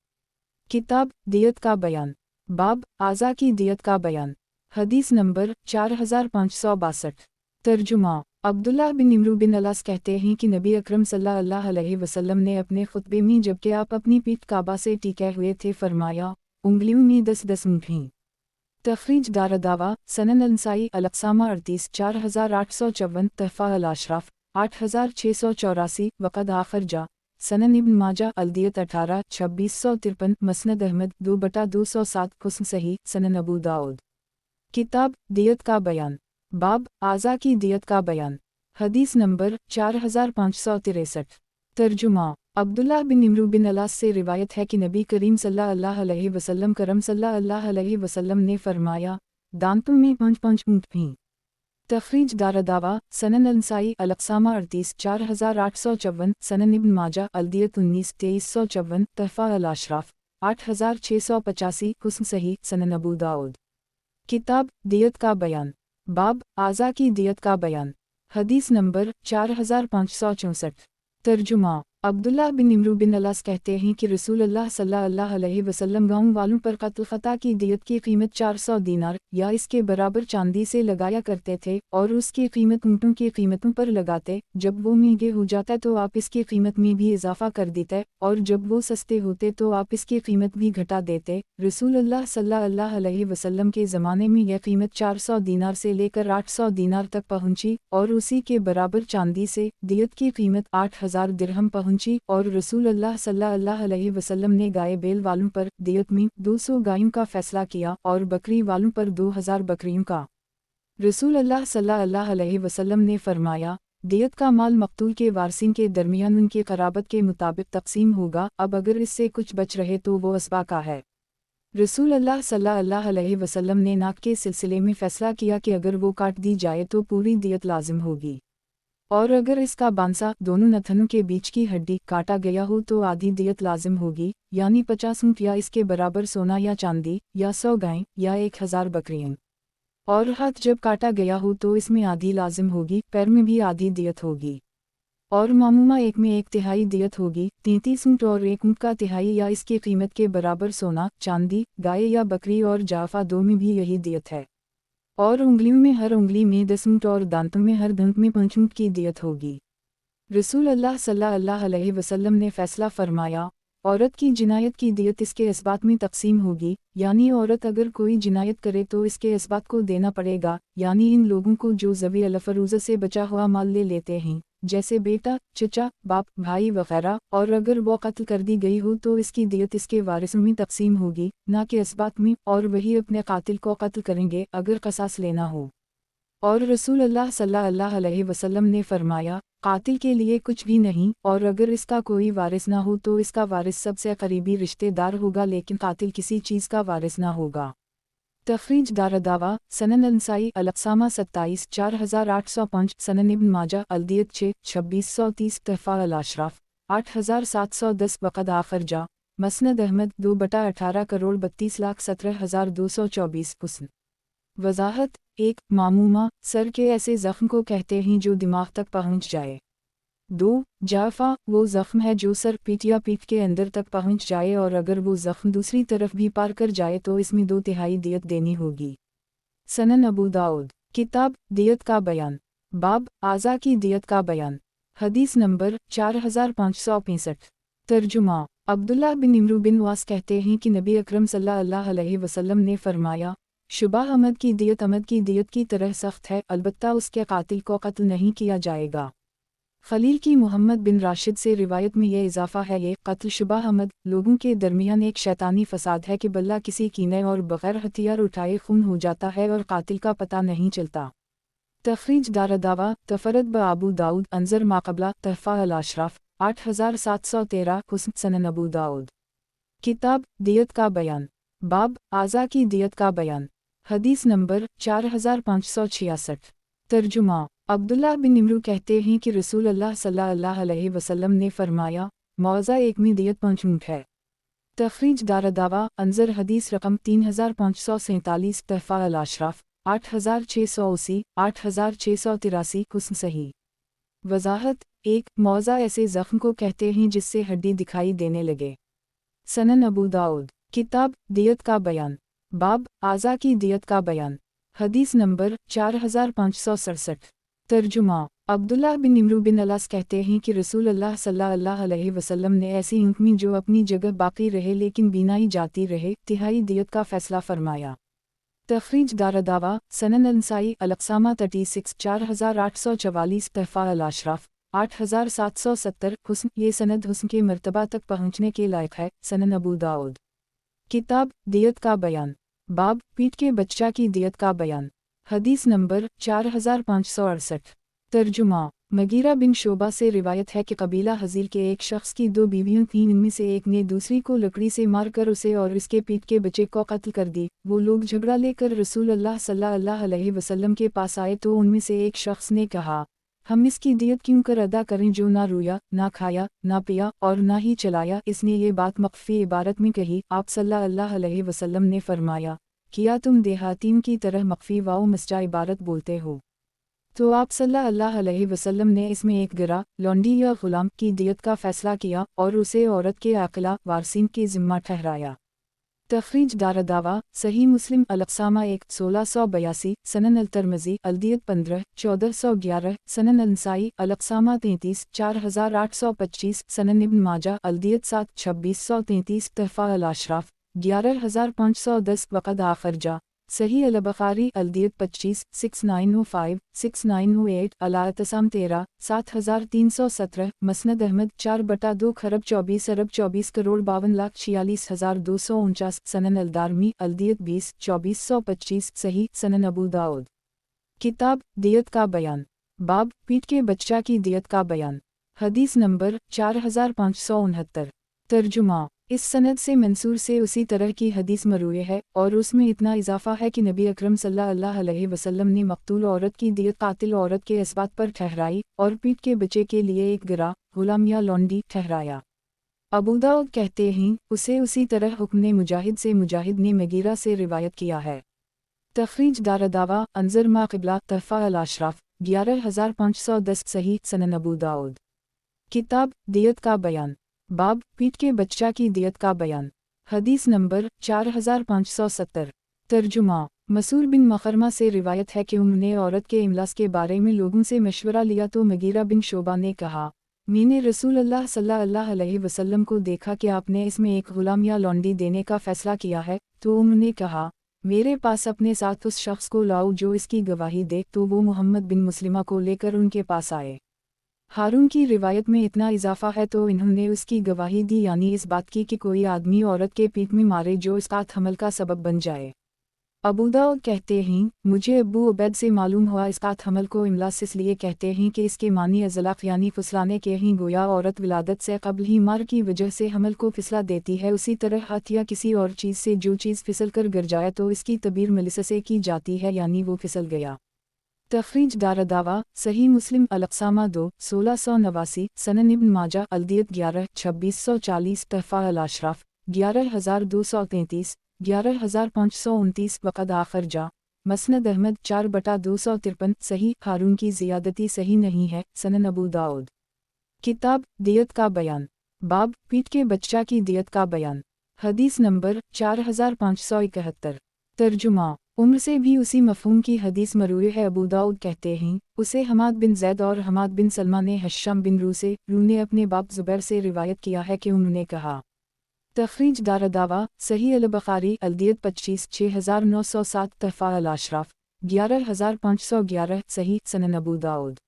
किताब दियत का बयान, बाब आज़ा की दियत का बयान। हदीस नंबर 4562। तर्जुमा। अब्दुल्लाह बिन इमरू बिन अलास कहते हैं कि नबी अकरम सल्लल्लाहु अलैहि वसल्लम ने अपने खुतबे में जबकि आप अपनी पीठ काबा से टिके हुए थे फरमाया, उंगलियों में 10-10 ऊँटें। तखरीज दारदावा सनन अल-नसाई अल-अक़सामा 38 4854 तहफ़ा अल-अशराफ 8684 वक़द आखिर जा, सनन इब्न माजा अल-दियत 18 2653 मसनद अहमद 2/207 हुस्न सही सनन अबू दाऊद। किताब दियत का बयान, बाब आज़ा की दियत का बयान। हदीस नंबर 4563। तर्जुमा। अब्दुल्लाह बिन इमरू बिन अलास से रिवायत है कि नबी करीम सल्लल्लाहु अलैहि वसल्लम सल्लल्लाहु अलैहि वसल्लम ने फरमाया, दांतों में 5-5 ऊँट भी। तखरीज दारदावा सनन अल-नसाई अल-अक़सामा 38 4854 सनन इब्न माजा अल-दियत 19 2354 तहफ़ा अल-अशराफ 8685 हुस्न सही सनन अबू दाऊद। किताब दियत का बयान, बाब आज़ा की दियत का बयान। हदीस नंबर 4564। तर्जुमा। अब्दुल्लाह बिन इमरू बिन अलास कहते हैं कि रसूल अल्लाह सल्लल्लाहु अलैहि वसल्लम गाँव वालों पर कत्ल ख़ता की दियत की कीमत 400 दीनार या इसके बराबर चांदी से लगाया करते थे और उसकी कीमत ऊँटों की कीमतों पर लगाते। जब वो महंगे हो जाते तो आप इसकी कीमत में भी इजाफा कर देते और जब वो सस्ते होते तो आप इसकी कीमत भी घटा देते। रसूल अल्लाह सल्लल्लाहु अलैहि वसल्लम के ज़माने में यह कीमत 400 दीनार से लेकर 800 दीनार तक पहुँची और उसी के बराबर चांदी से दियत की कीमत 8000 दिरहम पहुँची और रसूल अल्लाह सल्लल्लाहु अलैहि वसल्लम ने गाय बैल वालों पर दियत में 200 गायों का फैसला किया और बकरी वालों पर 2000 बकरियों का। रसूल अल्लाह सल्लल्लाहु अलैहि वसल्लम ने फरमाया, दियत का माल मक़तूल के वारिसिन के दरमियान उनके क़राबत के मुताबिक तक़सीम होगा, अब अगर इससे कुछ बच रहे तो वो असबा का है। रसूल अल्लाह सल्लल्लाहु अलैहि वसल्लम ने नाक के सिलसिले में फ़ैसला किया कि अगर वो काट दी जाए तो पूरी दियत लाजिम होगी और अगर इसका बांसा दोनों नथनों के बीच की हड्डी काटा गया हो तो आधी दियत लाजिम होगी, यानी 50 ऊँट या इसके बराबर सोना या चांदी या 100 गायें या 1000 बकरियां। और हाथ जब काटा गया हो तो इसमें आधी लाजिम होगी, पैर में भी आधी दियत होगी और मामूमा एक में 1/3 दियत होगी। 33 ऊँट और 1 ऊँट का तिहाई या इसकी कीमत के बराबर सोना चांदी गाय या बकरी और जाफा 2 में भी यही दियत है और उंगलियों में हर उंगली में 10 ऊँट और दांतों में हर दांत में 5 ऊँट की दियत होगी। रसूल अल्लाह सल्लल्लाहु अलैहि वसल्लम ने फैसला फरमाया, औरत की जिनायत की दियत इसके इस्बात में तकसीम होगी, यानी औरत अगर कोई जिनायत करे तो इसके इस्बात को देना पड़ेगा, यानी इन लोगों को जो ज़वी अल-फरूज़ से बचा हुआ माल ले लेते हैं जैसे बेटा चचा बाप भाई वगैरह, और अगर वो कत्ल कर दी गई हो तो इसकी दियत इसके वारिसों में तकसीम होगी ना कि इस्बात में, और वही अपने कातिल को कत्ल करेंगे अगर कसास लेना हो। और रसूल अल्लाह सल्लल्लाहु अलैहि वसल्लम ने फरमाया, कातिल के लिए कुछ भी नहीं, और अगर इसका कोई वारिस ना हो तो इसका वारिस सबसे करीबी रिश्तेदार होगा, लेकिन कातिल किसी चीज़ का वारिस ना होगा। तखरीज दारदावा सनन अल-नसाई अल-अक़सामा 27 4805 सनन इब्न माजा अल-दियत 6 2630 तहफ़ा अल-अशराफ 8710 वक़द आखिर जा, मसनद अहमद 2/18,32,17,224 हुस्न। वज़ाहत 1 मामूमा सर के ऐसे ज़ख्म को कहते हैं जो दिमाग तक पहुँच जाए। 2 जाफ़ा वो ज़ख्म है जो सर पीठ या पीठ के अंदर तक पहुँच जाए और अगर वो ज़ख्म दूसरी तरफ भी पार कर जाए तो इसमें 2/3 दियत देनी होगी। सनन अबू दाऊद। किताब दियत का बयान, बाब आज़ा की दियत का बयान। हदीस नंबर 4565। तर्जुमा। अब्दुल्लाह बिन इमरू बिन वास कहते हैं कि नबी अकरम सल्लल्लाहु अलैहि वसल्लम ने फरमाया, शुबा अमद की दियत की तरह सख्त है, अलबत्ता उसके कातिल को कत्ल नहीं किया जाएगा। खलील की मोहम्मद बिन राशिद से रिवायत में यह इजाफ़ा है, ये कत्ल शुबा अमद लोगों के दरमियान एक शैतानी फ़साद है कि बल्ला किसी कीने और बग़ैर हथियार उठाए खून हो जाता है और कातिल का पता नहीं चलता। तखरीज दारदावा तफरद ब अबू दाऊद अंजर माक़बला तहफ़ा अल-अशराफ 8713 हुस्न सनन अबू दाऊद। किताब दियत का बयान, बाब आज़ा की दियत का बयान। हदीस नंबर 4566। तर्जुमा। अब्दुल्लाह बिन इमरू कहते हैं कि रसूल अल्लाह सल्लल्लाहु अलैहि वसल्लम ने फरमाया, मौज़ा एक में दियत 5 ऊँट है। तखरीज दारदावा अंजर हदीस रकम 3547 तहफ़ा अल-अशराफ 8680 8683 हुस्न सही। वज़ाहत। 1 मौज़ा ऐसे ज़ख्म को कहते हैं जिससे हड्डी दिखाई देने लगे। सनन अबू दाऊद। किताब दियत का बयान। बाब आज़ा की दियत का बयान। हदीस नंबर 4567। तर्जुमा। अब्दुल्लाह बिन इमरू बिन अलास कहते हैं कि रसूल अल्लाह सल्लल्लाहु अलैहि वसल्लम ने ऐसी ऊँटनी जो अपनी जगह बाकी रहे लेकिन बीनाई जाती रहे तिहाई दियत का फैसला फरमाया। तखरीज दारदावा सनन अंसाई अलक्सामा 36 4844 तहफ़ा अल-अशराफ 8770 हुस्न। ये सनद हुस्न के मर्तबा तक पहुँचने के लायक है। सनन अबू दाऊद। किताब दियत का बयान। बाब पीठ के बच्चा की दियत का बयान। हदीस नंबर 4568। तर्जुमा। मगीरा बिन शोबा से रिवायत है कि कबीला हज़ील के एक शख्स की 2 बीवियाँ थीं। इनमें से एक ने दूसरी को लकड़ी से मारकर उसे और इसके पीठ के बच्चे को कत्ल कर दी। वो लोग झगड़ा लेकर रसूल अल्लाह सल्लल्लाहु अलैहि वसल्लम के पास आए तो उनमें से एक शख्स ने कहा, हम इसकी दियत क्यों कर अदा करें जो ना रोया, ना खाया, ना पिया और ना ही चलाया। इसने ये बात मख्फी इबारत में कही। आप सल्लल्लाहु अलैहि वसल्लम ने फरमाया, किया तुम देहातियों की तरह मख्फी वाओ मस्जा इबारत बोलते हो? तो आप सल्लल्लाहु अलैहि वसल्लम ने इसमें एक गिरा लौंडी या गुलाम की दियत का फैसला किया और उसे औरत के आकला वारसीन के ज़िम्मा ठहराया। तखरीज दारदावा सही मुस्लिम अलक्सामा 1 1682 सनन अल-तिरमिज़ी अलदियत 15 1411 सनन अंसाई अलक्सामा 33 4825 सनन इब्न माजा अलदियत 7 2633 तहफ़ा अल-अशराफ 11510 वक़द आखरजा सही अल-बुखारी अलदियत 25 6905 6908 अल-अतसाम 13 7317 मसनद अहमद 4/2 खरब 24 अरब 24 करोड़ 52,46,249 सनन अल-दारमी अलदियत 20 2425 सही सनन अबू दाऊद। किताब दियत का बयान। बाब पीठ के बच्चा की दियत का बयान। हदीस नंबर 4569। तर्जुमा। इस सनद से मंसूर से उसी तरह की हदीस मरूए है और उसमें इतना इजाफा है कि नबी अकरम सल्लल्लाहु अलैहि वसल्लम ने मकतूल औरत की दियत कातिल औरत के इस्बात पर ठहराई और पीठ के बच्चे के लिए एक गिरा गुलाम या लौंडी ठहराया। अबू दाऊद कहते हैं उसे उसी तरह हुक्म मुजाहिद से मुजाहिद ने मगीरा से रिवायत किया है। तखरीज दारदावा अंजर मा क़िबला तहफ़ा अल-अशराफ 11510 सही सनन अबू दाऊद। किताब दियत का बयान। बाब पीठ के बच्चा की दियत का बयान। हदीस नंबर 4570। तर्जुमा। मसूर बिन मखरमा से रिवायत है कि उन्होंने औरत के इमलास के बारे में लोगों से मशवरा लिया तो मगीरा बिन शोबा ने कहा, मैंने रसूल अल्लाह सल्लल्लाहु अलैहि वसल्लम को देखा कि आपने इसमें एक गुलाम या लौंडी देने का फैसला किया है। तो उन्होंने कहा, मेरे पास अपने साथ उस शख्स को लाओ जो इसकी गवाही दे। तो वो मोहम्मद बिन मुस्लिमा को लेकर उनके पास आए। हारून की रिवायत में इतना इजाफा है तो इन्होंने उसकी गवाही दी यानी इस बात की कि कोई आदमी औरत के पीठ में मारे जो इसका हमल का सबब बन जाए। अबू दाऊद कहते हैं मुझे अबू उबैद से मालूम हुआ इसका हमल को इमलास इसलिए कहते हैं कि इसके मानी अज़लाक़ यानी फुसलाने के ही गोया औरत विलादत से कब्ल ही मार की वजह से हमल को फिसला देती है। उसी तरह हाथ या किसी और चीज़ से जो चीज़ फिसल कर गिर जाए तो इसकी तबीर मलिस से की जाती है यानी वो फिसल गया। तखरीज दारदावा सही मुस्लिम अलक्सामा 2 1689 सनन इब्न माजा अलदियत 11 2640 तहफ़ा अल-अशराफ 11233 11529 वक़द आखरजा मसनद अहमद 4/253 सही हारून की ज़ियादती सही नहीं है। सनन अबू दाऊद। किताब दियत का बयान। बाब पीठ के बच्चा की दियत का बयान। हदीस नंबर 4571। तर्जुमा। उम्र से भी उसी मफ़हूम की हदीस मरूए है। अबू दाऊद कहते हैं उसे हमाद बिन ज़ैद और हमाद बिन सलमा ने हश्शाम बिन रू ने अपने बाप ज़ुबैर से रिवायत किया है कि उन्होंने कहा। तखरीज दारदावा सही अल-बुखारी अलदियत 25 6907 तहफ़ा अल-अशराफ 11511 सही सनन अबू दाऊद।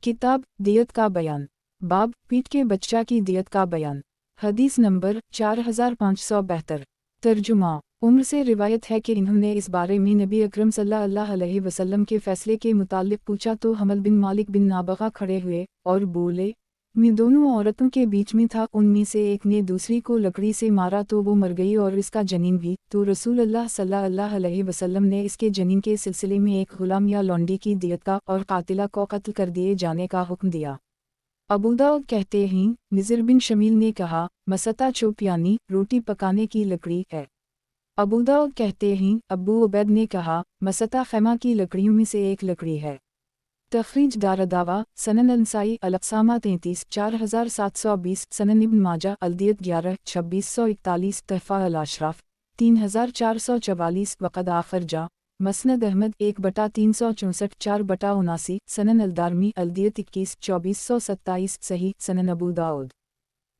किताब दियत का बयान। बाब पीठ के बच्चा की दियत का बयान। हदीस नंबर 4572। तर्जुमा। उम्र से रिवायत है कि इन्होंने इस बारे में नबी अकरम सल्लल्लाहु अलैहि वसल्लम के फ़ैसले के मुतालिक पूछा तो हमल बिन मालिक बिन नाबगा खड़े हुए और बोले, में दोनों औरतों के बीच में था, उनमें से एक ने दूसरी को लकड़ी से मारा तो वो मर गई और इसका जनीन भी, तो रसूल अल्लाह सल्लल्लाहु अलैहि वसल्लम ने इसके जनीन के सिलसिले में एक गुलाम या लौंडी की दियत का और कातिला को कत्ल कर दिए जाने का हुक्म दिया। अबू दाऊद कहते हैं, निज़र बिन शमील ने कहा, मसता चोप यानी रोटी पकाने की लकड़ी है। अबू दाऊद कहते हैं, अबू उबैद ने कहा, मसता खैमा की लकड़ियों में से एक लकड़ी है। तखरीज दारदावा सनन अंसाई अलक्सामा 33 4720 सनन इब्न माजा अलदियत 11 2641 तहफ़ा अल-अशराफ 3444 वक़द आखर जा मसनद अहमद 1/364 4/79 सनन अलदारमी अलदियत 21 2427 सही सनन अबू दाऊद।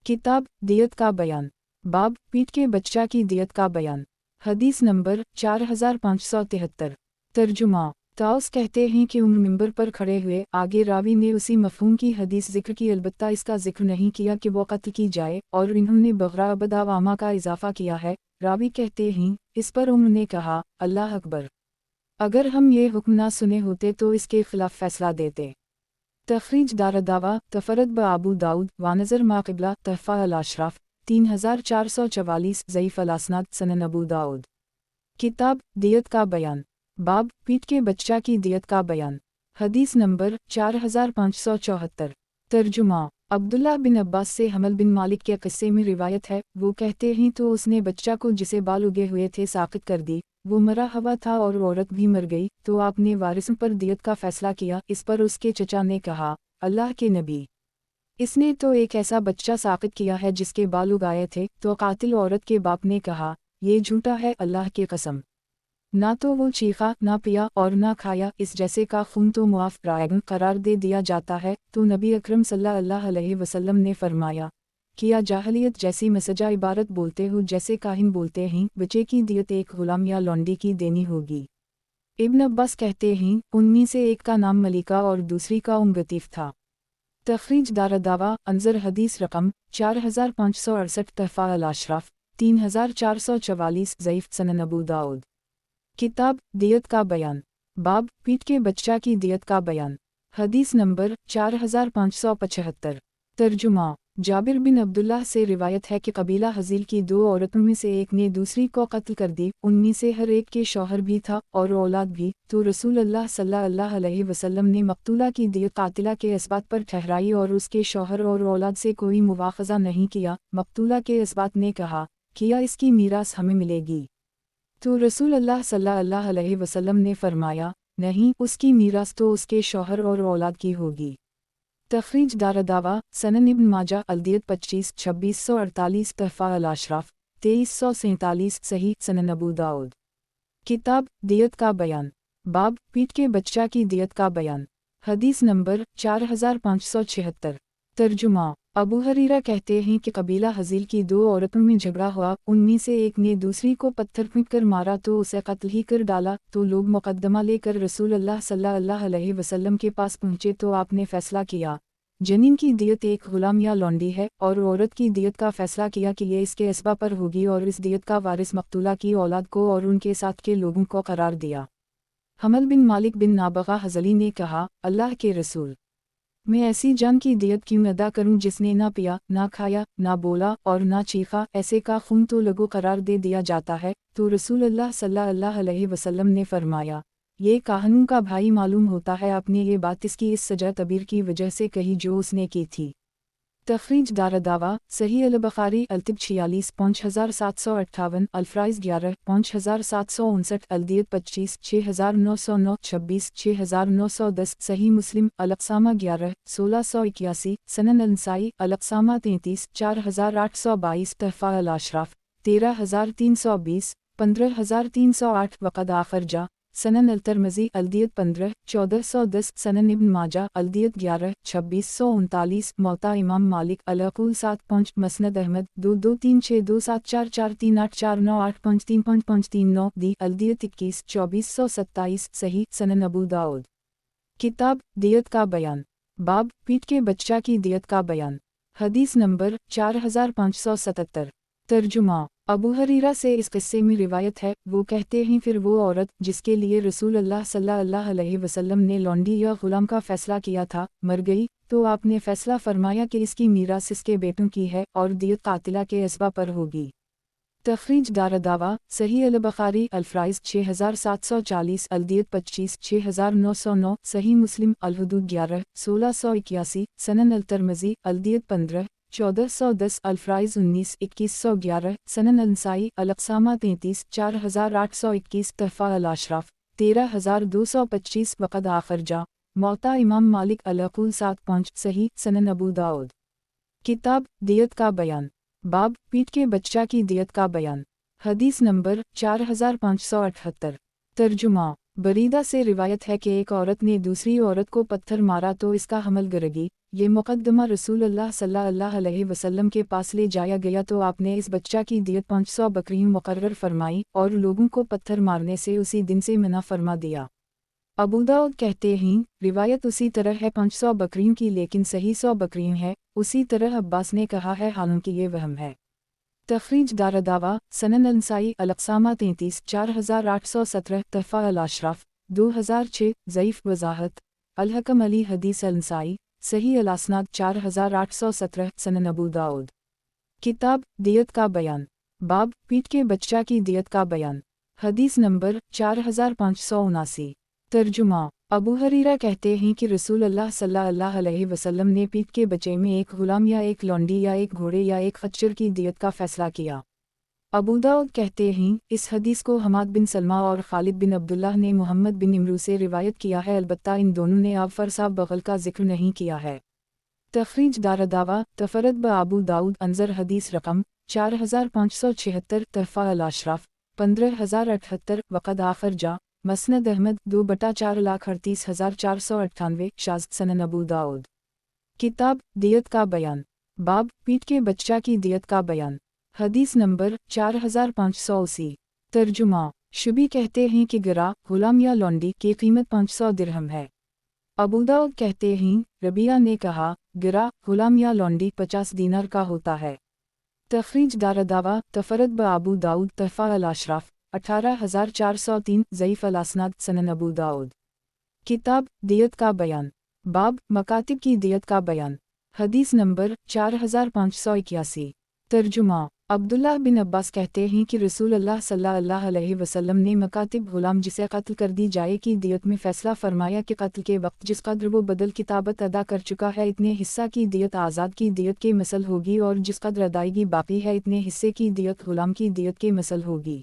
किताब दियत का बयान, बाब पीठ के बच्चा की दियत का बयान। हदीस नंबर 4573। तर्जुमा ताउस कहते हैं कि उम्र मिंबर पर खड़े हुए आगे रावी ने उसी मफ़हूम की हदीस जिक्र की, अलबत्ता इसका जिक्र नहीं किया कि वो कत्ल की जाए, और इन्होंने बगरा अबदावामा का इजाफ़ा किया है। रावी कहते हैं, इस पर उम्र ने कहा, अल्लाह अकबर, अगर हम ये हुक्म ना सुने होते तो इसके खिलाफ फ़ैसला देते। तखरीज दारदावा तफरद ब अबू दाऊद वानज़र माक़िबला तहफ़ा अल-अशराफ 3444 ज़ईफ़ अल-असनाद सनन अबू दाऊद। किताब दियत का बयान, बाब पीठ के बच्चा की दियत का बयान। हदीस नंबर 4574। तर्जुमा अब्दुल्ला बिन अब्बास से हमल बिन मालिक के क़िस्से में रिवायत है, वो कहते हैं तो उसने बच्चा को जिसे बाल उगे हुए थे साक़ित कर दी, वो मरा हुआ था और औरत भी मर गई, तो आपने वारिसों पर दियत का फ़ैसला किया। इस पर उसके चचा ने कहा, अल्लाह के नबी, इसने तो एक ऐसा बच्चा साक़ित किया है जिसके बाल उगाए थे। तो कातिल औरत के बाप ने कहा, ये झूठा है, अल्लाह की कसम, ना तो वो चीखा, ना पिया और ना खाया, इस जैसे का खून तो मुआफ़ रायगन करार दे दिया जाता है। तो नबी अकरम सल्लल्लाहु अलैहि वसल्लम ने फरमाया, किया जाहलियत जैसी मसजा इबारत बोलते हो जैसे काहिन बोलते हैं, बच्चे की दियत एक गुलाम या लौंडी की देनी होगी। इब्न अब्बास कहते हैं, उनमें से एक का नाम मलिका और दूसरी का गतीफ था। तखरीज दारदावा अंजर हदीस रकम 4568 तहफ़ा अल-अशराफ 3444 ज़ईफ़ सनन अबू दाऊद। किताब दियत का बयान, बाब पीठ के बच्चा की दियत का बयान। हदीस नंबर 4575। तर्जुमा जाबिर बिन अब्दुल्लाह से रिवायत है कि कबीला हज़ील की दो औरतों में से एक ने दूसरी को कत्ल कर दी, उनमें से हर एक के शौहर भी था और औलाद भी। तो रसूल अल्लाह सल्लल्लाहु अलैहि वसल्लम ने मक़तूला की दियत कातिला के इस्बात पर ठहराई और उसके शौहर और औलाद से कोई मुवाख़ज़ा नहीं किया। मक़तूला के इस्बात ने कहा, किया इसकी मीरास हमें मिलेगी? तो रसूल अल्लाह सल्लल्लाहु अलैहि वसल्लम ने फरमाया, नहीं, उसकी मीरास तो उसके शौहर और औलाद की होगी। तखरीज दारदावा सनन इब्न माजा अलदियत 25 2648 तहफ़ा अल-अशराफ 2347 सही सनन अबू दाऊद। किताब दियत का बयान, बाब पीठ के बच्चा की दियत का बयान। हदीस नंबर 4576। तर्जुमा अबू हरीरा कहते हैं कि कबीला हज़ील की दो औरतों में झगड़ा हुआ, उनमें से एक ने दूसरी को पत्थर फेंक कर मारा तो उसे कत्ल ही कर डाला। तो लोग मुकद्दमा लेकर रसूल अल्लाह सल्लल्लाहु अलैहि वसल्लम के पास पहुँचे तो आपने फ़ैसला किया, जनीन की दियत एक गुलाम या लौंडी है, और औरत की दियत का फ़ैसला किया कि ये इसके इसबा पर होगी, और इस दियत का वारिस मक़तूला की औलाद को और उनके साथ के लोगों को करार दिया। हमल बिन मालिक बिन नाबगा हज़ली ने कहा, अल्लाह के रसूल, मैं ऐसी जान की दियत क्यों अदा करूं जिसने ना पिया, ना खाया, ना बोला और ना चीखा, ऐसे का खून तो लगो करार दे दिया जाता है। तो रसूल अल्लाह सल्लल्लाहु अलैहि वसल्लम ने फरमाया, ये काहनून का भाई मालूम होता है, आपने ये बात इसकी इस सजा तबीर की वजह से कही जो उसने की थी। तखरीज दारदावा सही अल-बुखारी अल-तिब 46 5758 अल-फ़राइज़ 11 5759 अलदियत 25 6909 26 6910 सही मुस्लिम अल-अक़सामा 11 1681 सनन अल-नसाई अल-अक़सामा 33 4822 तहफ़ा अल-अशराफ 13320 15308 वक़द आखर जा सनन अल-तिरमिज़ी अलदियत 15 1410 सनन इब्न माजा अलदियत 11 2639 मौता इमाम मालिक अल-अक़ूल 7 5 मसनद अहमद 2236274449853539 दी अलदियत 21 2427 सही सनन अबू दाऊद। किताब दियत का बयान, बाब पीठ के बच्चा की दियत का बयान। हदीस नंबर 4577। तर्जुमा अबू हरीरा से इस किस्से में रिवायत है, वो कहते हैं फिर वो औरत जिसके लिए रसूल अल्लाह सल्लल्लाहु अलैहि वसल्लम ने लौंडी या गुलाम का फ़ैसला किया था, मर गई। تو آپ نے فیصلہ فرمایا کہ اس کی میراث اس کے بیٹوں کی ہے اور دیت قاتلہ کے اسبا پر ہوگی۔ تخریج دارالدعویٰ صحیح البخاری الفرائض 6740 الدیت 25 6909 صحیح مسلم الحدود 11 1681 سنن الترمذی الدیت 15 1410 الفرائض 19 2111 سنن النسائی الاقسامہ 33 4821 تحفہ الاشراف 13225 وقد آخر جا موطا امام مالک العقول 7 صحیح سنن ابو داؤد۔ کتاب دیت کا بیان، باب پیٹ کے بچہ کی دیت کا بیان، حدیث نمبر 4578۔ ترجمہ بریدہ سے روایت ہے کہ ایک عورت نے دوسری عورت کو پتھر مارا تو اس کا حمل گرگی۔ یہ مقدمہ رسول اللہ صلی اللہ علیہ وسلم کے پاس لے جایا گیا تو آپ نے اس بچہ کی دیت 500 بکریوں مقرر فرمائی اور لوگوں کو پتھر مارنے سے اسی دن سے منع فرما دیا۔ ابو داؤد کہتے ہیں روایت اسی طرح ہے 500 بکریوں کی لیکن صحیح 100 بکریوں ہے۔ اسی طرح عباس نے کہا ہے حالانکہ یہ وہم ہے۔ تخریج دارالدعویٰ سنن النسائی الاقسامہ 33 4817 تحفہ الاشراف 2006 ضعیف وضاحت الحکم علی حدیث النسائی صحیح الاسناد 4817 سنن ابو داؤد۔ کتاب دیت کا بیان، باب پیٹ کے بچہ کی دیت کا بیان، حدیث نمبر 4579۔ ترجمہ ابو ہریرہ کہتے ہیں کہ رسول اللہ صلی اللہ علیہ وسلم نے پیٹ کے بچے میں ایک غلام یا ایک لونڈی یا ایک گھوڑے یا ایک خچر کی دیت کا فیصلہ کیا۔ ابو داؤد کہتے ہیں اس حدیث کو حماد بن سلمہ اور خالد بن عبداللہ نے محمد بن عمرو سے روایت کیا ہے، البتہ ان دونوں نے آب صاحب بغل کا ذکر نہیں کیا ہے۔ تخریج دارالدعویٰ تفرد بابو داؤد انظر حدیث رقم 4576 تحفہ الاشراف 15078 وقد آخر جا مسند احمد 2/4,38,498 شاذ سنن ابو داؤد۔ کتاب دیت کا بیان، باب پیٹ کے بچہ کی دیت کا بیان، حدیث نمبر 4580۔ ترجمہ شبی کہتے ہیں کہ گرا غلام یا لونڈی کی قیمت 500 درہم ہے۔ ابو داؤد کہتے ہیں ربیعہ نے کہا گرا غلام یا لونڈی 50 دینار کا ہوتا ہے۔ تخریج دارالدعویٰ تفرد بابو داؤد تحفہ الاشراف 18403 ضعیف الاسناد سنن ابو داؤد۔ کتاب دیت کا بیان، باب مکاتب کی دیت کا بیان، حدیث نمبر 4581۔ ترجمہ عبداللہ بن عباس کہتے ہیں کہ رسول اللہ صلی اللہ علیہ وسلم نے مکاتب غلام جسے قتل کر دی جائے کی دیت میں فیصلہ فرمایا کہ قتل کے وقت جس قدر وہ بدل کتابت ادا کر چکا ہے اتنے حصہ کی دیت آزاد کی دیت کے مثل ہوگی اور جس قدر ادائیگی باقی ہے اتنے حصے کی دیت غلام کی دیت کے مثل ہوگی۔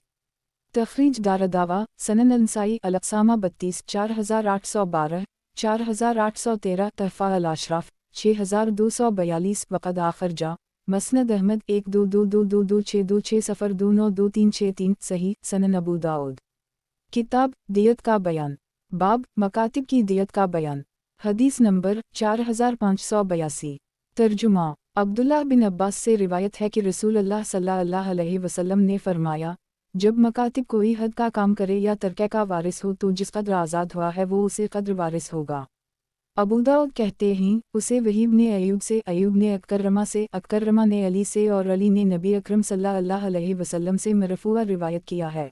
تخریج دارالدعویٰ سنن النسائی الاقسامہ 32 4812 4813 تحفہ الاشراف 6242 وقد آخر جا مسند احمد 1222222620292363 صحیح سنن ابو داؤد۔ کتاب دیت کا بیان، باب مکاتب کی دیت کا بیان، حدیث نمبر 4582۔ ترجمہ عبداللہ بن عباس سے روایت ہے کہ رسول اللہ صلی اللہ علیہ وسلم نے فرمایا جب مکاتب کوئی حد کا کام کرے یا ترکہ کا وارث ہو تو جس قدر آزاد ہوا ہے وہ اسی قدر وارث ہوگا۔ ابو داؤد کہتے ہیں اسے وہیب نے ایوب سے، ایوب نے اکرمہ سے، اکرمہ نے علی سے اور علی نے نبی اکرم صلی اللہ علیہ وسلم سے مرفوع روایت کیا ہے۔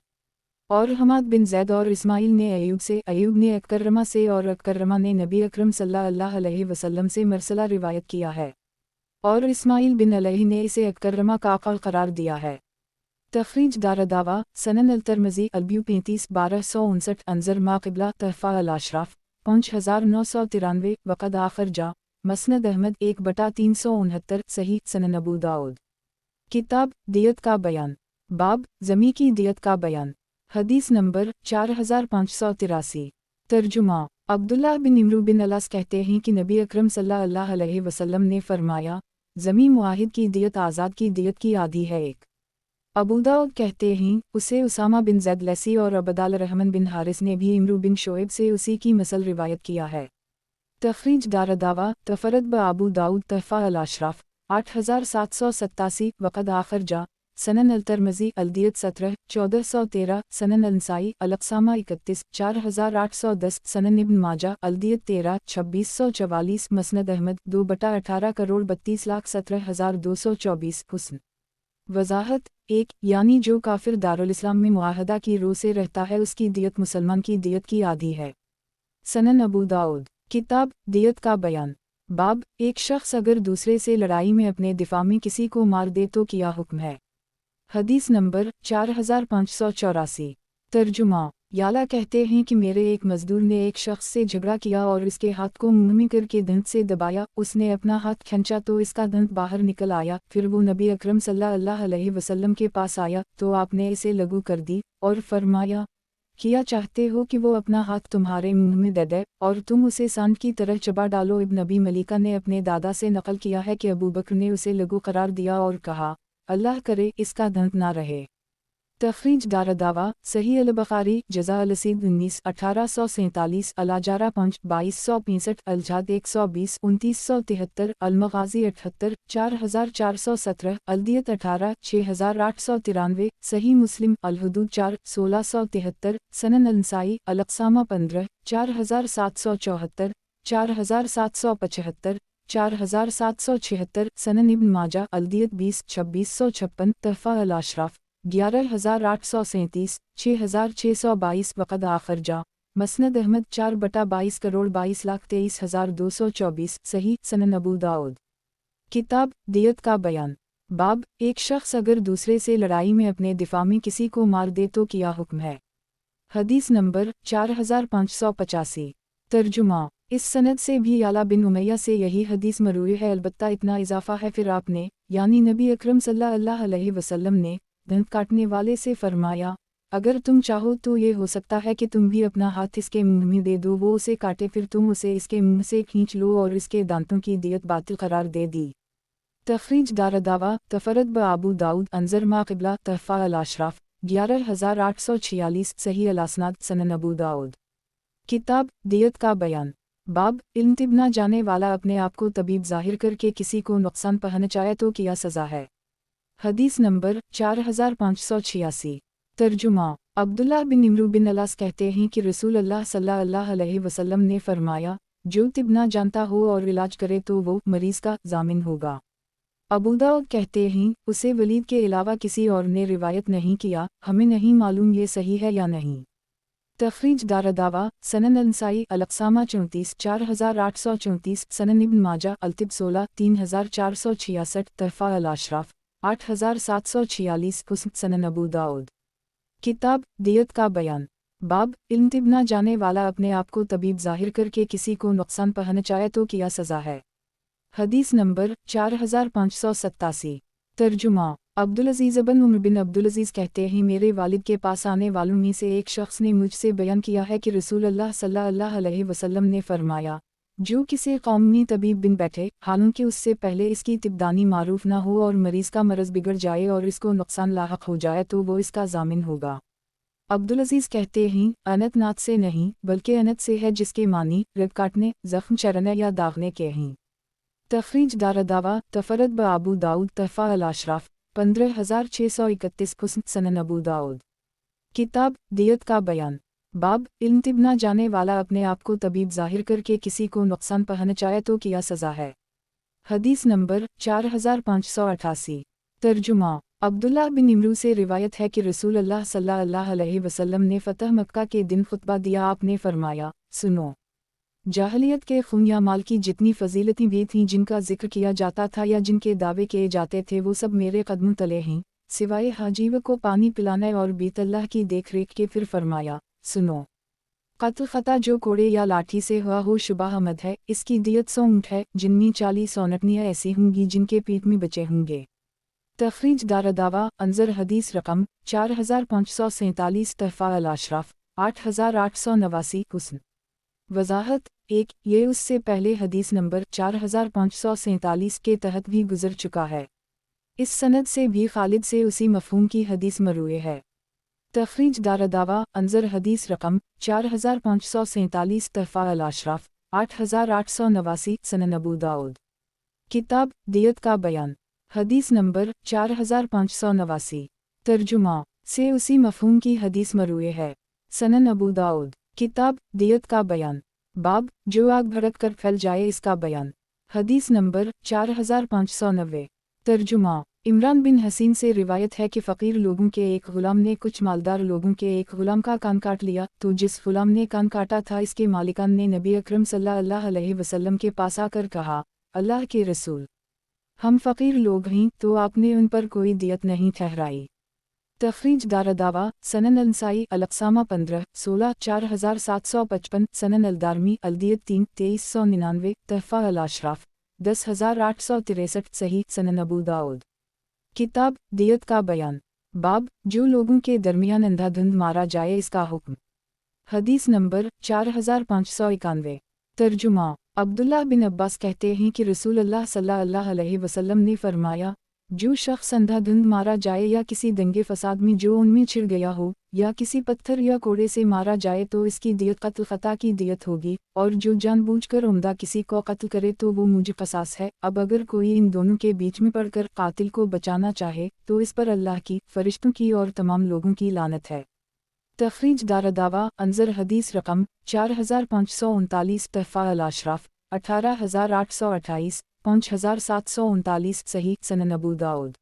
اور حماد بن زید اور اسماعیل نے ایوب سے، ایوب نے اکرمہ سے اور اکرمہ نے نبی اکرم صلی اللہ علیہ وسلم سے مرسلہ روایت کیا ہے، اور اسماعیل بن علیہ نے اسے اکرمہ کا قول قرار دیا ہے۔ تخریج دارالدعویٰ سنن الترمذی البیو 35 1259 انظر ما قبلہ تحفہ الاشراف 5993 وقد آخر جا مسند احمد 1/369 صحیح سنن ابو داؤد۔ کتاب دیت کا بیان، باب زمی کی دیت کا بیان، حدیث نمبر 4583۔ ترجمہ عبداللہ بن عمرو بن العاص کہتے ہیں کہ نبی اکرم صلی اللہ علیہ وسلم نے فرمایا زمی معاہد کی دیت آزاد کی دیت کی آدھی ہے ایک۔ ابو داؤد کہتے ہیں اسے اسامہ بن زید لیسی اور عبدال الرحمن بن حارث نے بھی عمرو بن شعیب سے اسی کی مثل روایت کیا ہے۔ تخریج دارالدعویٰ تفرد بابو داؤد تحفہ الاشراف 8787 وقد آخر جا سنن الترمذی الدیت 17 1413 سنن النسائی الاقسامہ 31 4810 سنن ابن ماجہ الدیت 13 2644 مسند احمد 2/18 حسن وضاحت 1 یعنی جو کافر دارالاسلام میں معاہدہ کی روح سے رہتا ہے اس کی دیت مسلمان کی دیت کی آدھی ہے۔ سنن ابو داؤد۔ کتاب دیت کا بیان، बाब, एक शख्स अगर दूसरे से लड़ाई में अपने दिफा में किसी को मार दे तो क्या हुक्म है। हदीस नंबर 4584। तर्जुमा। याला कहते हैं कि मेरे एक मजदूर ने एक शख्स से झगड़ा किया और इसके हाथ को मुंह में करके दंत से दबाया। उसने अपना हाथ खींचा तो इसका दंत बाहर निकल आया। फिर वो नबी अकरम सल्लल्लाहु अलैहि वसल्लम के पास आया तो आपने इसे लागू कर दी और फरमाया, किया चाहते हो कि वो अपना हाथ तुम्हारे मुंह में दे दे और तुम उसे सांड की तरह चबा डालो। इब्न नबी मलिका ने अपने दादा से नकल किया है कि अबू बकर ने उसे लागू करार दिया और कहा, अल्लाह करे इसका दंत ना रहे। तखरीज दारदावा सही अल-बुखारी जज़ा अल-रसीद 19 1847 अल-अजारा 5 2265 अल-जाद 120 2973 अल-मग़ाज़ी 78 4417 अल-दियत 18 6893 सही मुस्लिम अल-हुदूद 4 1673 सनन अल-नसाई अल-अक़सामा 15 4774 4775 4776 सनन इब्न माजा अल-दियत 20 2656 तहफ़ा अल-अशराफ 11837 6622 वक़द आखरजा मसनद अहमद 4/22 करोड़ 22,23,224 सही सनन अबू दाऊद। किताब दियत का बयान। बाब, एक शख्स अगर दूसरे से लड़ाई में अपने दिफा में किसी को मार दे तो क्या हुक्म है। हदीस नंबर 4585। तर्जुमा। इस सनद से भी याला बिन उमैया से यही हदीस मरूई है, अलबत्ता इतना इजाफा है फिर आपने यानी नबी अकरम सल्लल्लाहु अलैहि वसल्लम ने दंत काटने वाले से फरमाया, अगर तुम चाहो तो ये हो सकता है कि तुम भी अपना हाथ इसके मुंह में दे दो, वो उसे काटे, फिर तुम उसे इसके मुंह से खींच लो और इसके दांतों की दियत बातिल करार दे दी। तखरीज दारदावा तफरद ब अबू दाऊद अंजर मा क़िबला तहफ़ा अल-अशराफ 11846 सही अल-असनाद सनन अबू दाऊद। किताब दियत का बयान। बाब, इल्म तिब ना जाने वाला अपने आप को तबीब ज़ाहिर करके किसी को नुकसान पहुंचाए तो क्या सज़ा है। हदीस नंबर 4586। तर्जुमा। अब्दुल्लाह बिन इमरू बिन अलास कहते हैं कि रसूल अल्लाह सल्लल्लाहु अलैहि वसल्लम ने फरमाया, जो तिब ना जानता हो और इलाज करे तो वो मरीज़ का ज़ामिन होगा। अबू दाऊद कहते हैं, उसे वलीद के अलावा किसी और ने रिवायत नहीं किया, हमें नहीं मालूम ये सही है या नहीं। तखरीज दारदावा सनन अल-नसाई अल-अक़सामा 34 4834 सनन इब्न माजा अल-तिब 16 3466 तहफ़ा अल-अशराफ 8746 हुस्न सनन अबू दाऊद। किताब दियत का बयान। बाब, इल्म तिब ना जाने वाला अपने आप को तबीब ज़ाहिर करके किसी को नुकसान पहुंचाए तो क्या सज़ा है। हदीस नंबर 4587। तर्जुमा। अब्दुल अज़ीज़ बिन उमर बिन अब्दुल अज़ीज़ कहते हैं, मेरे वालिद के पास आने वालों में से एक शख्स ने मुझसे बयान किया है कि रसूल अल्लाह सल्लल्लाहु अलैहि वसल्लम ने फरमाया, जो किसी कौम में तबीब बिन बैठे हालांकि उससे पहले इसकी तिब्दानी मारूफ ना हो और मरीज़ का मरज़ बिगड़ जाए और इसको नुकसान लाहक हो जाए तो वो इसका ज़ामिन होगा। अब्दुल अज़ीज़ कहते हैं, अनत नात से नहीं बल्कि अनत से है जिसके मानी रग काटने ज़ख्म चरने या दागने के हैं। तखरीज दारदावा तफरद ब अबू दाऊद तहफ़ा अल-अशराफ 15631 हुस्न सनन अबू दाऊद। किताब दियत का बयान। बाब, इल्म तिब ना जाने वाला अपने आप को तबीब ज़ाहिर करके किसी को नुकसान पहुंचाए तो क्या सज़ा है। हदीस नंबर 4588। तर्जुमा। अब्दुल्लाह बिन इमरू से रिवायत है कि रसूल अल्लाह सल्लल्लाहु अलैहि वसल्लम ने फ़तह मक्का के दिन खुतबा दिया। आपने फरमाया, सुनो, जाहलियत के खून या माल की जितनी फजीलतें भी थीं जिनका जिक्र किया जाता था या जिनके दावे किए जाते थे वो सब मेरे कदमों तले हैं, सिवाय हाजीव को पानी पिलाने और बीत अल्लाह की देख रेख के। फिर फरमाया, सुनो, कत्ल ख़ता जो कोड़े या लाठी से हुआ हो शुबह हमद है, इसकी दियत 100 ऊँट है, जिनमें 40 औनटनियाँ ऐसी होंगी जिनके पीठ में बचे होंगे। तखरीज दारदावा अंजर हदीस रकम 4547 तहफ़ा अल-अशराफ 8889 हुस्न। वज़ाहत 1 ये उससे पहले हदीस नंबर 4547 के तहत भी गुजर चुका है। इस सनद से भी खालिद से उसी मफ़हूम की हदीस मरूए है। तखरीज दारदावा अंजर हदीस रकम 4547 तहफ़ा अल-अशराफ 8889 सनन अबू दाऊद। किताब दियत का बयान। हदीस नंबर 4589। तर्जुमा से उसी मफ़हूम की हदीस मरूए है। सनन अबू दाऊद। किताब दियत का बयान। बाब, जो आग भड़क कर फैल जाए इसका बयान। हदीस नंबर 4590। तर्जुमा इमरान बिन हसीन से रिवायत है कि फ़कीर लोगों के एक ग़ुलाम ने कुछ मालदार लोगों के एक ग़ुलाम का कान काट लिया, तो जिस ग़ुलाम ने कान काटा था इसके मालिकान ने नबी अकरम सल्लल्लाहु अलैहि वसल्लम के पास आकर कहा, अल्लाह के रसूल, हम फ़कीर लोग हैं, तो आपने उन पर कोई दियत नहीं ठहराई। तखरीज दारदावा, सनन अल-नसाई अल-अक़सामा 15, 16, 4755, सनन अल-दारमी अल-दियत 3, 2399, तहफ़ा अल-अशराफ 10863, सही सनन अबू दाऊद। किताब दियत का बयान, बाब जो लोगों के दरमियान अंधाधुंध मारा जाए इसका हुक्म। हदीस नंबर 4591। तर्जुमा अब्दुल्लाह बिन अब्बास कहते हैं कि रसूल अल्लाह सल्लल्लाहु अलैहि वसल्लम ने फरमाया, जो शख्स अंधाधुंध मारा जाए या किसी दंगे फसाद में जो उनमें छिड़ गया हो, या किसी पत्थर या कोड़े से मारा जाए तो इसकी दियत कत्ल ख़ता की दियत होगी, और जो जानबूझकर उम्दा किसी को कत्ल करे तो वो मुझ क़सास है। अब अगर कोई इन दोनों के बीच में पड़कर कातिल को बचाना चाहे तो इस पर अल्लाह की, फ़रिश्तों की और तमाम लोगों की लानत है। तखरीज दारदावा अंजर हदीस रकम 4539, तहफ़ा अल-अशराफ 18828, 5739, सही सनन अबू दाऊद।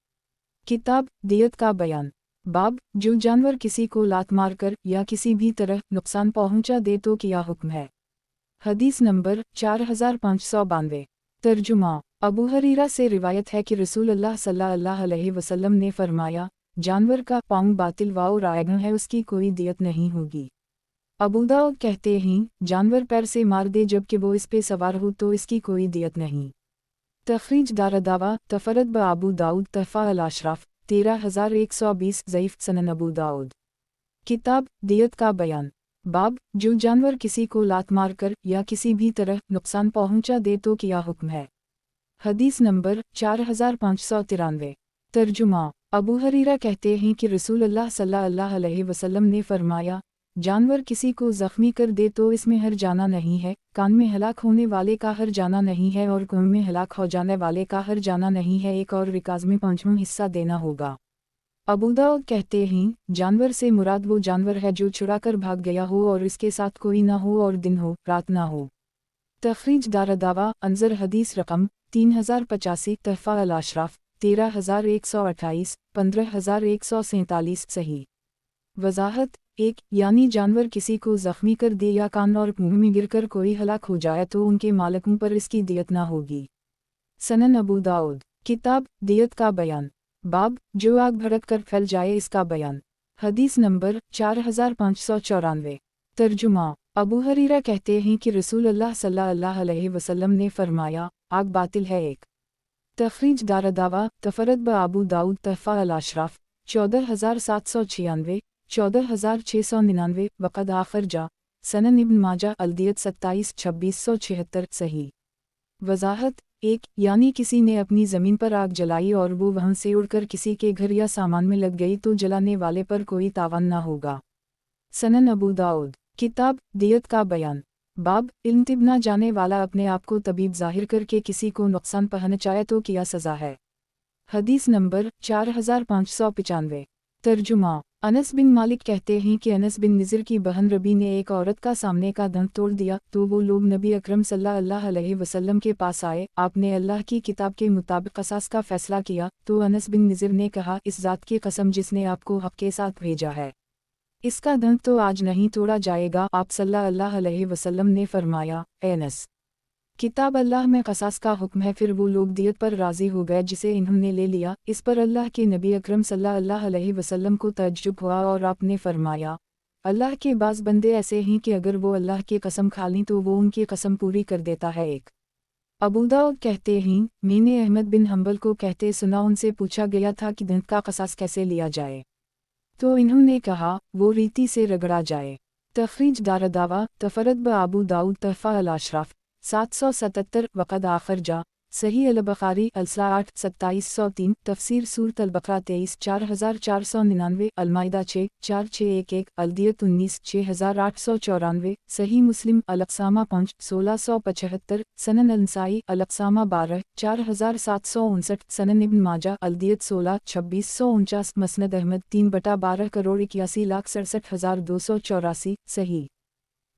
किताब दियत का बयान, बाब जो जानवर किसी को लात मारकर या किसी भी तरह नुकसान पहुंचा दे तो क्या हुक्म है। हदीस नंबर 4592। तर्जुमा अबू हरीरा से रिवायत है कि रसूल अल्लाह सल्लल्लाहु अलैहि वसल्लम ने फरमाया, जानवर का पाँव बातिल वाओ रायगा है उसकी कोई दियत नहीं होगी। अबू दाऊद कहते हैं, जानवर पैर से मार दे जबकि वो इस पे सवार हो तो इसकी कोई दियत नहीं। तखरीज दारदावा तफरद ब अबू दाऊद तहफ़ा अल-अशराफ 13120, ज़ईफ़ सनन अबू दाऊद। किताब दियत का बयान, बाब जो जानवर किसी को लात मारकर या किसी भी तरह नुकसान पहुंचा दे तो क्या हुक्म है। हदीस नंबर 4593। तर्जुमा अबू हरीरा कहते हैं कि रसूल अल्लाह सल्लल्लाहु अलैहि वसल्लम ने फरमाया, जानवर किसी को ज़ख्मी कर दे तो इसमें हर जाना नहीं है, कान में हलाक होने वाले का हर जाना नहीं है और कुएं में हलाक हो जाने वाले का हर जाना नहीं है, एक और रिकाज में 5वां हिस्सा देना होगा। अबू दाऊद कहते हैं, जानवर से मुराद वो जानवर है जो छुड़ा कर भाग गया हो और इसके साथ कोई ना हो और दिन हो रात ना हो। तखरीज दारदावा अंजर हदीस रकम 3085, तहफ़ा अल-अशराफ 13128, 15147, सही। वजाहत 1 यानी जानवर किसी को ज़ख्मी कर दे या कान और मुंह में गिरकर कोई हलाक हो जाए तो उनके मालिकों पर इसकी दियत ना होगी। सनन अबू दाऊद। किताब दियत का बयान, बाब जो आग भड़क कर फैल जाए इसका बयान। हदीस नंबर 4594। तर्जुमा अबू हरीरा कहते हैं कि रसूल अल्लाह सल्लल्लाहु अलैहि वसल्लम ने फरमाया, आग बातिल है एक। तखरीज दारदावा तफरद ब अबू दाऊद तहफ़ा अल-अशराफ 14796, 14699, वक़द आखिर जा सनन इब्न माजा अल-दियत 27-2676, सही। वजाहत 1 यानी किसी ने अपनी ज़मीन पर आग जलाई और वो वहाँ से उड़कर किसी के घर या सामान में लग गई तो जलाने वाले पर कोई तावान ना होगा। सनन अबू दाऊद। किताब दियत का बयान, बाब इल्म तिब ना जाने वाला अपने आप को तबीब ज़ाहिर करके किसी को नुकसान पहुंचाए तो क्या सज़ा है। हदीस नंबर 4595। तर्जुमा अनस बिन मालिक कहते हैं कि अनस बिन निज़र की बहन रबी ने एक औरत का सामने का दंत तोड़ दिया तो वो लोग नबी अकरम सल्लल्लाहु अलैहि वसल्लम के पास आए, आपने अल्लाह की किताब के मुताबिक क़सास का फ़ैसला किया तो अनस बिन निज़र ने कहा, इस ज़ात की कसम जिसने आपको हक़ के साथ भेजा है, इसका दंत तो आज नहीं तोड़ा जाएगा। आप सल्लल्लाहु अलैहि वसल्लम ने फरमाया, ए अनस, किताब अल्लाह में क़सास का हुक्म है। फिर वो लोग दियत पर राज़ी हो गए जिसे इन्होंने ले लिया। इस पर अल्लाह के नबी अकरम सल्लल्लाहु अलैहि वसल्लम को तअज्जुब हुआ और आपने फरमाया, अल्लाह के बाज़ बंदे ऐसे हैं कि अगर वो अल्लाह की कसम खा लें तो वो उनकी कसम पूरी कर देता है। एक अबू दाऊद कहते हैं, मैंने अहमद बिन हंबल को कहते सुना, उनसे पूछा गया था कि दंत का क़सास कैसे लिया जाए, तो इन्होंने कहा वो रीति से रगड़ा जाए। तखरीज दारदावा तफरद ब अबू दाऊद तहफ़ा अल-अशराफ 777, वक़द आखिर जा सही अल-बुखारी अल-सा 8 2703, तफसीर सूरत अल-बकरा 23 4499, अल-माइदा 6 4611, अल-दियत 19 6894, सही मुस्लिम अल-अक़सामा 5 1675, सनन अल-नसाई अल-अक़सामा 12 4759, सनन इब्न माजा अल-दियत 16 2649, मसनद अहमद 3/12 करोड़ 81,67,284, सही।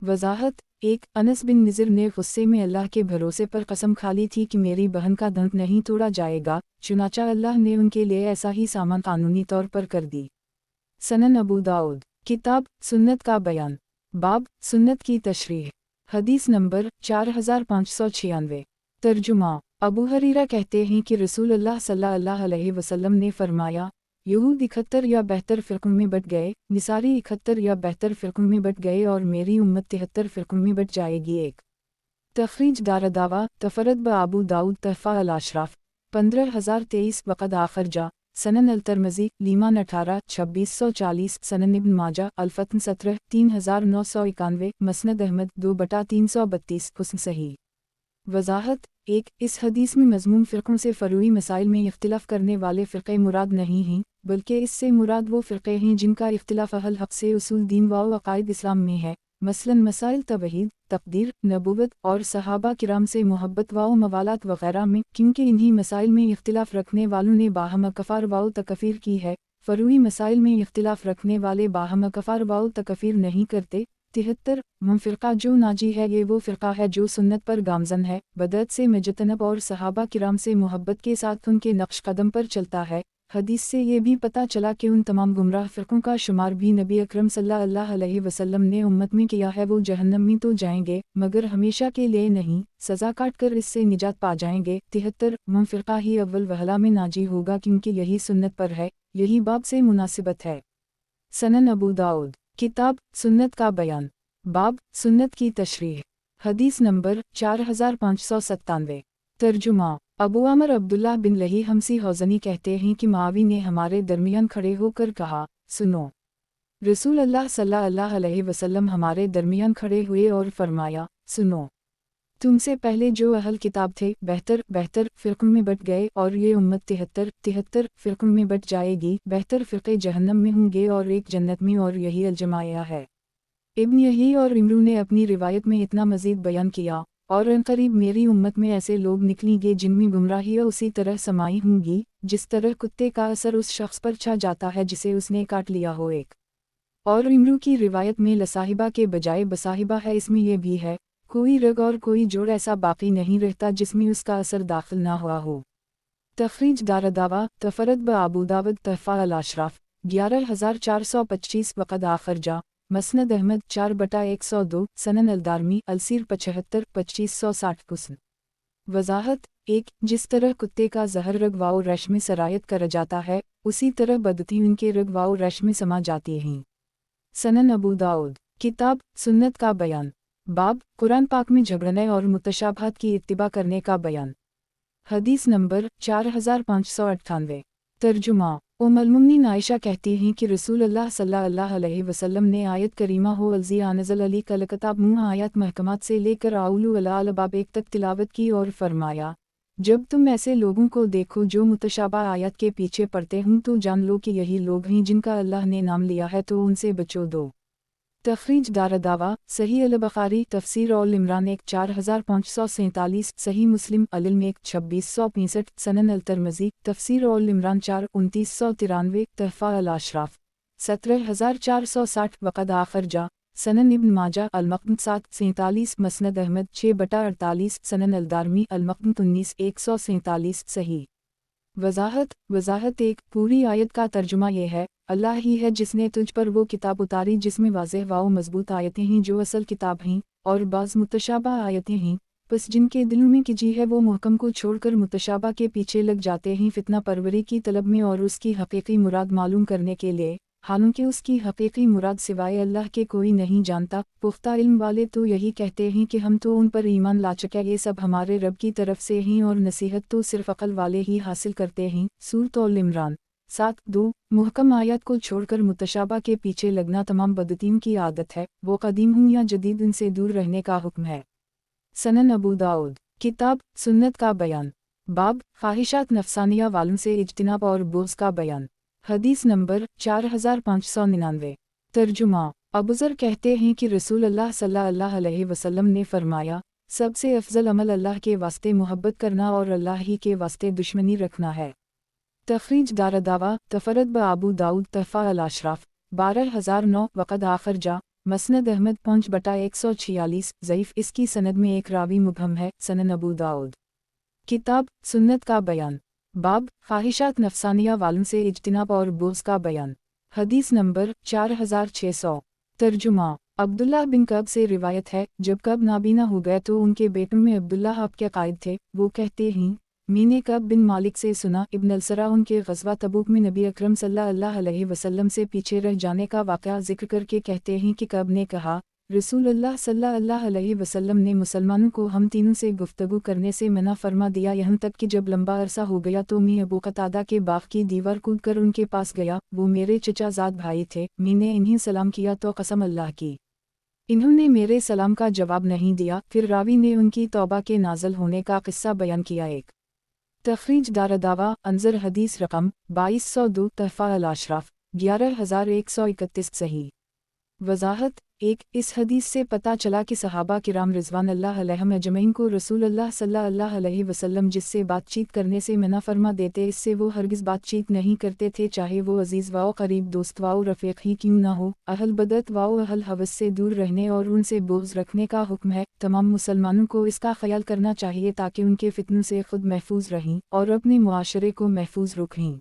वजाहत 1 अनस बिन निज़र ने गुस्से में अल्लाह के भरोसे पर कसम खा ली थी कि मेरी बहन का दंत नहीं तोड़ा जाएगा, चुनाचा अल्लाह ने उनके लिए ऐसा ही सामान कानूनी तौर पर कर दी। सनन अबू दाऊद किताब सुन्नत का बयान बाब सुन्नत की तशरीह हदीस नंबर 4596 तर्जुमा अबू हरीरा कहते हैं कि रसूल अल्लाह सल्लल्लाहु अलैहि वसल्लम ने फरमाया, यहूद 71 या बेहतर फ़िरक़ों में बट गए, निसारी 71 या बेहतर फ़िरक़ों में बट गए और मेरी उम्मत 73 फ़िरक़ों में बट जाएगी। एक तखरीज दारदावा तफरद ब अबू दाऊद तहफ़ा अल अशराफ 15023 वक़द आखर जा सनन अल तरमज़ी लीमान 18 2640 सनन इब्न माजा अल-फ़त्न 17 3991 मसनद अहमद 2/332 हुस्न सही। वजाहत 1 इस हदीस में मज़मूम फ़िरक़ों से फ़रूई मसाइल में इख्तिलाफ़ करने वाले फ़िरक़े मुराद नहीं हैं, बल्कि इससे मुराद वो फ़िरक़े हैं जिनका इख्तिलाफ़ अहल हक़ से उसूल दीन व अक़ाइद इस्लाम में है, मसलन मसाइल तवहीद, तक़दीर, नबूवत और सहाबा किराम से मोहब्बत व मवालात वग़ैरह में, क्योंकि इन्हीं मसाइल में इख्तिलाफ़ रखने वालों ने बाहम कफ़ार व तकफ़ीर की है। फ़रूई मसाइल में इख्तिलाफ़ रखने वाले बाहम कफ़ार व तकफ़ीर नहीं करते। 73 फ़िरक़ा जो नाजी है ये वो फ़िरक़ा है जो सुन्नत पर गामज़न है, बदअत से मुजतनब और सहाबा किराम से मोहब्बत के साथ उनके नक्श कदम पर चलता है। हदीस से ये भी पता चला कि उन तमाम गुमराह फ़िरक़ों का शुमार भी नबी अकरम सल्लल्लाहु अलैहि वसल्लम ने उम्मत में किया है। वो जहन्नम में तो जाएंगे मगर हमेशा के लिए नहीं, सज़ा काट कर इससे निजात पा जाएंगे। 73 फ़िरक़ा ही अव्वल वहला में नाजी होगा क्योंकि यही सुन्नत पर है, यही बाब से मुनासिबत है। सनन अबू दाऊद किताब सुन्नत का बयान बाब सुन्नत की तशरीह हदीस नंबर 4597 तर्जुमा अबू अमर अब्दुल्लाह बिन लही हमसी हौज़नी कहते हैं कि मावी ने हमारे दरमियान खड़े होकर कहा, सुनो। रसूल अल्लाह सल्लल्लाहु अलैहि वसल्लम हमारे दरमियान खड़े हुए और फरमाया, सुनो। तुमसे पहले जो अहल किताब थे बेहतर फ़िरक़ों में बट गए और ये उम्मत 73 फ़िरक़ों में बट जाएगी। बेहतर फ़िरक़े जहन्नम में होंगे और एक जन्नत में और यही अल-जमाया है। इब्न यही और इमरू ने अपनी रिवायत में इतना मज़ीद बयान किया, और अनक़रीब मेरी उम्मत में ऐसे लोग निकलेंगे जिनमें गुमराही उसी तरह समाई होंगी जिस तरह कुत्ते का असर उस शख्स पर छा जाता है जिसे उसने काट लिया हो। एक और इमरू की रिवायत में लसाहिबा के बजाय बसाहिबा है, इसमें यह भी है कोई रग और कोई जोड़ ऐसा बाकी नहीं रहता जिसमें उसका असर दाखिल ना हुआ हो। तखरीज दारदावा तफरद ब अबू दाऊद तहफ़ा अल अशराफ 11425 वक़द आखर जा मसनद अहमद 4/102 सनन अल-दारमी अलसीर 75 2560 हुस्न। वजाहत 1 जिस तरह कुत्ते का जहर रग वाओ रश में सरायत कर जाता है, उसी तरह बदती उनके रग वाओ रश में समा जाती हैं। सनन अबू दाऊद किताब सुन्नत का बयान बाब कुरान पाक में झगड़ने और मुतशाबहात की इत्तिबा करने का बयान हदीस नंबर 4598 तर्जुमा उम्मुल-मुमिनीन आयशा कहती हैं कि रसूल अल्लाह सल्लल्लाहु अलैहि वसल्लम ने आयत करीमा हो अलज़ी अनज़ल अली कल किताब आयत महकमात से लेकर आउलू अल बाब एक तक तिलावत की और फरमाया, जब तुम ऐसे लोगों को देखो जो मुतशाबा आयत के पीछे पड़ते हों तो जान लो कि यही लोग हैं जिनका अल्लाह ने नाम लिया है, तो उनसे बचो। दो तखरीज दारदावा सही अल-बुखारी तफसीर अल इमरान 4547 सही मुस्लिम अल-इल्म 2665 सनन अल-तरमज़ी तफसीर अल इमरान 4 2993 तहफ़ा अल अशराफ 17460 वक़द आखर जा सनन इब्न माजा अल-मक़्दम 747 मसनद अहमद 6/48 सनन अल-दारमी अल-मक़्दम 19 147 सही। वजाहत 1 पूरी आयत का तर्जुमा ये है, अल्लाह ही है जिसने तुझ पर वो किताब उतारी जिसमें वाज़ेह व मज़बूत आयतें हैं जो असल किताब हैं, और बाज़ मुतशाबा आयतें हैं, बस जिनके दिलों में कीजी है वो मुहकम को छोड़कर मुतशाबा के पीछे लग जाते हैं फितना परवरी की तलब में और उसकी हकीकी मुराद मालूम करने के लिए, हालांकि उसकी हकीकी मुराद सिवाय अल्लाह के कोई नहीं जानता। पुख्ता इल्म वाले तो यही कहते हैं कि हम तो उन पर ईमान ला चुके, ये सब हमारे रब की तरफ से हैं और नसीहत तो सिर्फ अक़ल वाले ही हासिल करते हैं। सूरत अल इमरान 7:2 मुहकम आयत को छोड़कर मुतशाबा के पीछे लगना तमाम बदतीन की आदत है, वो कदीम हूँ या जदीद इनसे दूर रहने का हुक्म है। सनन अबू दाऊद किताब सुन्नत का बयान बाब ख्वाहिशात नफसानिया वालों से इज्तिनाब और बुग़्ज़ का बयान हदीस नंबर 4599 तर्जुमा अबूज़र कहते हैं कि रसूल अल्लाह सल्लल्लाहु अलैहि वसल्लम ने फरमाया, सबसे अफजल अमल अल्लाह के वास्ते मोहब्बत करना और अल्लाह ही के वास्ते दुश्मनी रखना है। तखरीज दारदावा तफरद ब अबू दाऊद तहफ़ा अल अशराफ 12009 वक़द आखर जा مسند احمد 5/146 ضعیف، اس کی سند میں ایک راوی مبہم ہے۔ سنن ابو داؤد کتاب سنت کا بیان، باب خواہشات نفسانیہ والوں سے اجتناب اور بغض کا بیان۔ حدیث نمبر 4600۔ ترجمہ: عبداللہ بن کعب سے روایت ہے، جب کعب نابینا ہو گئے تو ان کے بیٹوں میں عبداللہ آپ کے قائد تھے۔ وہ کہتے ہیں، میں نے کعب بن مالک سے سنا۔ ابن السرا ان کے غزوہ تبوک میں نبی اکرم صلی اللہ علیہ وسلم سے پیچھے رہ جانے کا واقعہ ذکر کر کے کہتے ہیں کہ کعب نے کہا، رسول اللہ صلی اللہ علیہ وسلم نے مسلمانوں کو ہم تینوں سے گفتگو کرنے سے منع فرما دیا، یہاں تک کہ جب لمبا عرصہ ہو گیا تو میں ابو قتادہ کے باغ کی دیوار کود کر ان کے پاس گیا۔ وہ میرے چچا زاد بھائی تھے۔ میں نے انہیں سلام کیا تو قسم اللہ کی انہوں نے میرے سلام کا جواب نہیں دیا۔ پھر راوی نے ان کی توبہ کے نازل ہونے کا قصہ بیان کیا۔ ایک تخریج دارالدعوہ انظر حدیث رقم 2202 تحفہ الاشراف 11131 صحیح۔ وضاحت: ایک اس حدیث سے پتہ چلا کہ صحابہ کرام رضوان اللہ علیہم اجمعین کو رسول اللہ صلی اللہ علیہ وسلم جس سے بات چیت کرنے سے منع فرما دیتے اس سے وہ ہرگز بات چیت نہیں کرتے تھے، چاہے وہ عزیز و قریب دوست و رفیق ہی کیوں نہ ہو۔ اہل بدعت و اہل ہوس سے دور رہنے اور ان سے بغض رکھنے کا حکم ہے۔ تمام مسلمانوں کو اس کا خیال کرنا چاہیے تاکہ ان کے فتنوں سے خود محفوظ رہیں اور اپنے معاشرے کو محفوظ رکھیں۔